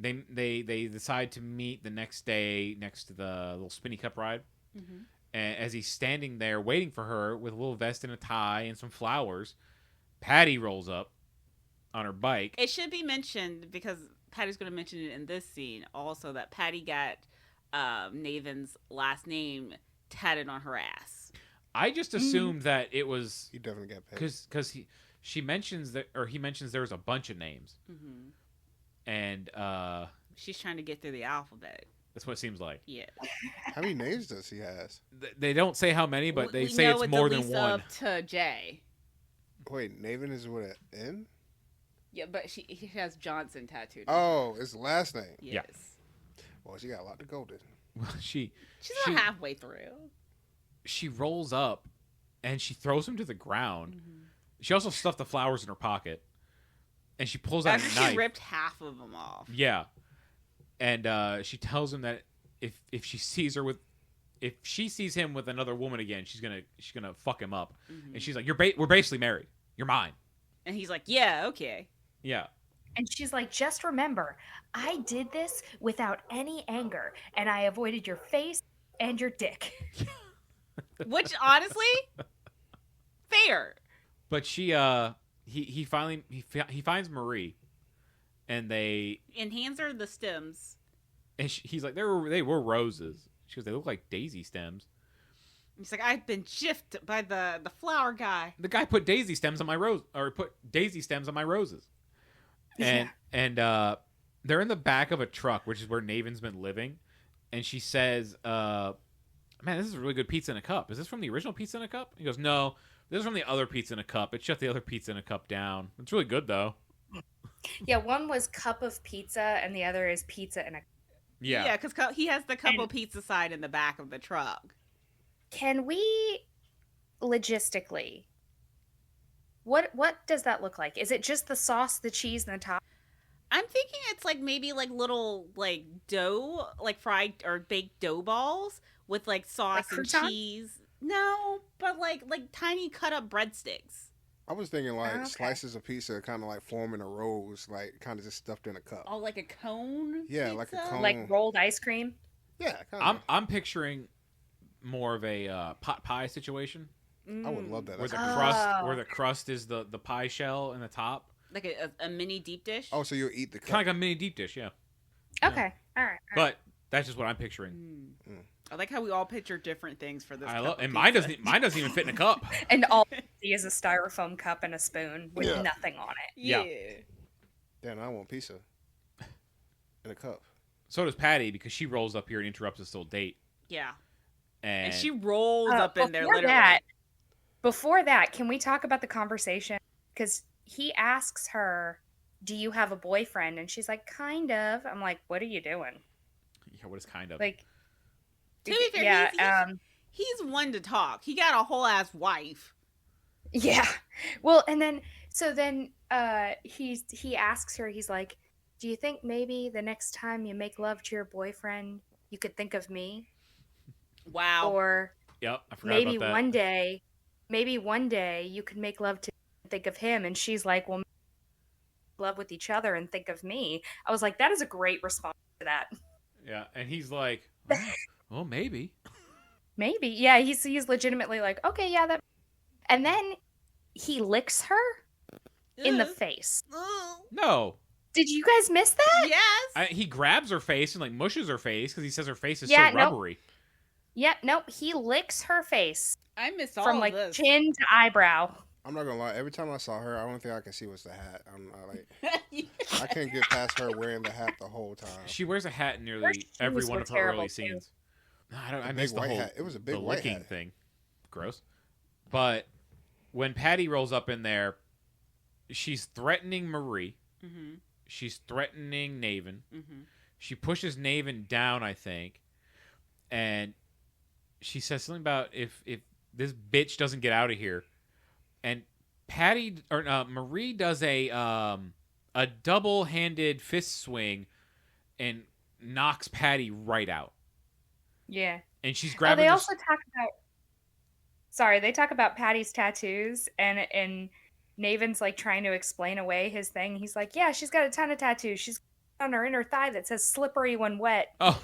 they decide to meet the next day next to the little spinny cup ride. Mm-hmm. And as he's standing there waiting for her with a little vest and a tie and some flowers, Patty rolls up on her bike. It should be mentioned because Patty's going to mention it in this scene also that Patty got Naven's last name tatted on her ass. I just assumed that it was He definitely got paid. because he mentions there's a bunch of names, Mm-hmm. and She's trying to get through the alphabet. that's what it seems like. Yeah. How many names does he has? They don't say how many, but they We say know it's more than at least one. up to J. Wait, Naven is with an N? Yeah, but he has Johnson tattooed. Oh, it's the last name. Yes. Well, she got a lot to go then. She's She's not halfway through. she rolls up and she throws him to the ground. Mm-hmm. She also stuffed the flowers in her pocket, and she pulls out After a knife. she ripped half of them off. Yeah, and she tells him that if she sees him with another woman again, she's gonna fuck him up. Mm-hmm. And she's like, we're basically married. You're mine. And he's like, yeah, okay. Yeah. And she's like, just remember, I did this without any anger, and I avoided your face and your dick. Which, honestly, fair. But he finally finds Marie, and Hands her the stems. he's like, they were roses. She goes, they look like daisy stems. He's like, I've been shifted by the flower guy. The guy put daisy stems on my roses. And they're in the back of a truck, which is where Naven's been living. And she says, man, this is a really good pizza in a cup. Is this from the original Pizza in a Cup? He goes, no, this is from the other Pizza in a Cup. It shut the other Pizza in a Cup down. It's really good, though. Yeah, one was cup of pizza, and the other is pizza in a. Yeah. because he has the couple pizza sign in the back of the truck. Can we logistically? What does that look like? Is it just the sauce, the cheese, and the top? I'm thinking it's like maybe like little like dough, like fried or baked dough balls with like sauce Like and croutons? cheese. No, but like tiny cut up breadsticks. I was thinking like Okay. slices of pizza kind of like forming a rose, like kind of just stuffed in a cup. Oh, like a cone? Yeah, like a pizza? cone. Like rolled ice cream? Yeah, kind of. I'm picturing more of a pot pie situation. I would love that. Where the That's crust is the pie shell in the top. Like a mini deep dish. Oh, so you'll eat the cup. Kind of like a mini deep dish, yeah. Okay. All right. But that's just what I'm picturing. I like how we all picture different things for this. And mine doesn't even fit in a cup. And all you see is a styrofoam cup and a spoon with nothing on it. Yeah. Damn, I want pizza in a cup. So does Patty, because she rolls up here and interrupts this little date. Yeah. And she rolls up in there literally. Before that, can we talk about the conversation? Because he asks her, "Do you have a boyfriend?" And she's like, "Kind of." I'm like, "What are you doing?" Yeah, what is kind of? Like, to be fair, he's one to talk. He got a whole ass wife. Yeah. Well, and then he asks her, he's like, "Do you think maybe the next time you make love to your boyfriend, you could think of me?" Wow. Or yep, I forgot maybe about that. one day you could make love to and think of him. And she's like, "Well, love with each other and think of me." I was like, that is a great response to that. Yeah, and he's like, "Well, maybe." Maybe. Yeah, he's legitimately like, "Okay, yeah, that." And then he licks her in the face. No. Did you guys miss that? Yes. He grabs her face and like mushes her face because he says her face is Yeah, so rubbery. Yep, nope. He licks her face I missed all from of like this. chin to eyebrow. I'm not gonna lie. Every time I saw her, the only thing I can see was the hat. I can't get past her wearing the hat the whole time. She wears a hat in nearly Her every shoes one were of her terrible, early too. scenes. No, I big missed the white whole hat. It was a big the white licking hat. thing. Gross. But when Patty rolls up in there, she's threatening Marie. Mm-hmm. She's threatening Naven. Mm-hmm. She pushes Naven down, I think, and she says something about if this bitch doesn't get out of here, and Marie does a double-handed fist swing and knocks Patty right out. Yeah. And she's grabbing. They also talk about. Sorry, they talk about Patty's tattoos, and Naven's like trying to explain away his thing. He's like, "Yeah, she's got a ton of tattoos. She's on her inner thigh that says slippery when wet." Oh,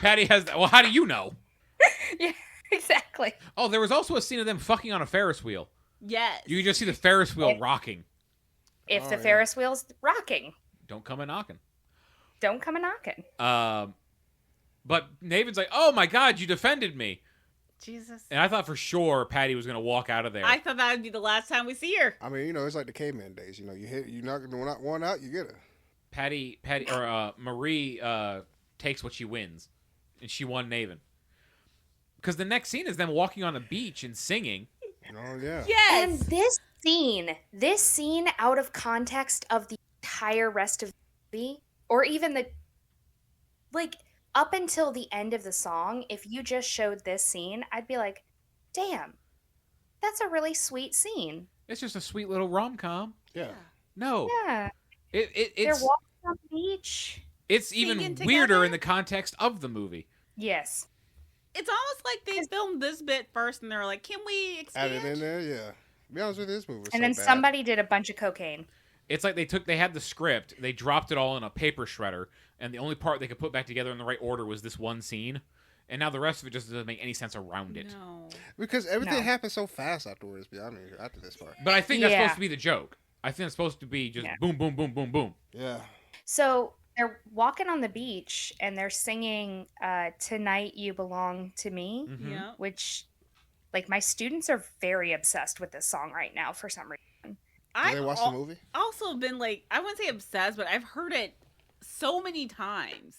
Patty has that. Well, how do you know? Yeah, exactly. Oh, there was also a scene of them fucking on a Ferris wheel. Yes. You just see the Ferris wheel rocking. If Oh, the yeah. Ferris wheel's rocking, Don't come a knocking. don't come a knocking. But Naven's like, "Oh my God, you defended me," Jesus. and I thought for sure Patty was gonna walk out of there. I thought that would be the last time we see her. I mean, it's like the caveman days. You knock one out, you get her. Patty or Marie takes what she wins, and she won Naven. Because the next scene is them walking on the beach and singing. Oh yeah. Yes. And this scene out of context of the entire rest of the movie, or even up until the end of the song, if you just showed this scene, I'd be like, "Damn, that's a really sweet scene." It's just a sweet little rom-com. Yeah. No, Yeah, they're they're walking on the beach. it's Singing even together? weirder in the context of the movie. Yes. It's almost like they filmed this bit first and they're like, can we Add expand? it in there, yeah. To be honest with you, this movie was And so then bad. somebody did a bunch of cocaine. It's like they had the script, they dropped it all in a paper shredder, and the only part they could put back together in the right order was this one scene, and now the rest of it just doesn't make any sense around it. No. Because everything No. happened so fast afterwards. After this part. But I think that's Yeah. supposed to be the joke. I think it's supposed to be just boom, boom, boom, boom, boom. Yeah. So they're walking on the beach and they're singing "Tonight You Belong to Me," Mhm. Yeah. which, like, my students are very obsessed with this song right now for some reason. Did I've they watch the movie? also been like, I wouldn't say obsessed, but I've heard it so many times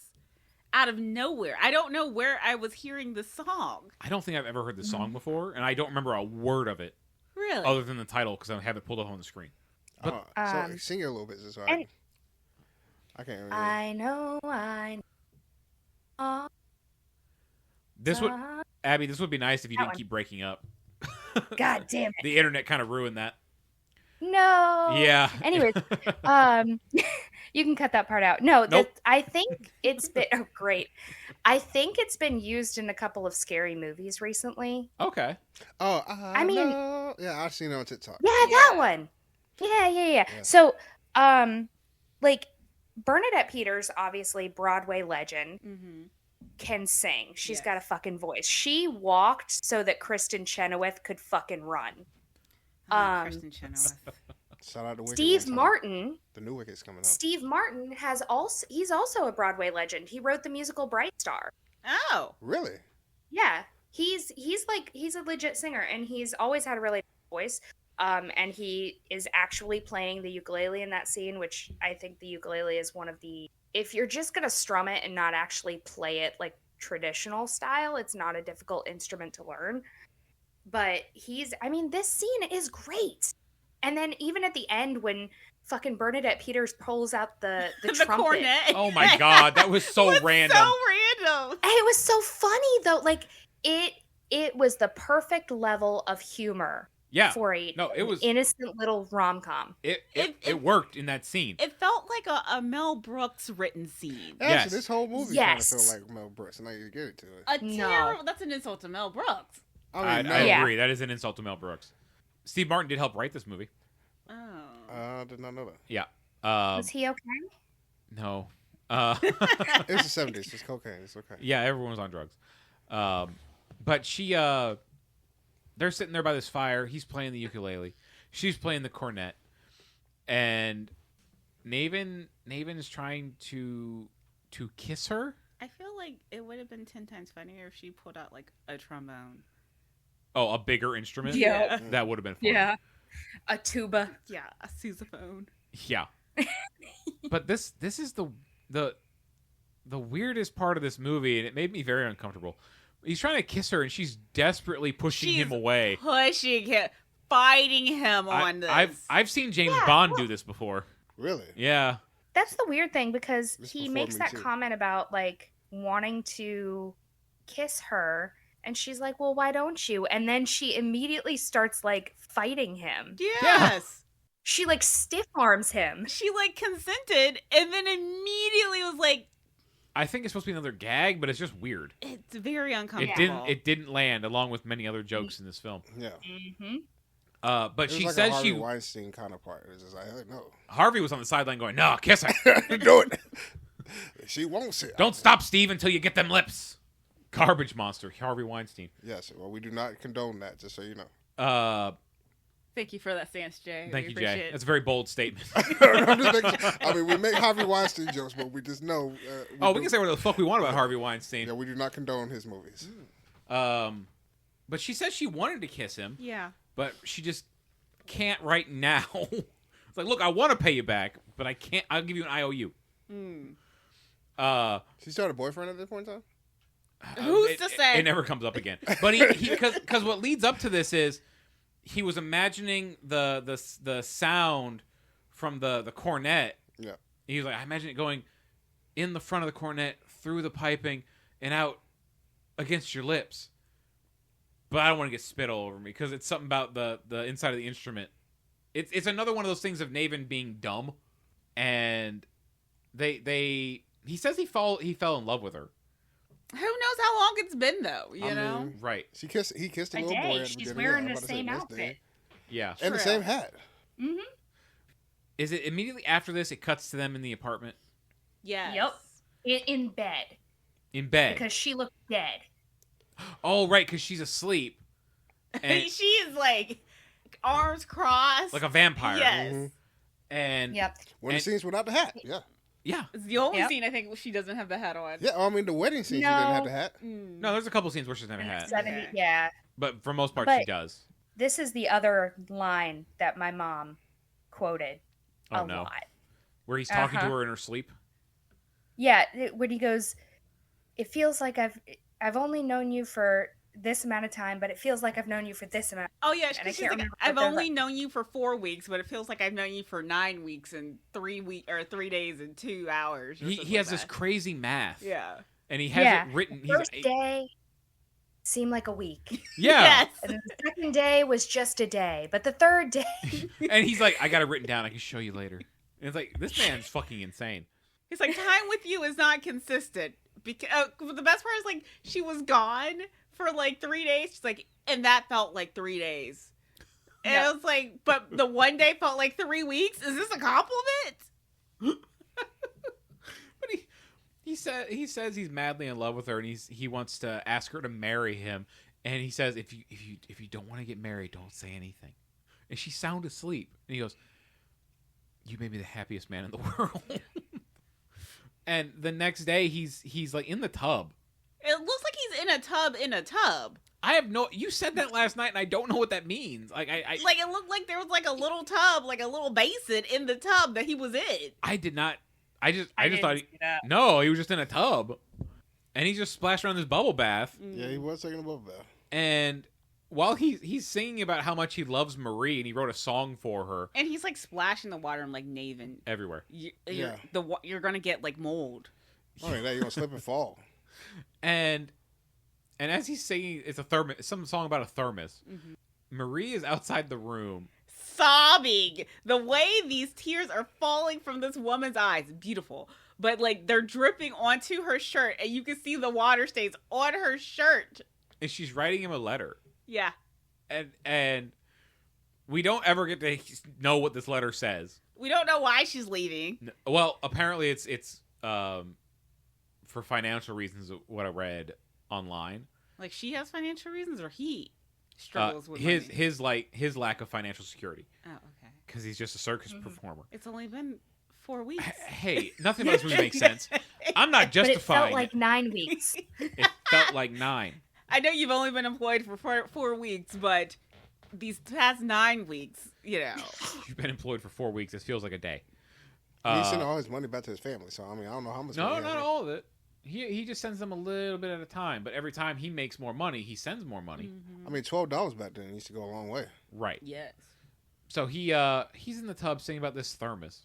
out of nowhere. I don't know where I was hearing the song. I don't think I've ever heard this song before, and I don't remember a word of it Really? other than the title because I have it pulled up on the screen. But- So sing it a little bit, so and- I can't remember. I know. This would, Abby, this would be nice if you That didn't one. keep breaking up. God damn it! The internet kind of ruined that. No. Yeah. Anyways, you can cut that part out. No, Nope. I think it's been great. I think it's been used in a couple of scary movies recently. Okay. Oh, I mean- know. Yeah, I've seen it on TikTok. Yeah, that one. Yeah. So, like, Bernadette Peters, obviously Broadway legend. Mm-hmm. can sing. She's Yes. got a fucking voice. She walked so that Kristen Chenoweth could fucking run. Kristen Chenoweth. Shout out to Wicked. Steve one time. Martin. The new Wicked's coming out. Steve Martin he's also a Broadway legend. He wrote the musical Bright Star. Oh. Really? Yeah. He's a legit singer, and he's always had a really nice voice. And he is actually playing the ukulele in that scene, which I think the ukulele is one of the, if you're just going to strum it and not actually play it like traditional style, it's not a difficult instrument to learn. But this scene is great. And then even at the end when fucking Bernadette Peters pulls out the The trumpet. cornet. Oh my god, that was so random. So random. And it was so funny though. Like it was the perfect level of humor. Yeah. For it was innocent little rom-com. It worked in that scene. It felt like a Mel Brooks written scene. Actually, Yes. this whole movie kind of felt like Mel Brooks, and now you get it to it. No. That's an insult to Mel Brooks. I no. Yeah. agree. That is an insult to Mel Brooks. Steve Martin did help write this movie. Oh. I did not know that. Yeah. Was he okay? No. It was the 70s. It's cocaine. It's okay. Yeah, everyone was on drugs. But they're sitting there by this fire. He's playing the ukulele. She's playing the cornet. And Naven is trying to kiss her. I feel like it would have been 10 times funnier if she pulled out like a trombone. Oh, a bigger instrument? Yeah. That would have been fun. A tuba. Yeah, a sousaphone. Yeah. But this is the weirdest part of this movie, and it made me very uncomfortable. He's trying to kiss her, and she's desperately pushing him away. Pushing him, fighting him on this. I've seen James Bond do this before. Really? Yeah. That's the weird thing because This he before makes me, that too. comment about like wanting to kiss her, and she's like, "Well, why don't you?" And then she immediately starts like fighting him. Yes. She like stiff arms him. She like consented and then immediately was like, I think it's supposed to be another gag, but it's just weird. it's very uncomfortable. It didn't land, along with many other jokes in this film. Yeah. Mm-hmm. But It was she like a says Harvey she Weinstein counterpart. It's just like, no. Harvey was on the sideline going, "No, kiss her. Do it. She won't it. Don't stop, Steve, until you get them lips." Garbage monster, Harvey Weinstein. Yes. Well, we do not condone that, just so you know. Thank you for that stance, Jay. Thank We you, Jay. appreciate it. That's a very bold statement. I'm just making sure. I mean, we make Harvey Weinstein jokes, but we just know. We can say whatever the fuck we want about Harvey Weinstein. Yeah, we do not condone his movies. But she says she wanted to kiss him, Yeah. but she just can't right now. It's like, look, I want to pay you back, but I can't. I'll give you an IOU. She started a boyfriend at this point in time? Who's to say? It never comes up again. But he because what leads up to this is he was imagining the sound from the cornet. Yeah. He was like, I imagine it going in the front of the cornet, through the piping, and out against your lips. But I don't want to get spit all over me because it's something about the inside of the instrument. It's another one of those things of Naven being dumb, and he says he fell in love with her. Who knows how long it's been though, you I know? mean, Right. he kissed a A little boy day. at the She's beginning. wearing Yeah, I'm the about to say same this outfit. day. Yeah. And the True. same hat. Mm-hmm. Is it immediately after this? It cuts to them in the apartment, Yes. Yep. In bed in bed. because she looked dead. Oh, right, because she's asleep, and She is like arms crossed. like a vampire. Yes. Mhm. And Yep. When the And- scenes without the hat. Yeah. yeah. It's the only Yep. scene I think she doesn't have the hat on. Yeah, I mean, the wedding scene, she didn't have the hat. No, there's a couple scenes where she's never had, 70, Okay. yeah. but for most part she But- does. This is the other line that my mom quoted Oh a no, lot. where he's talking to Uh-huh. her in her sleep. Yeah, when he goes, it feels like I've only known you for this amount of time, but it feels like I've known you for this amount. Oh yeah, And I she's can't like, remember I've what they're only known you for 4 weeks, but it feels like I've known you for 9 weeks and 3 days and 2 hours. or He something has like this that. crazy math. Yeah. And he has Yeah. it written. First day seemed like a week, Yeah. Yes. and then the second day was just a day, but the third day, And he's like, I got it written down. I can show you later. And it's like, this man's fucking insane. He's like, time with you is not consistent. Because the best part is like she was gone for like 3 days. She's like, and that felt like 3 days. And Yep. I was like, but the one day felt like 3 weeks. Is this a compliment? But he's says he's madly in love with her, and he wants to ask her to marry him, and he says if you don't want to get married, don't say anything. And she's sound asleep, and he goes, "You made me the happiest man in the world." And the next day, he's like in the tub. It looks like he's in a tub. I have no. You said that last night, and I don't know what that means. Like like it looked like there was like a little tub, like a little basin in the tub that he was in. I did not. I just thought he was just in a tub, and he just splashed around this bubble bath. Yeah, he was taking a bubble bath. And while he's singing about how much he loves Marie, and he wrote a song for her, And he's like splashing the water and like Naven. everywhere. You're gonna get like mold. Oh, yeah, you're gonna slip and fall. And as he's singing, it's a thermos, some song about a thermos. Mm-hmm. Marie is outside the room. Sobbing. The way these tears are falling from this woman's eyes, beautiful. But like they're dripping onto her shirt, and you can see the water stains on her shirt. And she's writing him a letter. Yeah. And we don't ever get to know what this letter says. We don't know why she's leaving. Well, apparently it's for financial reasons, what I read online. Like she has financial reasons, or he struggles with his lack of financial security. Oh, okay. Because he's just a circus performer. It's only been 4 weeks. Hey, nothing about this movie makes sense. I'm not But justifying it felt like 9 weeks. It felt like 9. I know you've only been employed for 4 weeks, but these past 9 weeks, you know. You've been employed for 4 weeks. This feels like a day. He's sending all his money back to his family, so I mean, I don't know how much. No, not all of it. He just sends them a little bit at a time, but every time he makes more money, he sends more money. Mm-hmm. I mean, $12 back then used to go a long way. Right. Yes. So he's in the tub singing about this thermos,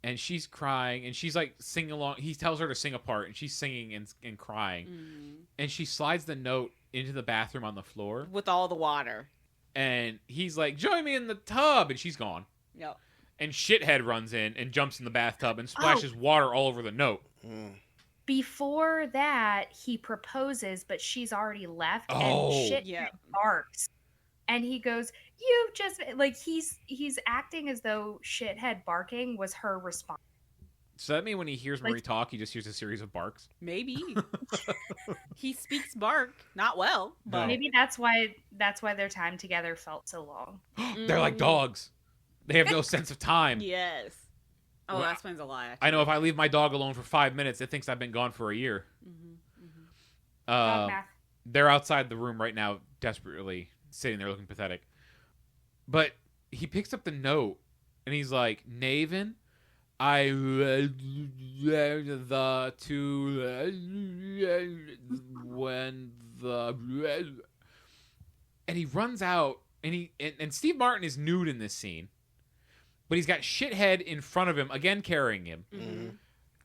and she's crying, and she's like singing along. He tells her to sing a part, and she's singing and crying, and she slides the note into the bathroom on the floor With all the water. and he's like, "Join me in the tub," and she's gone. Yep. And shithead runs in and jumps in the bathtub and splashes water all over the note. Before that, he proposes, but she's already left, and shithead barks. And he goes, "You just," like he's acting as though shithead barking was her response. So that means when he hears Marie talk, he just hears a series of barks? Maybe. He speaks bark. Not well, but No. Maybe that's why their time together felt so long. They're like dogs. They have no sense of time. Yes. Oh, Well, that explains a lot. Actually. I know if I leave my dog alone for 5 minutes, it thinks I've been gone for a year. Dog math. They're outside the room right now, desperately sitting there looking pathetic. But he picks up the note, and he's like, "Naven, I read the to when the," and he runs out, and Steve Martin is nude in this scene, but he's got shithead in front of him, again carrying him,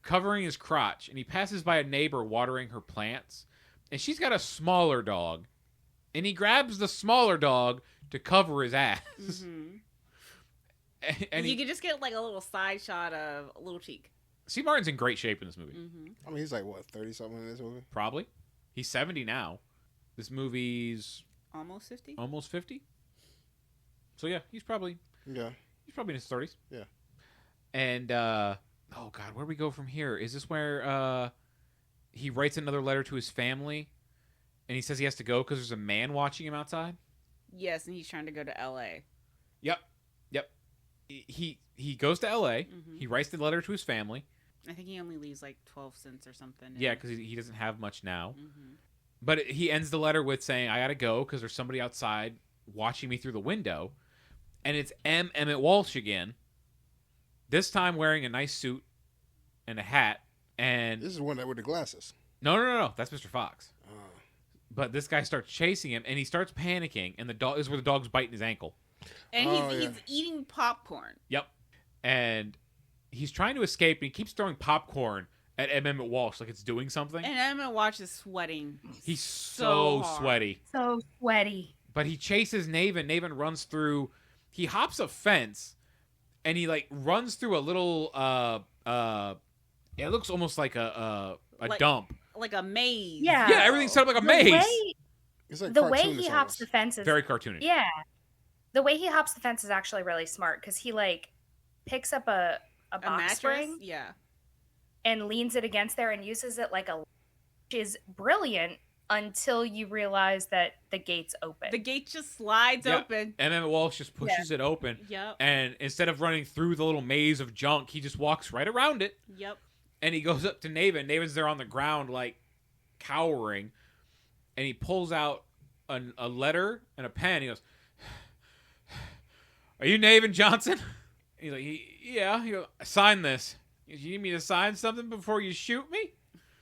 covering his crotch, and he passes by a neighbor watering her plants, and she's got a smaller dog, and he grabs the smaller dog to cover his ass. And you could just get like a little side shot of a little cheek. Steve Martin's in great shape in this movie. I mean, he's like, what, 30-something in this movie? Probably. He's 70 now. This movie's Almost 50. almost 50. So yeah, he's probably in his 30s. Yeah. And oh god, where do we go from here? Is this where he writes another letter to his family, and he says he has to go because there's a man watching him outside? Yes, and he's trying to go to L.A. Yep. He goes to L.A. He writes the letter to his family. I think he only leaves like 12 cents or something. Yeah, because he doesn't have much now. But he ends the letter with saying, "I gotta go because there's somebody outside watching me through the window," and it's Emmett Walsh again. This time wearing a nice suit and a hat. And This is one that with the glasses. no, that's Mr. Fox. But this guy starts chasing him, and he starts panicking, and the dog this is where the dog's biting his ankle. And he's eating popcorn. Yep. And he's trying to escape, and he keeps throwing popcorn at Emmett Walsh like it's doing something. And Emmett Walsh is sweating. He's so hard. sweaty. So sweaty. But he chases Naven. Naven runs through. He hops a fence, and he like runs through a little. It looks almost like a dump. Like a maze. Yeah. Yeah, everything's set up like a maze. It's like The way cartoonish he hops almost. the fence is Very cartoonish. Yeah. The way he hops the fence is actually really smart because he like picks up a A box mattress. spring Yeah. and leans it against there and uses it like a, which is brilliant until you realize that the gate's open. The gate just slides open. And then Walsh just pushes it open. Yep. And instead of running through the little maze of junk, he just walks right around it. Yep. And he goes up to Naven. Naven's there on the ground, like, cowering. And he pulls out a letter and a pen. He goes, "Are you Naven Johnson?" He's like, "Yeah." He goes, "Sign this." He goes, "You need me to sign something before you shoot me?"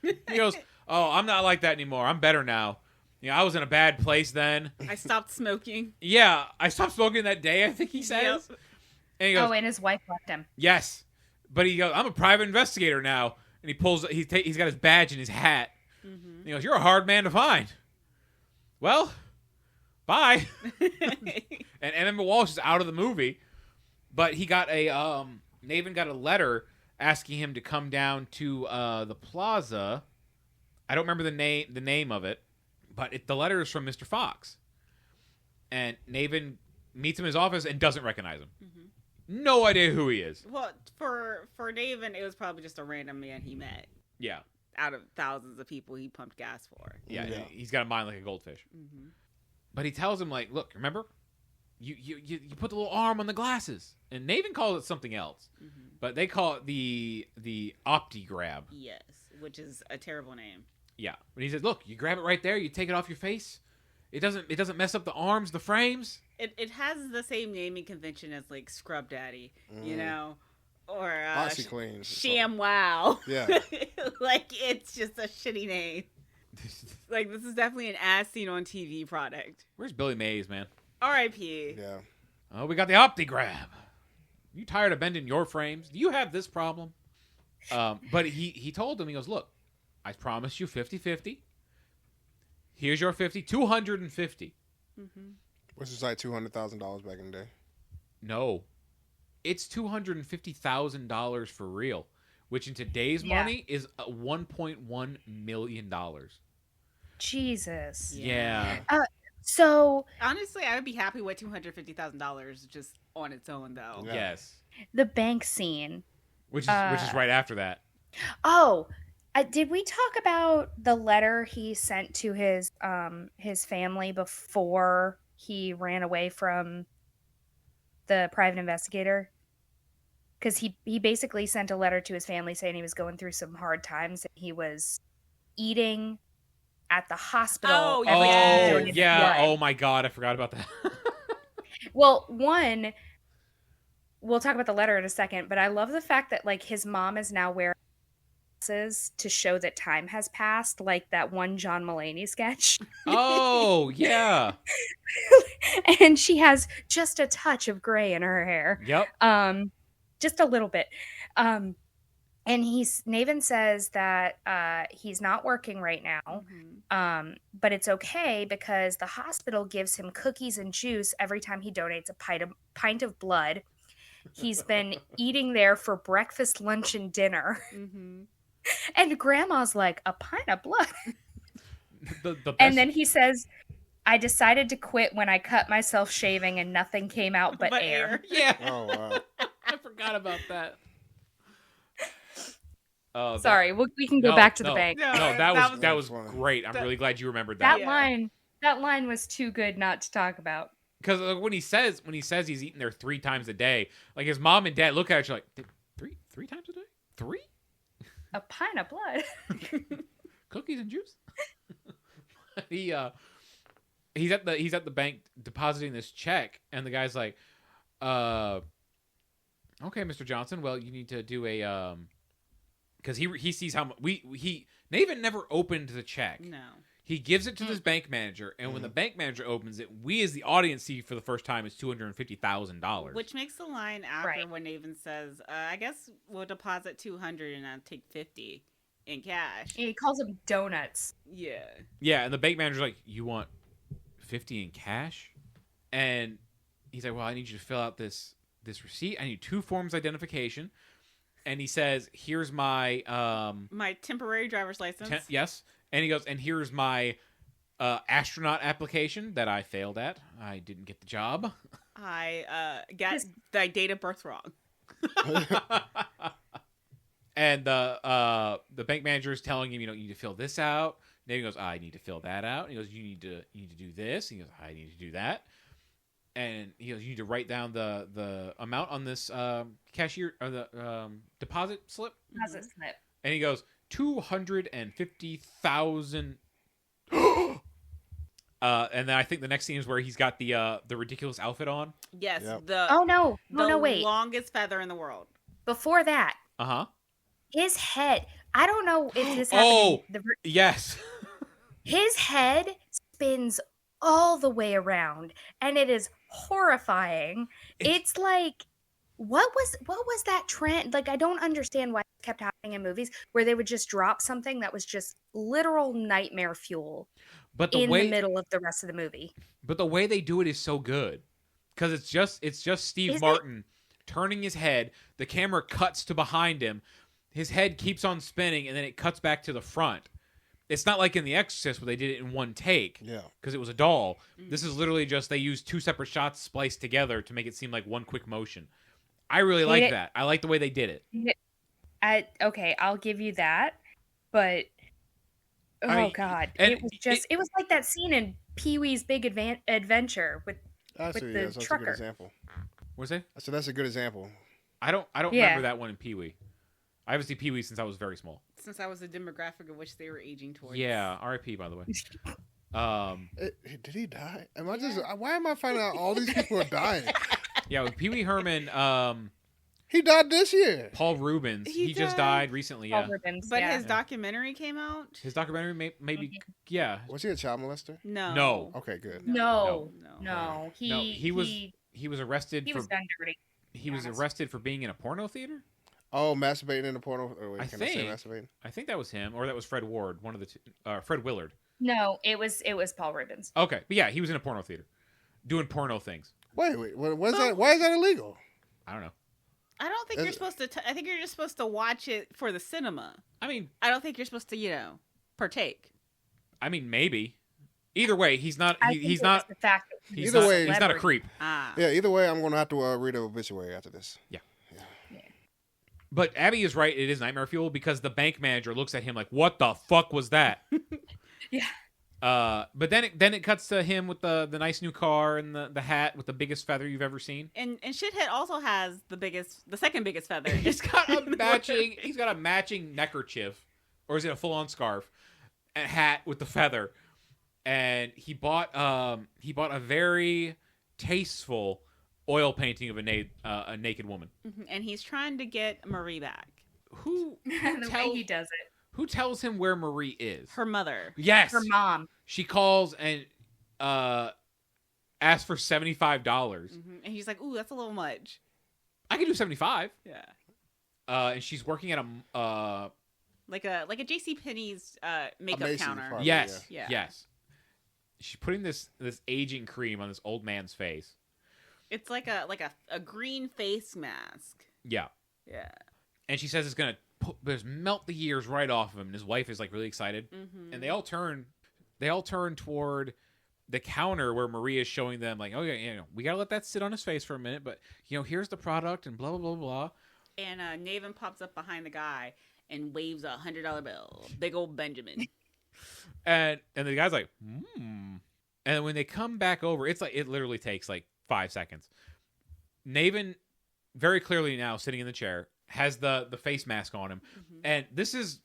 He goes, "Oh, I'm not like that anymore. I'm better now. You know, I was in a bad place then." I stopped smoking. Yeah, I stopped smoking that day, I think he says. Yep. And he goes, and his wife left him. "Yes." But he goes, "I'm a private investigator now." And he pulls, he's got his badge and his hat. Mm-hmm. He goes, "You're a hard man to find." Well, bye. And Emma Walsh is out of the movie. But he got Naven got a letter asking him to come down to the plaza. I don't remember the name of it, but the letter is from Mr. Fox. And Naven meets him in his office and doesn't recognize him. Mm-hmm. No idea who he is. Well, for Naven, it was probably just a random man he met. Yeah. Out of thousands of people he pumped gas for. Yeah. He's got a mind like a goldfish. Mm-hmm. But he tells him, like, "Look, remember? You put the little arm on the glasses." And Naven calls it something else. Mm-hmm. But they call it the OptiGrab. Yes, which is a terrible name. Yeah. But he says, "Look, you grab it right there, you take it off your face. It doesn't mess up the arms, the frames." It has the same naming convention as, like, Scrub Daddy, you know? Or OxyClean. Sham Wow. Yeah. Like, it's just a shitty name. Like, this is definitely an as seen on TV product. Where's Billy Mays, man? R.I.P. Yeah. Oh, we got the OptiGrab. You tired of bending your frames? Do you have this problem? But he told him, he goes, "Look, I promised you 50-50. Here's your 50, 250. Mm-hmm. Which is like $200,000 back in the day. No. It's $250,000 for real, which in today's money is $1.1 million. Jesus. Yeah. So Honestly, I would be happy with $250,000 just on its own, though. Yeah. Yes. the bank scene. Which is right after that. Oh, did we talk about the letter he sent to his family before he ran away from the private investigator? Because he basically sent a letter to his family saying he was going through some hard times and he was eating at the hospital. Oh, every time Oh, during his yeah. blood. Oh, my God. I forgot about that. Well, one, we'll talk about the letter in a second, but I love the fact that, like, his mom is now wearing glasses to show that time has passed, like that one John Mulaney sketch. Oh, yeah. And she has just a touch of gray in her hair. Yep. Just a little bit. And Naven says that he's not working right now. Mm-hmm. But it's okay because the hospital gives him cookies and juice every time he donates a pint of blood. He's been eating there for breakfast, lunch, and dinner. Mm-hmm. And Grandma's like, "A pint of blood?" The best... And then he says, "I decided to quit when I cut myself shaving and nothing came out but air." Yeah. Oh, wow. I forgot about that. Oh, Sorry, we can go back to the bank. No, No, that was funny. great. I'm really glad you remembered that. That line was too good not to talk about. Because when he says he's eating there 3 times a day, like his mom and dad look at each other like, three times a day? 3? A pint of blood. Cookies and juice? He's at the bank depositing this check, and the guy's like, "Okay, Mr. Johnson, well, you need to do a because he sees how much Naven never opened the check. No. He gives it to this bank manager, and when the bank manager opens it, we as the audience see for the first time it's $250,000. Which makes the line after when Naven says, "I guess we'll deposit 200 and I'll take 50 in cash." He calls them donuts. Yeah. Yeah, and the bank manager's like, "You want 50 in cash?" And he's like, "Well, I need you to fill out this receipt. I need 2 forms of identification." And he says, "Here's my my temporary driver's license." Yes. And he goes, "And here's my astronaut application that I failed at. I didn't get the job. I got the date of birth wrong. And the bank manager is telling him, you need to fill this out. And he goes, I need to fill that out. And he goes, you need to do this. And he goes, I need to do that. And he goes, you need to write down the amount on this cashier or the deposit slip. Deposit slip. And he goes, 250,000. And then I think the next scene is where he's got the ridiculous outfit on. Yes. Yep. The wait. longest feather in the world. Before that, his head. I don't know if this happened. Yes. His head spins all the way around, and it is horrifying. It's like, what was that trend? Like, I don't understand why it kept happening in movies where they would just drop something that was just literal nightmare fuel the middle of the rest of the movie. But the way they do it is so good, because it's just Steve Martin turning his head. The camera cuts to behind him. His head keeps on spinning, and then it cuts back to the front. It's not like in The Exorcist where they did it in one take. Yeah. Because it was a doll. This is literally just they used two separate shots spliced together to make it seem like one quick motion. I really like that. I like the way they did it. Okay, I'll give you that. But God, it was like that scene in Pee-wee's Big Adventure with Actually, the that's a trucker. good example. What's that? So that's a good example. I don't remember that one in Pee-wee. I haven't seen Pee-wee since I was very small. Since I was the demographic of which they were aging towards. Yeah, R.I.P. by the way. Did he die? Why am I finding out all these people are dying? Yeah, with Pee-wee Herman, he died this year. Paul Rubens, he just died recently. Yeah, Paul Rubens, but his documentary came out. His documentary maybe yeah. Was he a child molester? No. Okay, good. No. He was arrested. He was done dirty. He was arrested for being in a porno theater. Oh, masturbating in a porno. Oh, wait, I say masturbating? I think that was him, or that was Fred Ward, one of the two. Fred Willard. No, it was Paul Rubens. Okay, but yeah, he was in a porno theater, doing porno things. Wait, what is that? Why is that illegal? I don't know. I don't think you're supposed to. I think you're just supposed to watch it for the cinema. I mean, I don't think you're supposed to, partake. I mean, maybe. Either way, he's not. He's not. The fact that he's not a creep. Yeah. Either way, I'm going to have to read an obituary after this. Yeah. But Abby is right. It is nightmare fuel because the bank manager looks at him like, "What the fuck was that?" Yeah. But then it cuts to him with the nice new car and the hat with the biggest feather you've ever seen. And Shithead also has the second biggest feather. He's got a matching neckerchief, or is it a full on scarf, and hat with the feather. And he bought a very tasteful oil painting of a naked woman. Mm-hmm. And he's trying to get Marie back. Who the way he does it. Who tells him where Marie is? Her mother. Yes. Her mom. She calls and asks for $75. Mm-hmm. And he's like, "Ooh, that's a little much. I can do 75." Yeah. And she's working at a like a JCPenney's makeup counter. Probably, yes. Yeah. Yes. She's putting this aging cream on this old man's face. It's like a green face mask. Yeah. Yeah. And she says it's gonna just melt the years right off of him. And his wife is like really excited, and they all turn toward the counter where Maria is showing them like, "Oh yeah, we gotta let that sit on his face for a minute, but here's the product and blah blah blah blah." And Naven pops up behind the guy and waves a $100 bill, big old Benjamin. and the guy's like, And when they come back over, it literally takes like 5 seconds. Naven, very clearly now sitting in the chair, has the face mask on him. And this is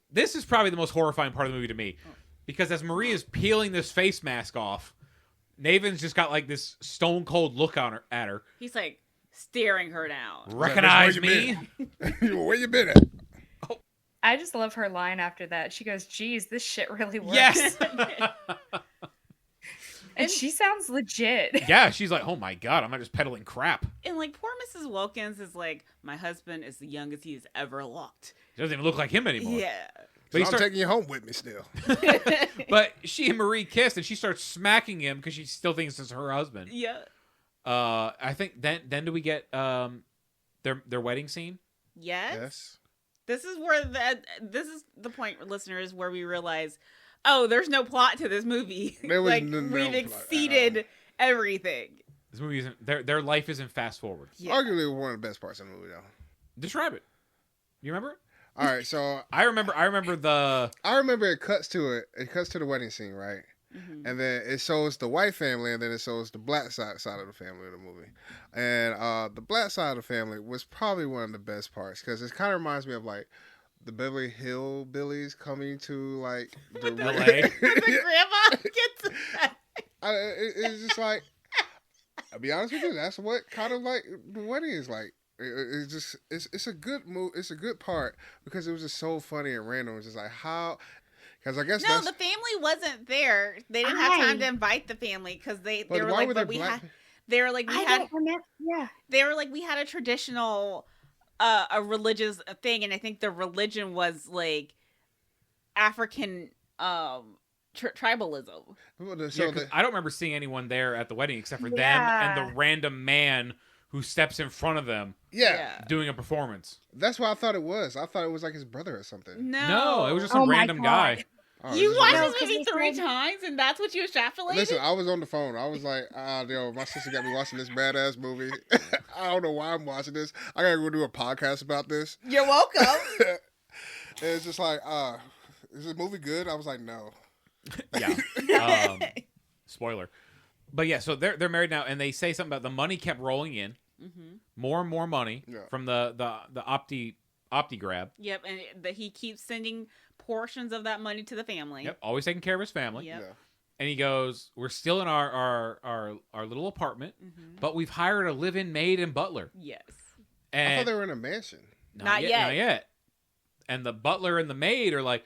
probably the most horrifying part of the movie to me. Because as Maria's peeling this face mask off, Naven's just got like this stone cold look at her. He's like staring her down. Recognize me? Where you been at? I just love her line after that. She goes, "Geez, this shit really works." Yes. And she sounds legit. Yeah, she's like, "Oh my god, I'm not just peddling crap." And like poor Mrs. Wilkins is like, "My husband is the youngest he's ever looked." He doesn't even look like him anymore. Yeah. But I'm taking you home with me still. But she and Marie kiss, and she starts smacking him because she still thinks it's her husband. Yeah. I think then do we get their wedding scene? Yes. This is the point, listeners, where we realize, oh, there's no plot to this movie. There was like no we've plot. exceeded everything. This movie isn't their life isn't fast forward. Yeah. Arguably one of the best parts of the movie, though. Describe it. You remember it? All right, so I remember it cuts to it. It cuts to the wedding scene, right? Mhm. And then it shows the white family, and then it shows the black side of the family in the movie. And the black side of the family was probably one of the best parts because it kind of reminds me of like the Beverly Hillbillies coming to like the LA. The grandma gets it's just like, I'll be honest with you, that's what kind of like the wedding is like. It's just it's a good move. It's a good part because it was just so funny and random. It's just like how, because I guess No, the family wasn't there. They didn't have time to invite the family because they were why like, were but there we black? had. They were like, we I had. don't remember. Yeah. They were like, we had a traditional, a religious thing, and I think the religion was like African tribalism. So I don't remember seeing anyone there at the wedding except for Yeah. them and the random man who steps in front of them yeah, doing a performance. that's what I thought it was. I thought it was like his brother or something. No, it was just Oh some my random God. guy. Oh, You this is watched what- No, this 'cause movie he 3 said- times, and that's what you extrapolated? Listen, I was on the phone. I was like, yo, my sister got me watching this badass movie. I don't know why I'm watching this. I gotta go do a podcast about this. You're welcome. And it's just like, is the movie good? I was like, no. Yeah. Spoiler. But yeah, so they're married now, and they say something about the money kept rolling in, Mm-hmm. more and more money Yeah. from the Opti grab. Yep, and he keeps sending portions of that money to the family. Yep, always taking care of his family. Yep. Yeah. And he goes, "We're still in our little apartment, Mm-hmm. but we've hired a live-in maid and butler." Yes. I And thought they were in a mansion. Not yet. Not yet. And the butler and the maid are like,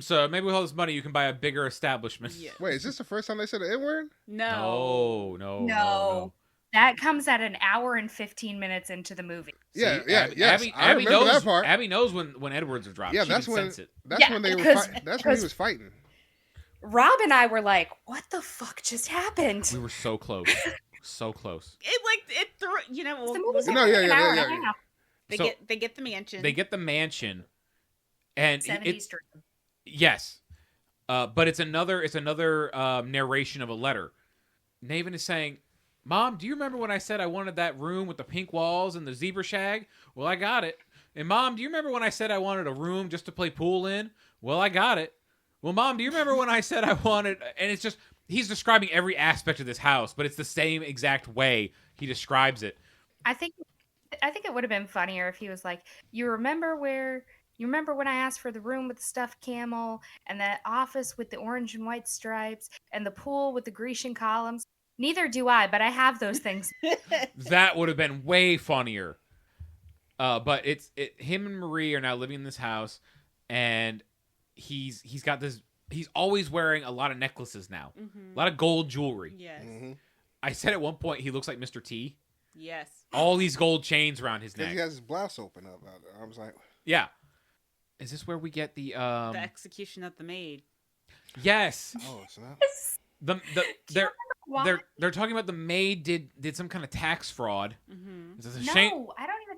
so maybe with all this money, you can buy a bigger establishment. Yes. Wait, is this the first time they said the N word? No. No. That comes at an hour and 15 minutes into the movie. Yeah, See, yeah, yes. I Abby remember knows, that part. Abby knows when Edwards are dropped. Yeah, She that's can when sense it. that's Yeah, when they were because- that's when he was fighting. Rob and I were like, what the fuck just happened? We were so close. So close. It threw, you know, The we'll- movie's No, like yeah, an yeah, hour yeah, and a yeah. half. they get the mansion. They get the mansion. And 70s dream. yes. But it's another narration of a letter. Naven is saying, "Mom, do you remember when I said I wanted that room with the pink walls and the zebra shag? Well, I got it. And Mom, do you remember when I said I wanted a room just to play pool in? Well, I got it. Well, Mom, do you remember when I said I wanted..." And it's just, he's describing every aspect of this house, but it's the same exact way he describes it. I think it would have been funnier if he was like, you remember when I asked for the room with the stuffed camel and that office with the orange and white stripes and the pool with the Grecian columns? Neither do I, but I have those things. That would have been way funnier. But him and Marie are now living in this house, and he's got this. He's always wearing a lot of necklaces now, Mhm. a lot of gold jewelry. Yes. Mm-hmm. I said at one point he looks like Mr. T. Yes. All these gold chains around his Because neck. he has his blouse open up. I was like, Yeah. Is this where we get the The execution of the maid. Yes. oh snap. They're talking about the maid did some kind of tax fraud. Mm-hmm. Is this a No, shame? I don't even.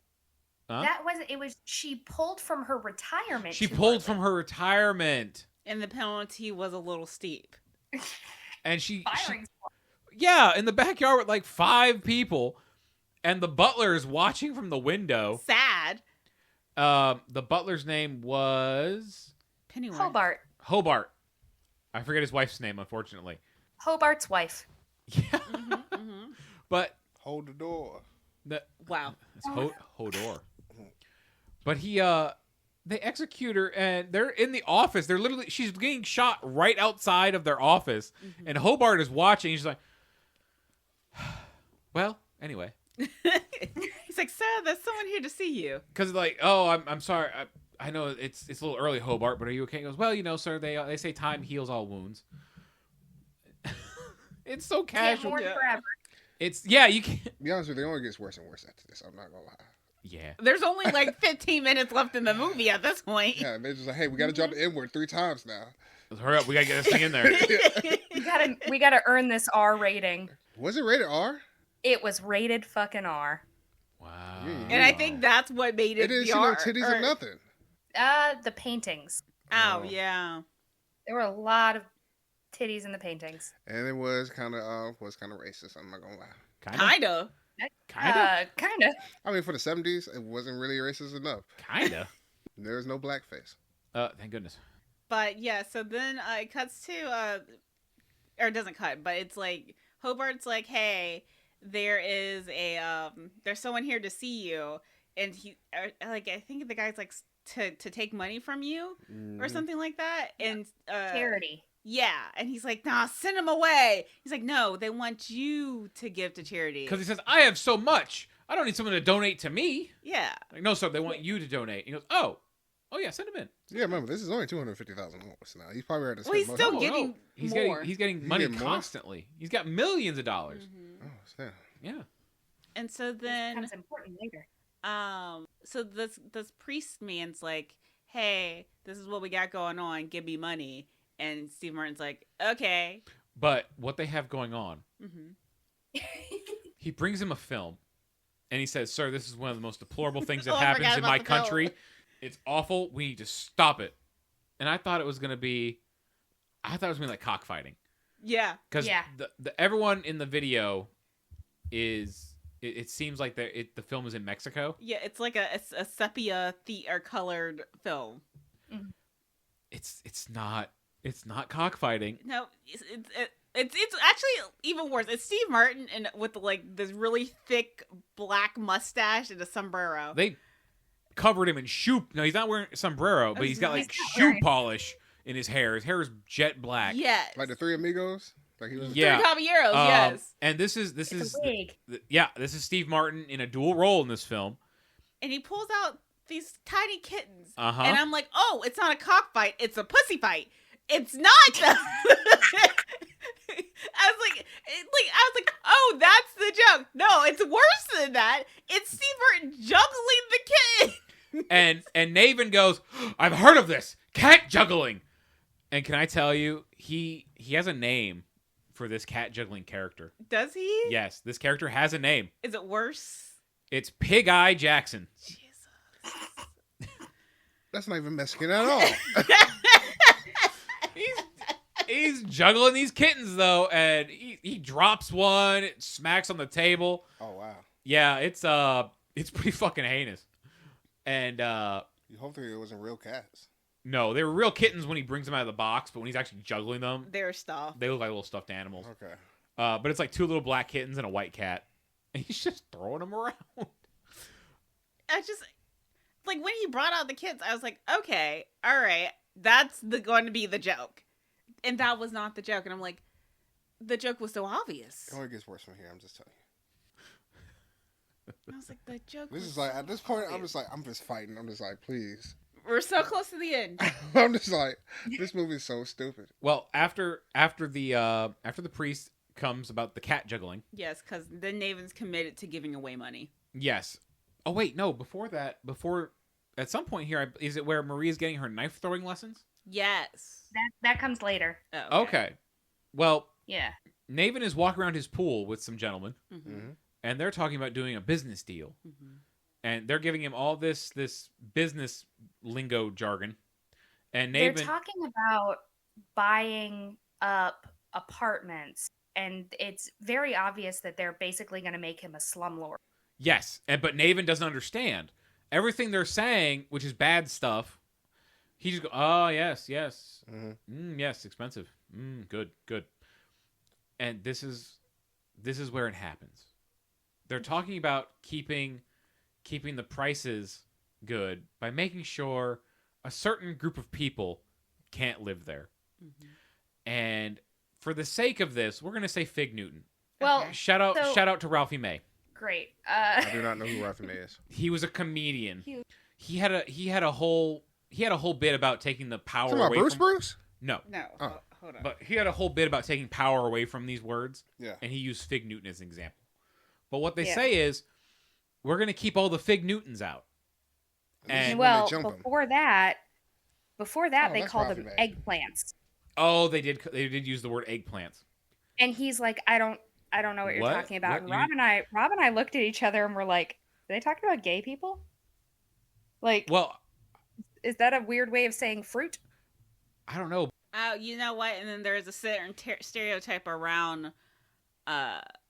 Huh? That wasn't. It was. She pulled from her retirement. She to pulled work. from her retirement, And the penalty was a little steep. and she firing. yeah, in the backyard with like 5 people, and the butler is watching from the window. Sad. The butler's name was Pennyworth. Hobart. I forget his wife's name, unfortunately. Hobart's wife. Yeah, Mm-hmm. but Hold the door. Wow. it's Hodor. But they execute her, and they're in the office. She's getting shot right outside of their office, Mm-hmm. and Hobart is watching. She's like, well, anyway. He's like, sir, there's someone here to see you. Because like, oh, I'm sorry. I know it's a little early, Hobart, but are you okay? He goes, well, sir, they say time heals all wounds. It's so Can't casual. mourn Yeah. forever. You can't. To be honest with you, it only gets worse and worse after this. I'm not gonna lie. Yeah. There's only like 15 minutes left in the movie at this point. Yeah, they're just like, hey, we got to drop the N word 3 times now. Let's hurry up. We gotta get this thing in there. We gotta earn this R rating. Was it rated R? It was rated fucking R. Wow. And I think that's what made It it didn't the see no R. titties or nothing. The paintings. Oh, Oh. yeah. There were a lot of titties in the paintings. And it was kind of racist. I'm not gonna lie. Kinda. Kinda. I mean, for the 70s, it wasn't really racist enough. Kinda. There's no blackface. Thank goodness. But yeah, so then it cuts to or it doesn't cut, but it's like Hobart's like, hey, there is a there's someone here to see you, and he like I think the guy's like to take money from you or something like that, and Charity. Yeah, and he's like, nah, send him away. He's like, no, they want you to give to charity. Because he says, I have so much. I don't need someone to donate to me. Yeah. Like, no, sir, they want you to donate. He goes, oh yeah, send him in. Yeah, remember, this is only $250,000 now. He's probably already Well, he's spent still most of it. getting more. He's getting He money getting more? constantly. He's got millions of dollars. Mm-hmm. Oh, snap. Yeah. And so then, Becomes important later. so this priest man's like, hey, this is what we got going on. Give me money. And Steve Martin's like, okay. But what they have going on, Mm-hmm. he brings him a film, and he says, sir, this is one of the most deplorable things that Oh, I happens forgot in about my the film. country. It's awful. We need to stop it. And I thought it was going to be like cockfighting. Yeah. Because Yeah. the everyone in the video is, it seems like the film is in Mexico. Yeah, it's like a sepia or colored film. It's not cockfighting. No, it's actually even worse. It's Steve Martin and with like this really thick black mustache and a sombrero. They covered him in shoe. No, he's not wearing a sombrero, but he's got like He's not shoe wearing- polish in his hair. His hair is jet black. Yes. Like the Three Amigos? Like he was Yeah. Three Caballeros, yes. And this is It's a wig. this is Steve Martin in a dual role in this film. And he pulls out these tiny kittens. Uh-huh. And I'm like, oh, it's not a cockfight, it's a pussy fight. It's not. I was like, oh, that's the joke. No, it's worse than that. It's Steve Martin juggling the kitten. And Naven goes, I've heard of this cat juggling. And can I tell you, he has a name for this cat juggling character. Does he? Yes, this character has a name. Is it worse? It's Pig Eye Jackson. Jesus. That's not even Mexican at all. He's juggling these kittens though, and he drops one, it smacks on the table. Oh, wow. Yeah, it's pretty fucking heinous. And Hopefully it wasn't real cats. no, they were real kittens when he brings them out of the box, but when he's actually juggling them, They're stuff. they look like little stuffed animals. Okay. But it's like two little black kittens and a white cat, and he's just throwing them around. I just like when he brought out the kids, I was like, okay, all right, that's going to be the joke, and that was not the joke. And I'm like, the joke was so obvious. It only gets worse from here. I'm just telling you. I was like, the joke. This was is like so at this point, obvious. I'm just fighting. I'm just like, please. We're so close to the end. I'm just like, this movie is so stupid. Well, after the priest comes about the cat juggling. Yes, because then Naven's committed to giving away money. Yes. Oh wait, no. Before at some point here, is it where Maria's getting her knife throwing lessons? Yes. That comes later. Oh, Okay. Well, Yeah. Naven is walking around his pool with some gentlemen, Mm-hmm. Mm-hmm. and they're talking about doing a business deal, Mm-hmm. and they're giving him all this business lingo jargon, and They're Naven. talking about buying up apartments, and it's very obvious that they're basically going to make him a slumlord. Yes, but Naven doesn't understand everything they're saying, which is bad stuff. He just goes, "Oh yes, yes, yes, expensive, good." And this is where it happens. They're talking about keeping the prices good by making sure a certain group of people can't live there. Mm-hmm. And for the sake of this, we're gonna say Fig Newton. Well, Okay. Shout So- out to Ralphie May. great. I do not know who Ralphie May is. He was a comedian. Huge. He had a whole bit about taking the power Talking about away Bruce from Bruce? No. No. Oh. Hold on. But he had a whole bit about taking power away from these words, Yeah. and he used Fig Newton as an example. But what they Yeah. say is, we're going to keep all the Fig Newtons out. This is And- when Well, they jump him. before that, Oh, they that's called them Ralphie May. eggplants. Oh, they did use the word eggplants. And he's like, I don't know what you're What? talking about. What? And Rob and I looked at each other and we're like, are they talking about gay people? Like, Well, is that a weird way of saying fruit? I don't know. Oh, you know what? And then there's a certain stereotype around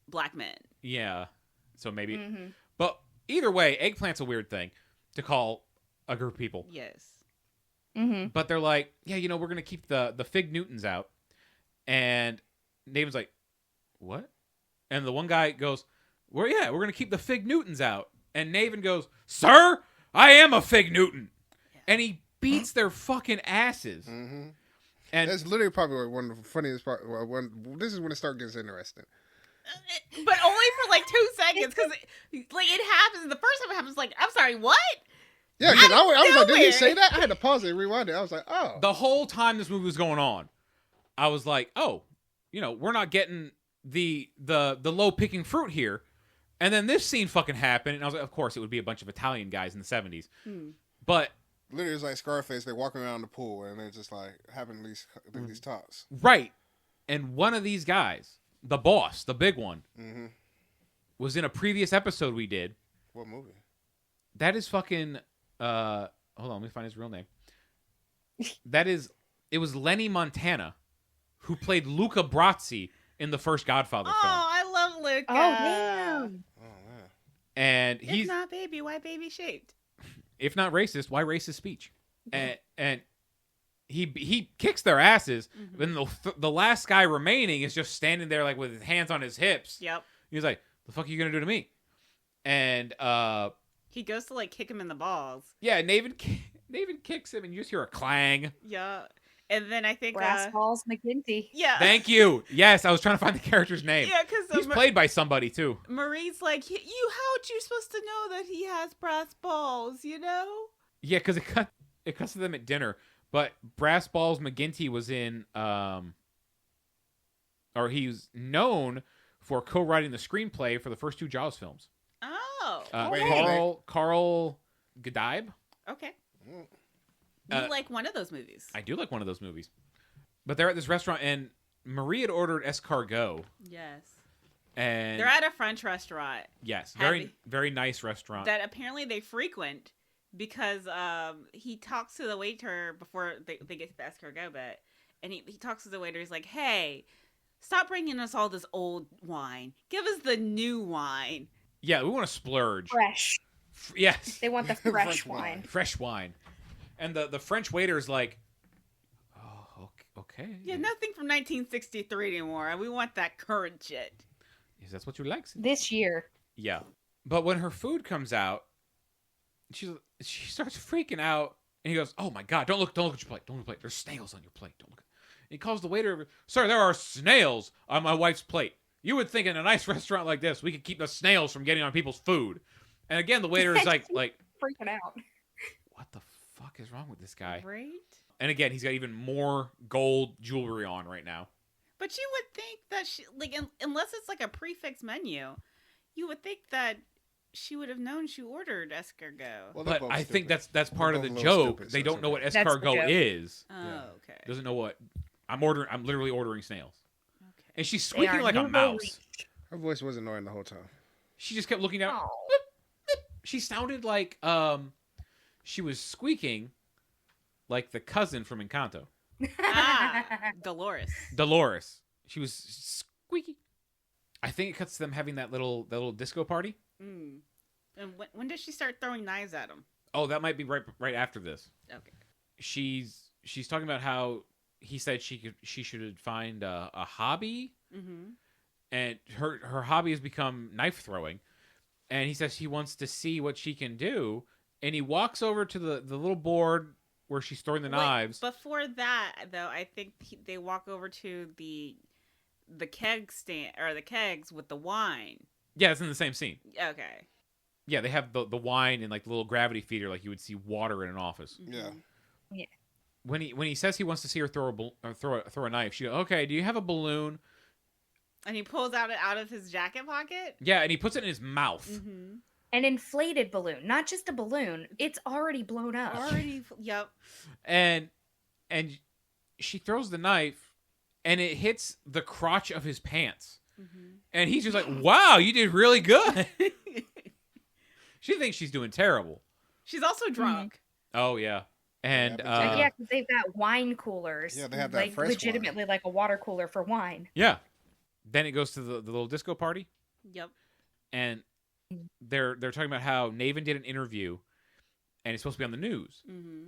black men. Yeah. So maybe. Mm-hmm. But either way, eggplant's a weird thing to call a group of people. Yes. Mm-hmm. But they're like, yeah, we're going to keep the Fig Newtons out. And Naven's like, what? And the one guy goes, we're going to keep the Fig Newtons out. And Naven goes, sir, I am a Fig Newton. Yeah. And he beats their fucking asses. Mm-hmm. And that's literally probably one of the funniest part. This is when it starts getting interesting. But only for like 2 seconds, because it happens. The first time it happens, like, I'm sorry, what? Yeah, because I was like, did he say that? I had to pause it and rewind it. I was like, oh. The whole time this movie was going on, I was like, oh, we're not getting the low picking fruit here. And then this scene fucking happened, and I was like, of course, it would be a bunch of Italian guys in the 70s. But literally, it's like Scarface. They're walking around the pool, and they're just like having these talks. Right. And one of these guys, the boss, the big one, was in a previous episode we did. What movie? That is fucking... hold on, let me find his real name. It was Lenny Montana, who played Luca Brasi in the first Godfather film. Oh, I love Luca. Oh, damn. Oh, man. And he's... If not baby, why baby shaped? If not racist, why racist speech? And he kicks their asses. Then the last guy remaining is just standing there like with his hands on his hips. Yep. He's like, "The fuck are you gonna do to me?" And he goes to like kick him in the balls. Yeah, Naven kicks him, and you just hear a clang. Yeah. And then I think Brass Balls McGinty. Yeah. Thank you. Yes, I was trying to find the character's name. Yeah, because he's played by somebody too. Marie's like, how are you supposed to know that he has brass balls? Yeah, because it cuts to them at dinner. But Brass Balls McGinty was in, or he's known for co-writing the screenplay for the first 2 Jaws films. Oh. Carl Gadaib. Okay. You like one of those movies. I do like one of those movies. But they're at this restaurant, and Marie had ordered escargot. Yes. And they're at a French restaurant. Yes. Very, very nice restaurant. That apparently they frequent because he talks to the waiter before they get to the escargot bit. And he talks to the waiter. He's like, hey, stop bringing us all this old wine. Give us the new wine. Yeah, we want to splurge. Fresh. Yes. They want the fresh wine. Fresh wine. And the French waiter's like, oh, okay. Yeah, nothing from 1963 anymore. We want that current shit. Yes, that's what you like. This year. Yeah. But when her food comes out, she starts freaking out. And he goes, oh my God, don't look at your plate. Don't look at your plate. There's snails on your plate. Don't look. And he calls the waiter over. Sir, there are snails on my wife's plate. You would think in a nice restaurant like this, we could keep the snails from getting on people's food. And again, the waiter is like freaking out. What the fuck is wrong with this guy? Right? And again, he's got even more gold jewelry on right now. But you would think that unless it's like a prefix menu, you would think that she would have known she ordered escargot. Well, but I think that's part of the joke. They don't know what escargot is. Oh, okay. Doesn't know what I'm ordering. I'm literally ordering snails. Okay. And she's squeaking like a mouse. Her voice was annoying the whole time. She just kept looking down. She sounded like she was squeaking like the cousin from Encanto. Dolores. She was squeaky. I think it cuts to them having that little disco party. Mm. And when did she start throwing knives at him? Oh, that might be right after this. Okay. She's talking about how he said she should find a hobby, and her hobby has become knife throwing, and he says he wants to see what she can do, and he walks over to the little board where she's throwing the knives. Before that, though, I think they walk over to the keg stand or the kegs with the wine. Yeah, it's in the same scene. Okay. Yeah, they have the wine and like the little gravity feeder, like you would see water in an office. Yeah. Yeah. When he says he wants to see her throw a knife, she goes, "Okay, do you have a balloon?" And he pulls out of his jacket pocket. Yeah, and he puts it in his mouth. Mm-hmm. An inflated balloon, not just a balloon. It's already blown up. Yep. And she throws the knife, and it hits the crotch of his pants. Mm-hmm. And he's just like, "Wow, you did really good." She thinks she's doing terrible. She's also drunk. Oh yeah. And yeah, because they've got wine coolers. Yeah, they have that like fresh legitimately wine. like a water cooler for wine. Yeah. Then it goes to the little disco party. Yep. And they're talking about how Naven did an interview, and it's supposed to be on the news. Mm-hmm.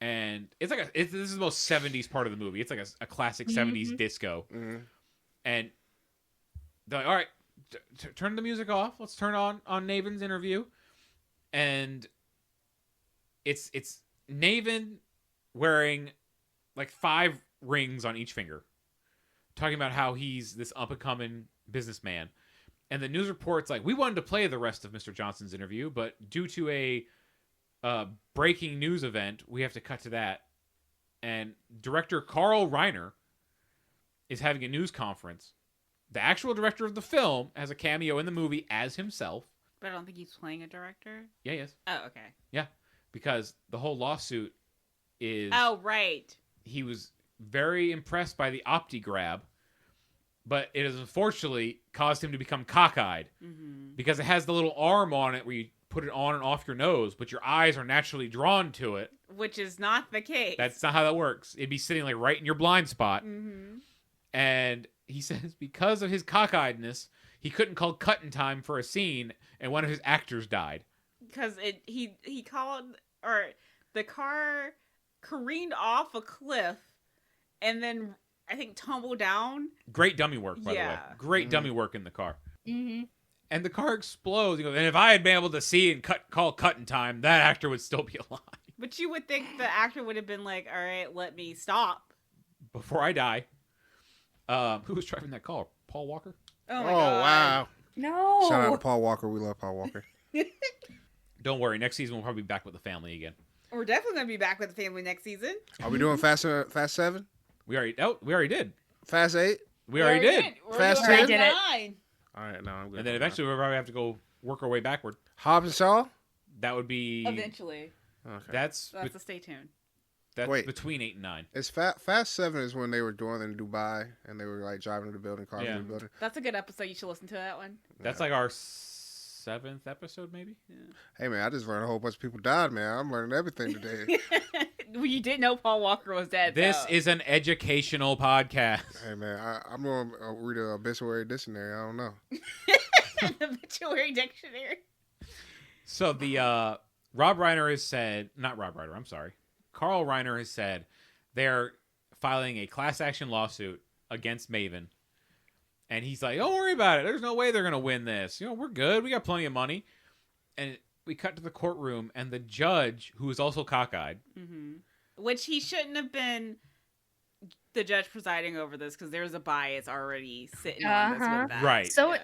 And it's like this is the most 70s part of the movie. It's like a classic 70s disco. Mm-hmm. And they're like, all right, turn the music off. Let's turn on Naven's interview. And it's Naven wearing like 5 rings on each finger, talking about how he's this up-and-coming businessman. And the news report's like, we wanted to play the rest of Mr. Johnson's interview, but due to a breaking news event, we have to cut to that. And director Carl Reiner is having a news conference. The actual director of the film has a cameo in the movie as himself. But I don't think he's playing a director. Yeah, yes. Oh, okay. Yeah, because the whole lawsuit is... Oh, right. He was very impressed by the OptiGrab, but it has unfortunately caused him to become cockeyed because it has the little arm on it where you put it on and off your nose, but your eyes are naturally drawn to it. Which is not the case. That's not how that works. It'd be sitting like right in your blind spot. Mm-hmm. And he says because of his cockeyedness, he couldn't call cut in time for a scene, and one of his actors died. Because he called, or the car careened off a cliff and then I think tumbled down. Great dummy work, by the way. Great dummy work in the car. Mm-hmm. And the car explodes. He goes, and if I had been able to see and call cut in time, that actor would still be alive. But you would think the actor would have been like, all right, let me stop. Before I die. Who was driving that car? Paul Walker? Oh, my God. Wow. No. Shout out to Paul Walker. We love Paul Walker. Don't worry. Next season, we'll probably be back with the family again. We're definitely going to be back with the family next season. Are we doing Fast 7? We already did. Fast 8? We already did. Fast doing 10? did it. 9. All right, no, I'm good. And then eventually we'll probably have to go work our way backward. Hobbs and Shaw? That would be... Eventually. Okay. That's So stay tuned. Wait. between 8 and 9. It's Fast 7 is when they were doing it in Dubai and they were like driving to the building, cars to the building. That's a good episode. You should listen to that one. That's like our 7th episode, maybe? Yeah. Hey, man, I just learned a whole bunch of people died, man. I'm learning everything today. Well, you didn't know Paul Walker was dead. This though. is an educational podcast. Hey, man, I'm going to read an obituary dictionary. I don't know. The obituary dictionary. So the Carl Reiner has said they're filing a class action lawsuit against Maven. And he's like, don't worry about it. There's no way they're going to win this. We're good. We got plenty of money. And we cut to the courtroom, and the judge, who is also cockeyed. Mm-hmm. Which he shouldn't have been the judge presiding over this, because there's a bias already sitting on this with that. Right. So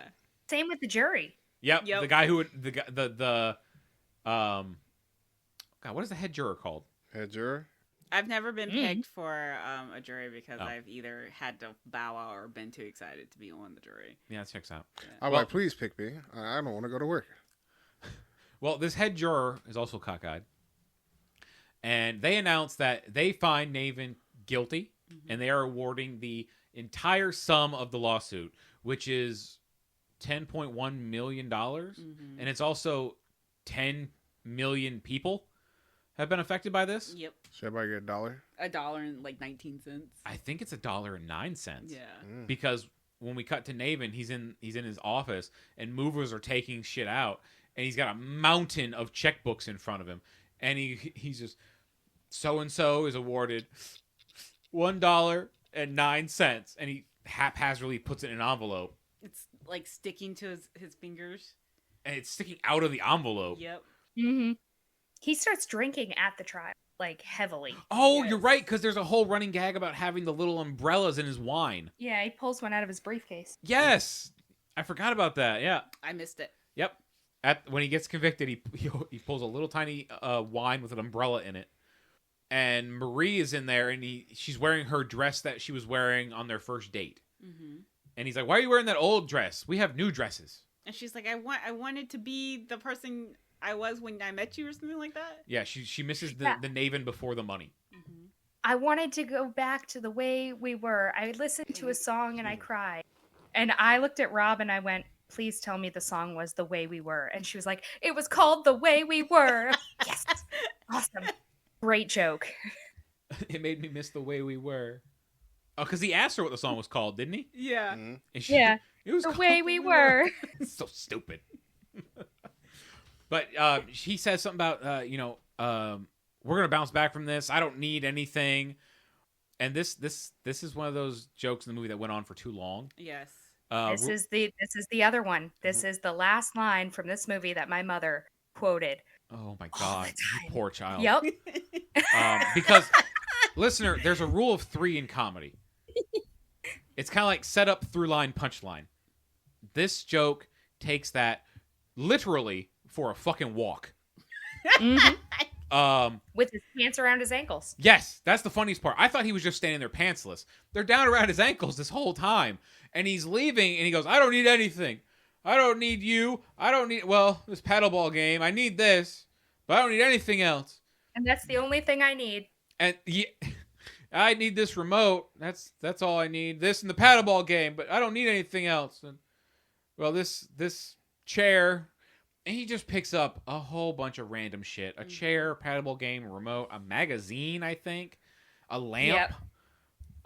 same with the jury. Yep. The guy who would... God, what is the head juror called? Head juror? I've never been picked for a jury because I've either had to bow out or been too excited to be on the jury. Yeah, that checks out. I'm like, please pick me. I don't want to go to work. Well, this head juror is also cockeyed. And they announced that they find Naven guilty, and they are awarding the entire sum of the lawsuit, which is $10.1 million. And it's also 10 million people have been affected by this. Yep. Should everybody get $1? $1.19. I think it's $1.09. Yeah. Because when we cut to Naven, he's in his office, and movers are taking shit out, and he's got a mountain of checkbooks in front of him, and he's just, so and so is awarded $1.09, and he haphazardly puts it in an envelope. It's like sticking to his fingers. And it's sticking out of the envelope. Yep. Mm-hmm. He starts drinking at the trial, like heavily. Oh, yes. You're right, because there's a whole running gag about having the little umbrellas in his wine. Yeah, he pulls one out of his briefcase. Yes, I forgot about that. Yeah, I missed it. Yep. When he gets convicted, he pulls a little tiny wine with an umbrella in it, and Marie is in there, and she's wearing her dress that she was wearing on their first date. Mm-hmm. And he's like, "Why are you wearing that old dress? We have new dresses." And she's like, I wanted to be the person I was when I met you, or something like that. Yeah, she misses the Naven before the money. Mm-hmm. I wanted to go back to the way we were. I listened to a song and I cried. And I looked at Rob and I went, please tell me the song was The Way We Were. And she was like, it was called The Way We Were. Yes. Awesome. Great joke. It made me miss the way we were. Oh, because he asked her what the song was called, didn't he? Yeah. And it was The called Way We Were. So stupid. But he says something about, we're gonna bounce back from this. I don't need anything. And this is one of those jokes in the movie that went on for too long. Yes. This is the other one. This is the last line from this movie that my mother quoted. Oh my God, you poor child. Yep. Because, listener, there's a rule of 3 in comedy. It's kind of like set up, through line, punchline. This joke takes that literally for a fucking walk. With his pants around his ankles. Yes, that's the funniest part. I thought he was just standing there pantsless. They're down around his ankles this whole time. And he's leaving, and he goes, I don't need anything. I don't need you. I don't need, well, this paddleball game. I need this, but I don't need anything else. And that's the only thing I need. And yeah, I need this remote. That's all I need. This and the paddleball game, but I don't need anything else. And, well, this chair. And he just picks up a whole bunch of random shit. A chair, a paddleball game, a remote, a magazine, I think. A lamp.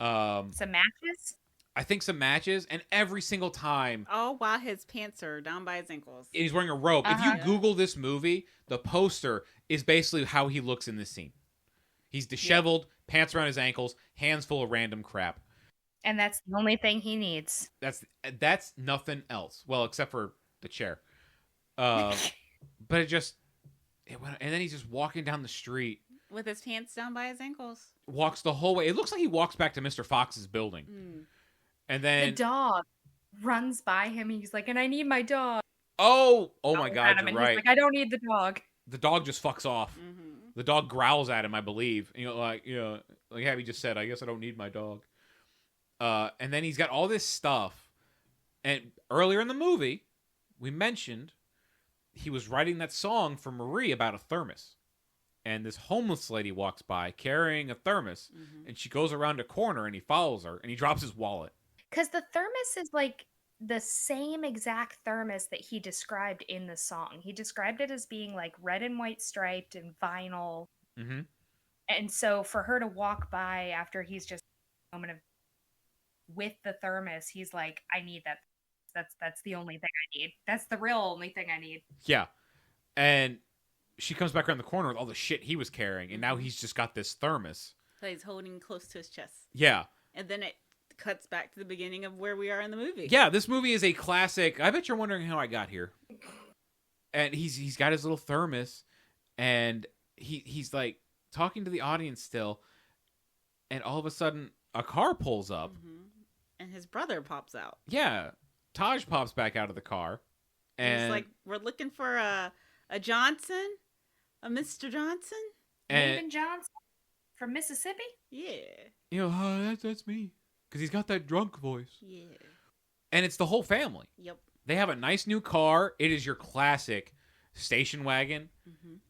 Yep. Some matches? I think some matches. And every single time... Oh, while his pants are down by his ankles. He's wearing a robe. If you Google this movie, the poster is basically how he looks in this scene. He's disheveled, pants around his ankles, hands full of random crap. And that's the only thing he needs. That's nothing else. Well, except for the chair. But and then he's just walking down the street with his pants down by his ankles. Walks the whole way. It looks like he walks back to Mr. Fox's building. And then the dog runs by him. He's like, and I need my dog. Oh my God, you're right. He's like, I don't need the dog. The dog just fucks off. The dog growls at him, I believe. Like Abby just said, I guess I don't need my dog. And then he's got all this stuff. And earlier in the movie, we mentioned he was writing that song for Marie about a thermos. And this homeless lady walks by carrying a thermos. And she goes around a corner and he follows her and he drops his wallet. Because the thermos is like the same exact thermos that he described in the song. He described it as being like red and white striped and vinyl. And so for her to walk by after he's just a moment of with the thermos, he's like, I need that. That's the only thing I need. That's the real only thing I need. Yeah. And she comes back around the corner with all the shit he was carrying, and now he's just got this thermos that he's holding close to his chest. Yeah. And then it cuts back to the beginning of where we are in the movie. Yeah, this movie is a classic. I bet you're wondering how I got here. And he's got his little thermos, and he's like talking to the audience still, and all of a sudden a car pulls up. And his brother pops out. Yeah. Taj pops back out of the car. And he's like, we're looking for a Johnson? A Mr. Johnson? Nathan Johnson from Mississippi? Yeah. That's me. Because he's got that drunk voice. Yeah. And it's the whole family. Yep. They have a nice new car. It is your classic station wagon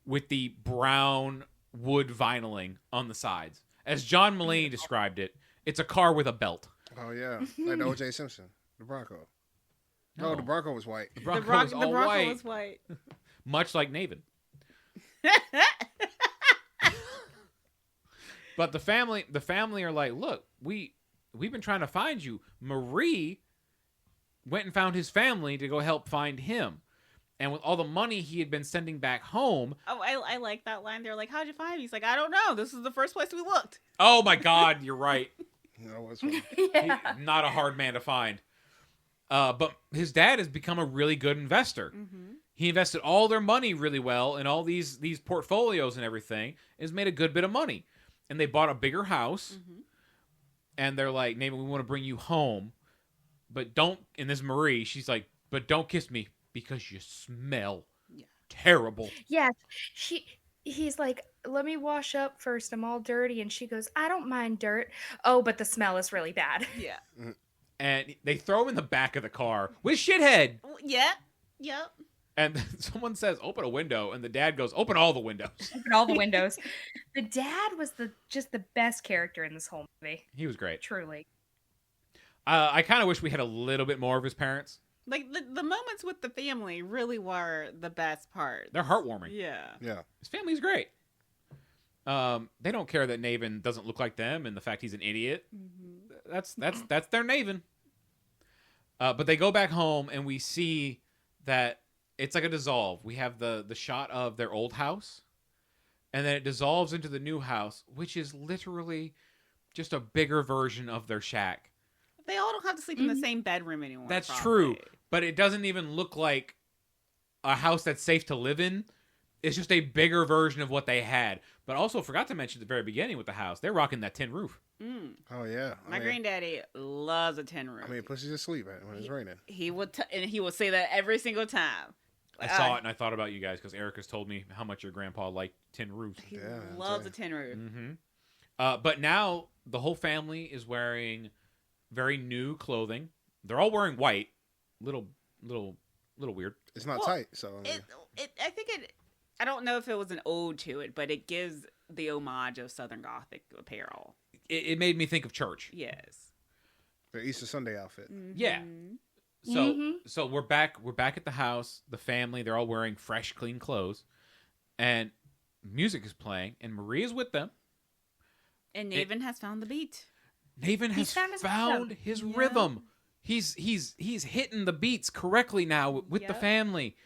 with the brown wood vinyling on the sides. As John Mulaney described it, it's a car with a belt. Oh, yeah. Like the O.J. Simpson. The Bronco. No, the Bronco was white. The Bronco was all white. Was white. Much like Naven. But the family are like, look, we've been trying to find you. Marie went and found his family to go help find him. And with all the money he had been sending back home. Oh, I like that line. They're like, how'd you find him? He's like, I don't know. This is the first place we looked. Oh, my God. You're right. That was funny. Not a hard man to find. But his dad has become a really good investor. He invested all their money really well in all these portfolios and everything. And has made a good bit of money. And they bought a bigger house. And they're like, Nathan, we want to bring you home. But don't, and this Marie, she's like, but don't kiss me because you smell terrible. Yeah. He's like, let me wash up first. I'm all dirty. And she goes, I don't mind dirt. Oh, but the smell is really bad. Yeah. And they throw him in the back of the car with shithead. Yeah. Yep. And someone says, open a window. And the dad goes, open all the windows. Open all the windows. The dad was just the best character in this whole movie. He was great. Truly. I kind of wish we had a little bit more of his parents. Like, the moments with the family really were the best part. They're heartwarming. Yeah. His family's great. They don't care that Naven doesn't look like them and the fact he's an idiot. That's their Naven. But they go back home and we see that it's like a dissolve. We have the shot of their old house. and then it dissolves into the new house, which is literally just a bigger version of their shack. They all don't have to sleep in the same bedroom anymore. That's probably. true, but it doesn't even look like a house that's safe to live in. It's just a bigger version of what they had. But also forgot to mention at the very beginning with the house, they're rocking that tin roof. Oh yeah, My granddaddy loves a tin roof. I mean, pushes to sleep when it's raining. He would and he would say that every single time. I saw it and I thought about you guys because Erica's told me how much your grandpa liked tin roofs. He loves a tin roof. But now the whole family is wearing very new clothing. They're all wearing white. Little weird. It's not tight, so I think it. I don't know if it was an ode to it, but it gives the homage of Southern Gothic apparel. It made me think of church. Yes. the Easter Sunday outfit. Yeah. So we're back at the house. The family, they're all wearing fresh, clean clothes, and music is playing, and Maria's with them. And Naven has found the beat. Naven has found his rhythm. He's hitting the beats correctly now with the family.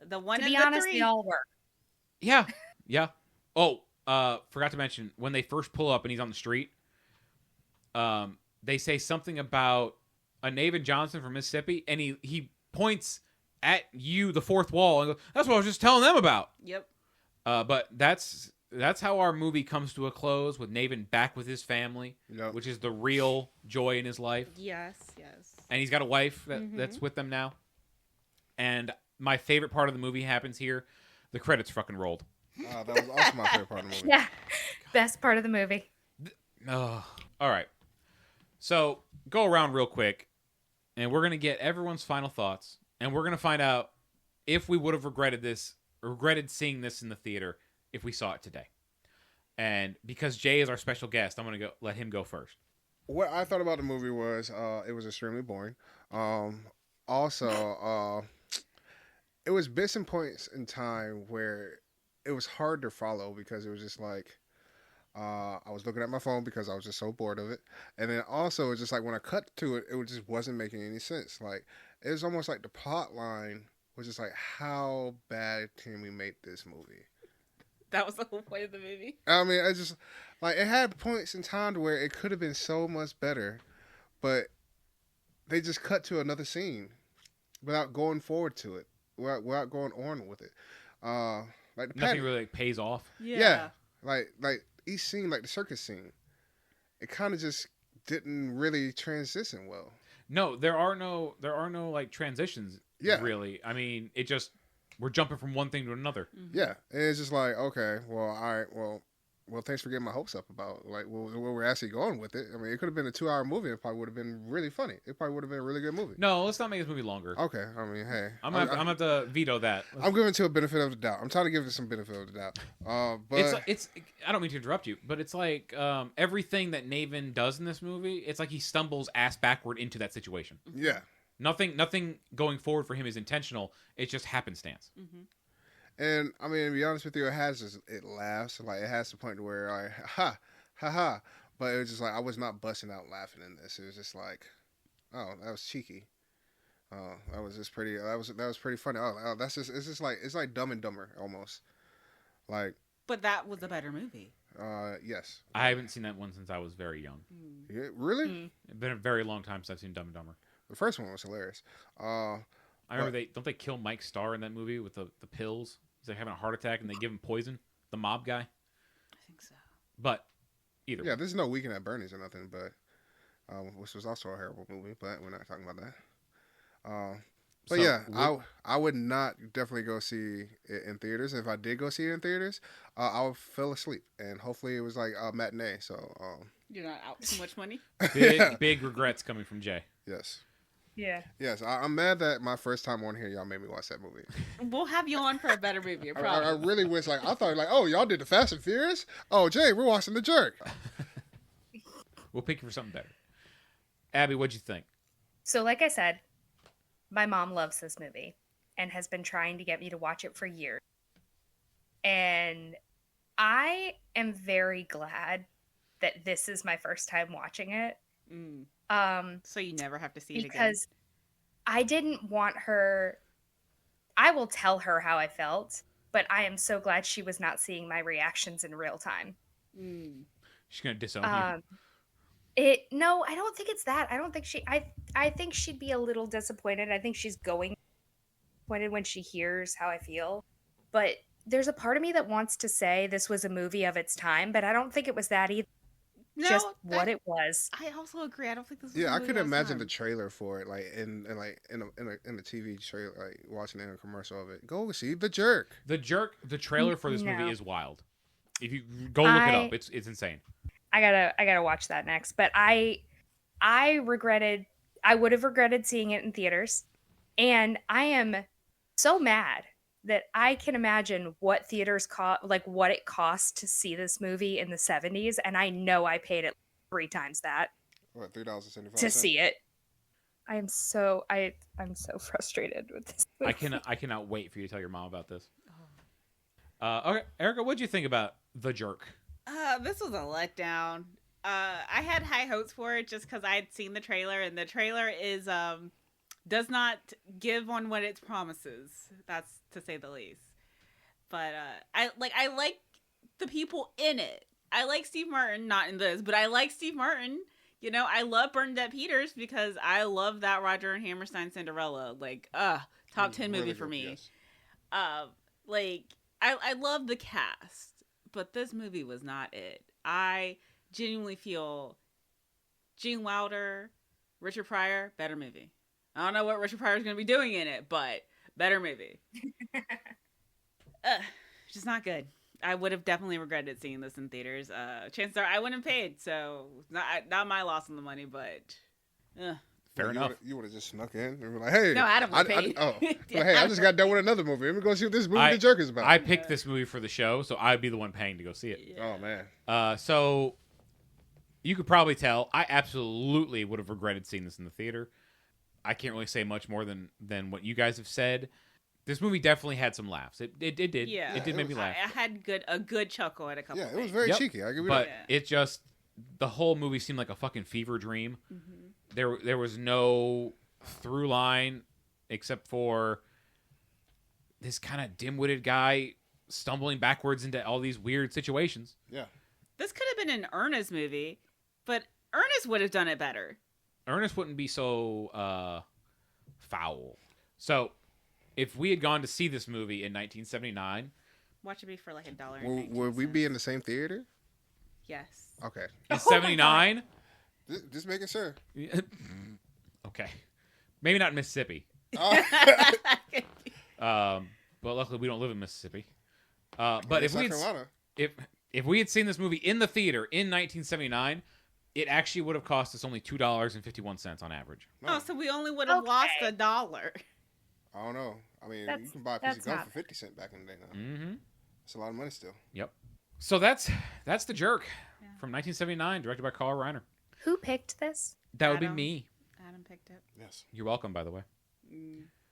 The one to and be the honest, three. they all were. Yeah. Oh, forgot to mention when they first pull up and he's on the street. They say something about a Naven Johnson from Mississippi, and he points at you, the fourth wall, and goes, "That's what I was just telling them about." Yep. But that's how our movie comes to a close with Naven back with his family, which is the real joy in his life. Yes. And he's got a wife that's with them now. And my favorite part of the movie happens here. The credits fucking rolled. That was also my favorite part of the movie. Yeah. Best part of the movie. All right. So go around real quick, and we're going to get everyone's final thoughts. And we're going to find out if we would have regretted seeing this in the theater if we saw it today. And because Jay is our special guest, I'm going to let him go first. What I thought about the movie was it was extremely boring. Also, it was bits and points in time where it was hard to follow because it was just like I was looking at my phone because I was just so bored of it. And then also it's just like when I cut to it, it just wasn't making any sense. Like it was almost like the plot line was just like, how bad can we make this movie? That was the whole point of the movie. I mean, I just like it had points in time to where it could have been so much better, but they just cut to another scene without going forward to it, without going on with it. Like nothing really pays off. Yeah, like each scene, like the circus scene, it kind of just didn't really transition well. No, there are no like transitions. Yeah, really. I mean, it just we're jumping from one thing to another. Mm-hmm. Yeah, and it's just like, okay, well, all right, well, thanks for getting my hopes up about like where we're actually going with it. I mean, it could have been a 2-hour movie. It probably would have been really funny. It probably would have been a really good movie. No, let's not make this movie longer. Okay, I mean, hey, I'm gonna have to veto that. I'm giving it to a benefit of the doubt. I'm trying to give it some benefit of the doubt. But it's I don't mean to interrupt you, but it's like everything that Naven does in this movie, it's like he stumbles ass backward into that situation. Yeah. Nothing going forward for him is intentional. It's just happenstance. Mm-hmm. And I mean, to be honest with you, it laughs. Like it has the point where like ha ha. But it was just like I was not busting out laughing in this. It was just like, oh, that was cheeky. Oh, that was just pretty. That was pretty funny. Oh, it's like Dumb and Dumber almost. Like. But that was a better movie. Yes. I haven't seen that one since I was very young. Yeah, really? It's been a very long time since I've seen Dumb and Dumber. The first one was hilarious. I remember they kill Mike Starr in that movie with the pills. He's like having a heart attack and they give him poison. The mob guy. I think so. But either. Yeah, this is no Weekend at Bernie's or nothing, but which was also a horrible movie, but we're not talking about that. But so, yeah, I would not definitely go see it in theaters. If I did go see it in theaters, I would fall asleep, and hopefully it was like a matinee. So you're not out too much money. Big regrets coming from Jay. Yes. Yeah. Yes, I'm mad that my first time on here, y'all made me watch that movie. We'll have you on for a better movie. I really wish, like, I thought, like, oh, y'all did the Fast and Furious? Oh, Jay, we're watching The Jerk. We'll pick you for something better. Abby, what'd you think? So, like I said, my mom loves this movie and has been trying to get me to watch it for years. And I am very glad that this is my first time watching it. So you never have to see it again. Because I didn't want her. I will tell her how I felt, but I am so glad she was not seeing my reactions in real time. She's gonna disown you. No, I don't think it's that. I don't think I think she'd be a little disappointed. I think she's going disappointed when she hears how I feel. But there's a part of me that wants to say this was a movie of its time, but I don't think it was that either. No, Just what it was. I also agree. I don't think this was Yeah, a I movie could of its imagine time. the trailer for it, like in a TV trailer, like watching it in a commercial of it. Go see The Jerk. The trailer for this movie No. is wild. If you go look it up, it's insane. I gotta watch that next. But I would have regretted seeing it in theaters. And I am so mad that I can imagine what theaters cost, like what it cost to see this movie in the 70s, and I know I paid it 3 times that What, $3.75 to see it. I'm so frustrated with this movie. I cannot wait for you to tell your mom about this. Okay, Erica, what'd you think about The Jerk? This was a letdown. I had high hopes for it just because I had seen the trailer, and the trailer is does not give on what it promises. That's to say the least. But I like the people in it. I like Steve Martin, not in this, but I like Steve Martin. You know, I love Bernadette Peters because I love that Roger and Hammerstein Cinderella. Like, top 10 movie Really for good, me. yes. I love the cast, but this movie was not it. I genuinely feel Gene Wilder, Richard Pryor, better movie. I don't know what Richard Pryor is going to be doing in it, but better movie. Just not good. I would have definitely regretted seeing this in theaters. Chances are I wouldn't have paid, so not my loss on the money, but Fair enough. You would have just snuck in and been like, "Hey, No, Adam would have paid. I just got done with another movie. Let me go see what this movie The Jerk is about." I picked this movie for the show, so I'd be the one paying to go see it. Oh man. So you could probably tell I absolutely would have regretted seeing this in the theater. I can't really say much more than what you guys have said. This movie definitely had some laughs. It did. Yeah. It did make me laugh. I had a good chuckle at a couple. Yeah, it was things. very Yep. cheeky. I give you But that. it just, the whole movie seemed like a fucking fever dream. Mm-hmm. There was no through line except for this kind of dim-witted guy stumbling backwards into all these weird situations. Yeah. This could have been an Ernest movie, but Ernest would have done it better. Ernest wouldn't be so foul. So if we had gone to see this movie in 1979, Watch it be for like $1. Would we be in the same theater? Yes. Okay. in 79, Just making sure. okay, maybe not in Mississippi. Oh. But luckily we don't live in Mississippi. But if South we Carolina. if we had seen this movie in the theater in 1979, it actually would have cost us only $2.51 on average. Oh, so we only would have lost $1. I don't know. I mean, you That's- can buy a piece of that's gum not- for 50 cents back in the day now. Mm-hmm. It's a lot of money still. Yep. So that's The Jerk from 1979, directed by Carl Reiner. Who picked this? That would be Adam. me. Adam picked it. Yes. You're welcome, by the way.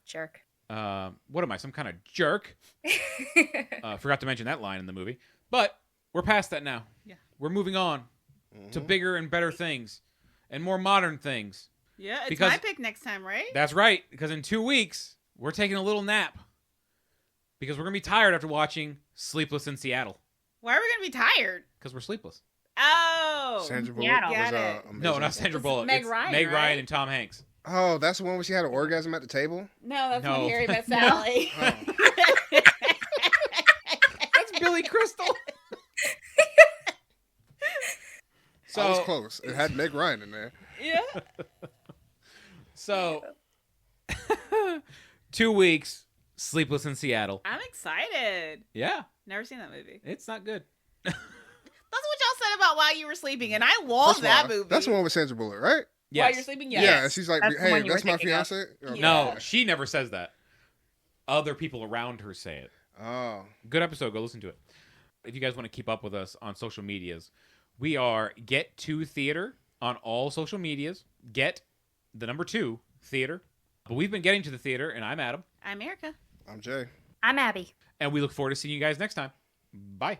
Jerk. What am I, some kind of jerk? Forgot to mention that line in the movie. But we're past that now. Yeah. We're moving on to bigger and better things and more modern things. Yeah, it's Because- my pick next time, right? That's right, because in 2 weeks, we're taking a little nap. Because we're going to be tired after watching Sleepless in Seattle. Why are we going to be tired? Because we're sleepless. Oh. Sandra Bullock Seattle. was Got it. amazing. No, not Sandra It's Bullock. Meg It's Ryan, Meg right? Ryan and Tom Hanks. Oh, that's the one where she had an orgasm at the table? No, that's No. when Harry met Sally. Oh. That's Billy Crystal. I was So, close. It had Meg Ryan in there. Yeah. so 2 weeks, Sleepless in Seattle. I'm excited. Yeah, Never seen that movie. it's not good. That's what y'all said about While You Were Sleeping, and I love that movie. That's the one with Sandra Bullock, right? Yes. While You're Sleeping, yes. Yeah, and she's like, That's the hey, one you that's were my thinking of. fiance? Oh. Yeah. No, she never says that. Other people around her say it. Oh. Good episode. Go listen to it. If you guys want to keep up with us on social medias, we are Get To Theater on all social medias. Get the number 2 theater. But we've been getting to the theater, and I'm Adam. I'm Erica. I'm Jay. I'm Abby. And we look forward to seeing you guys next time. Bye.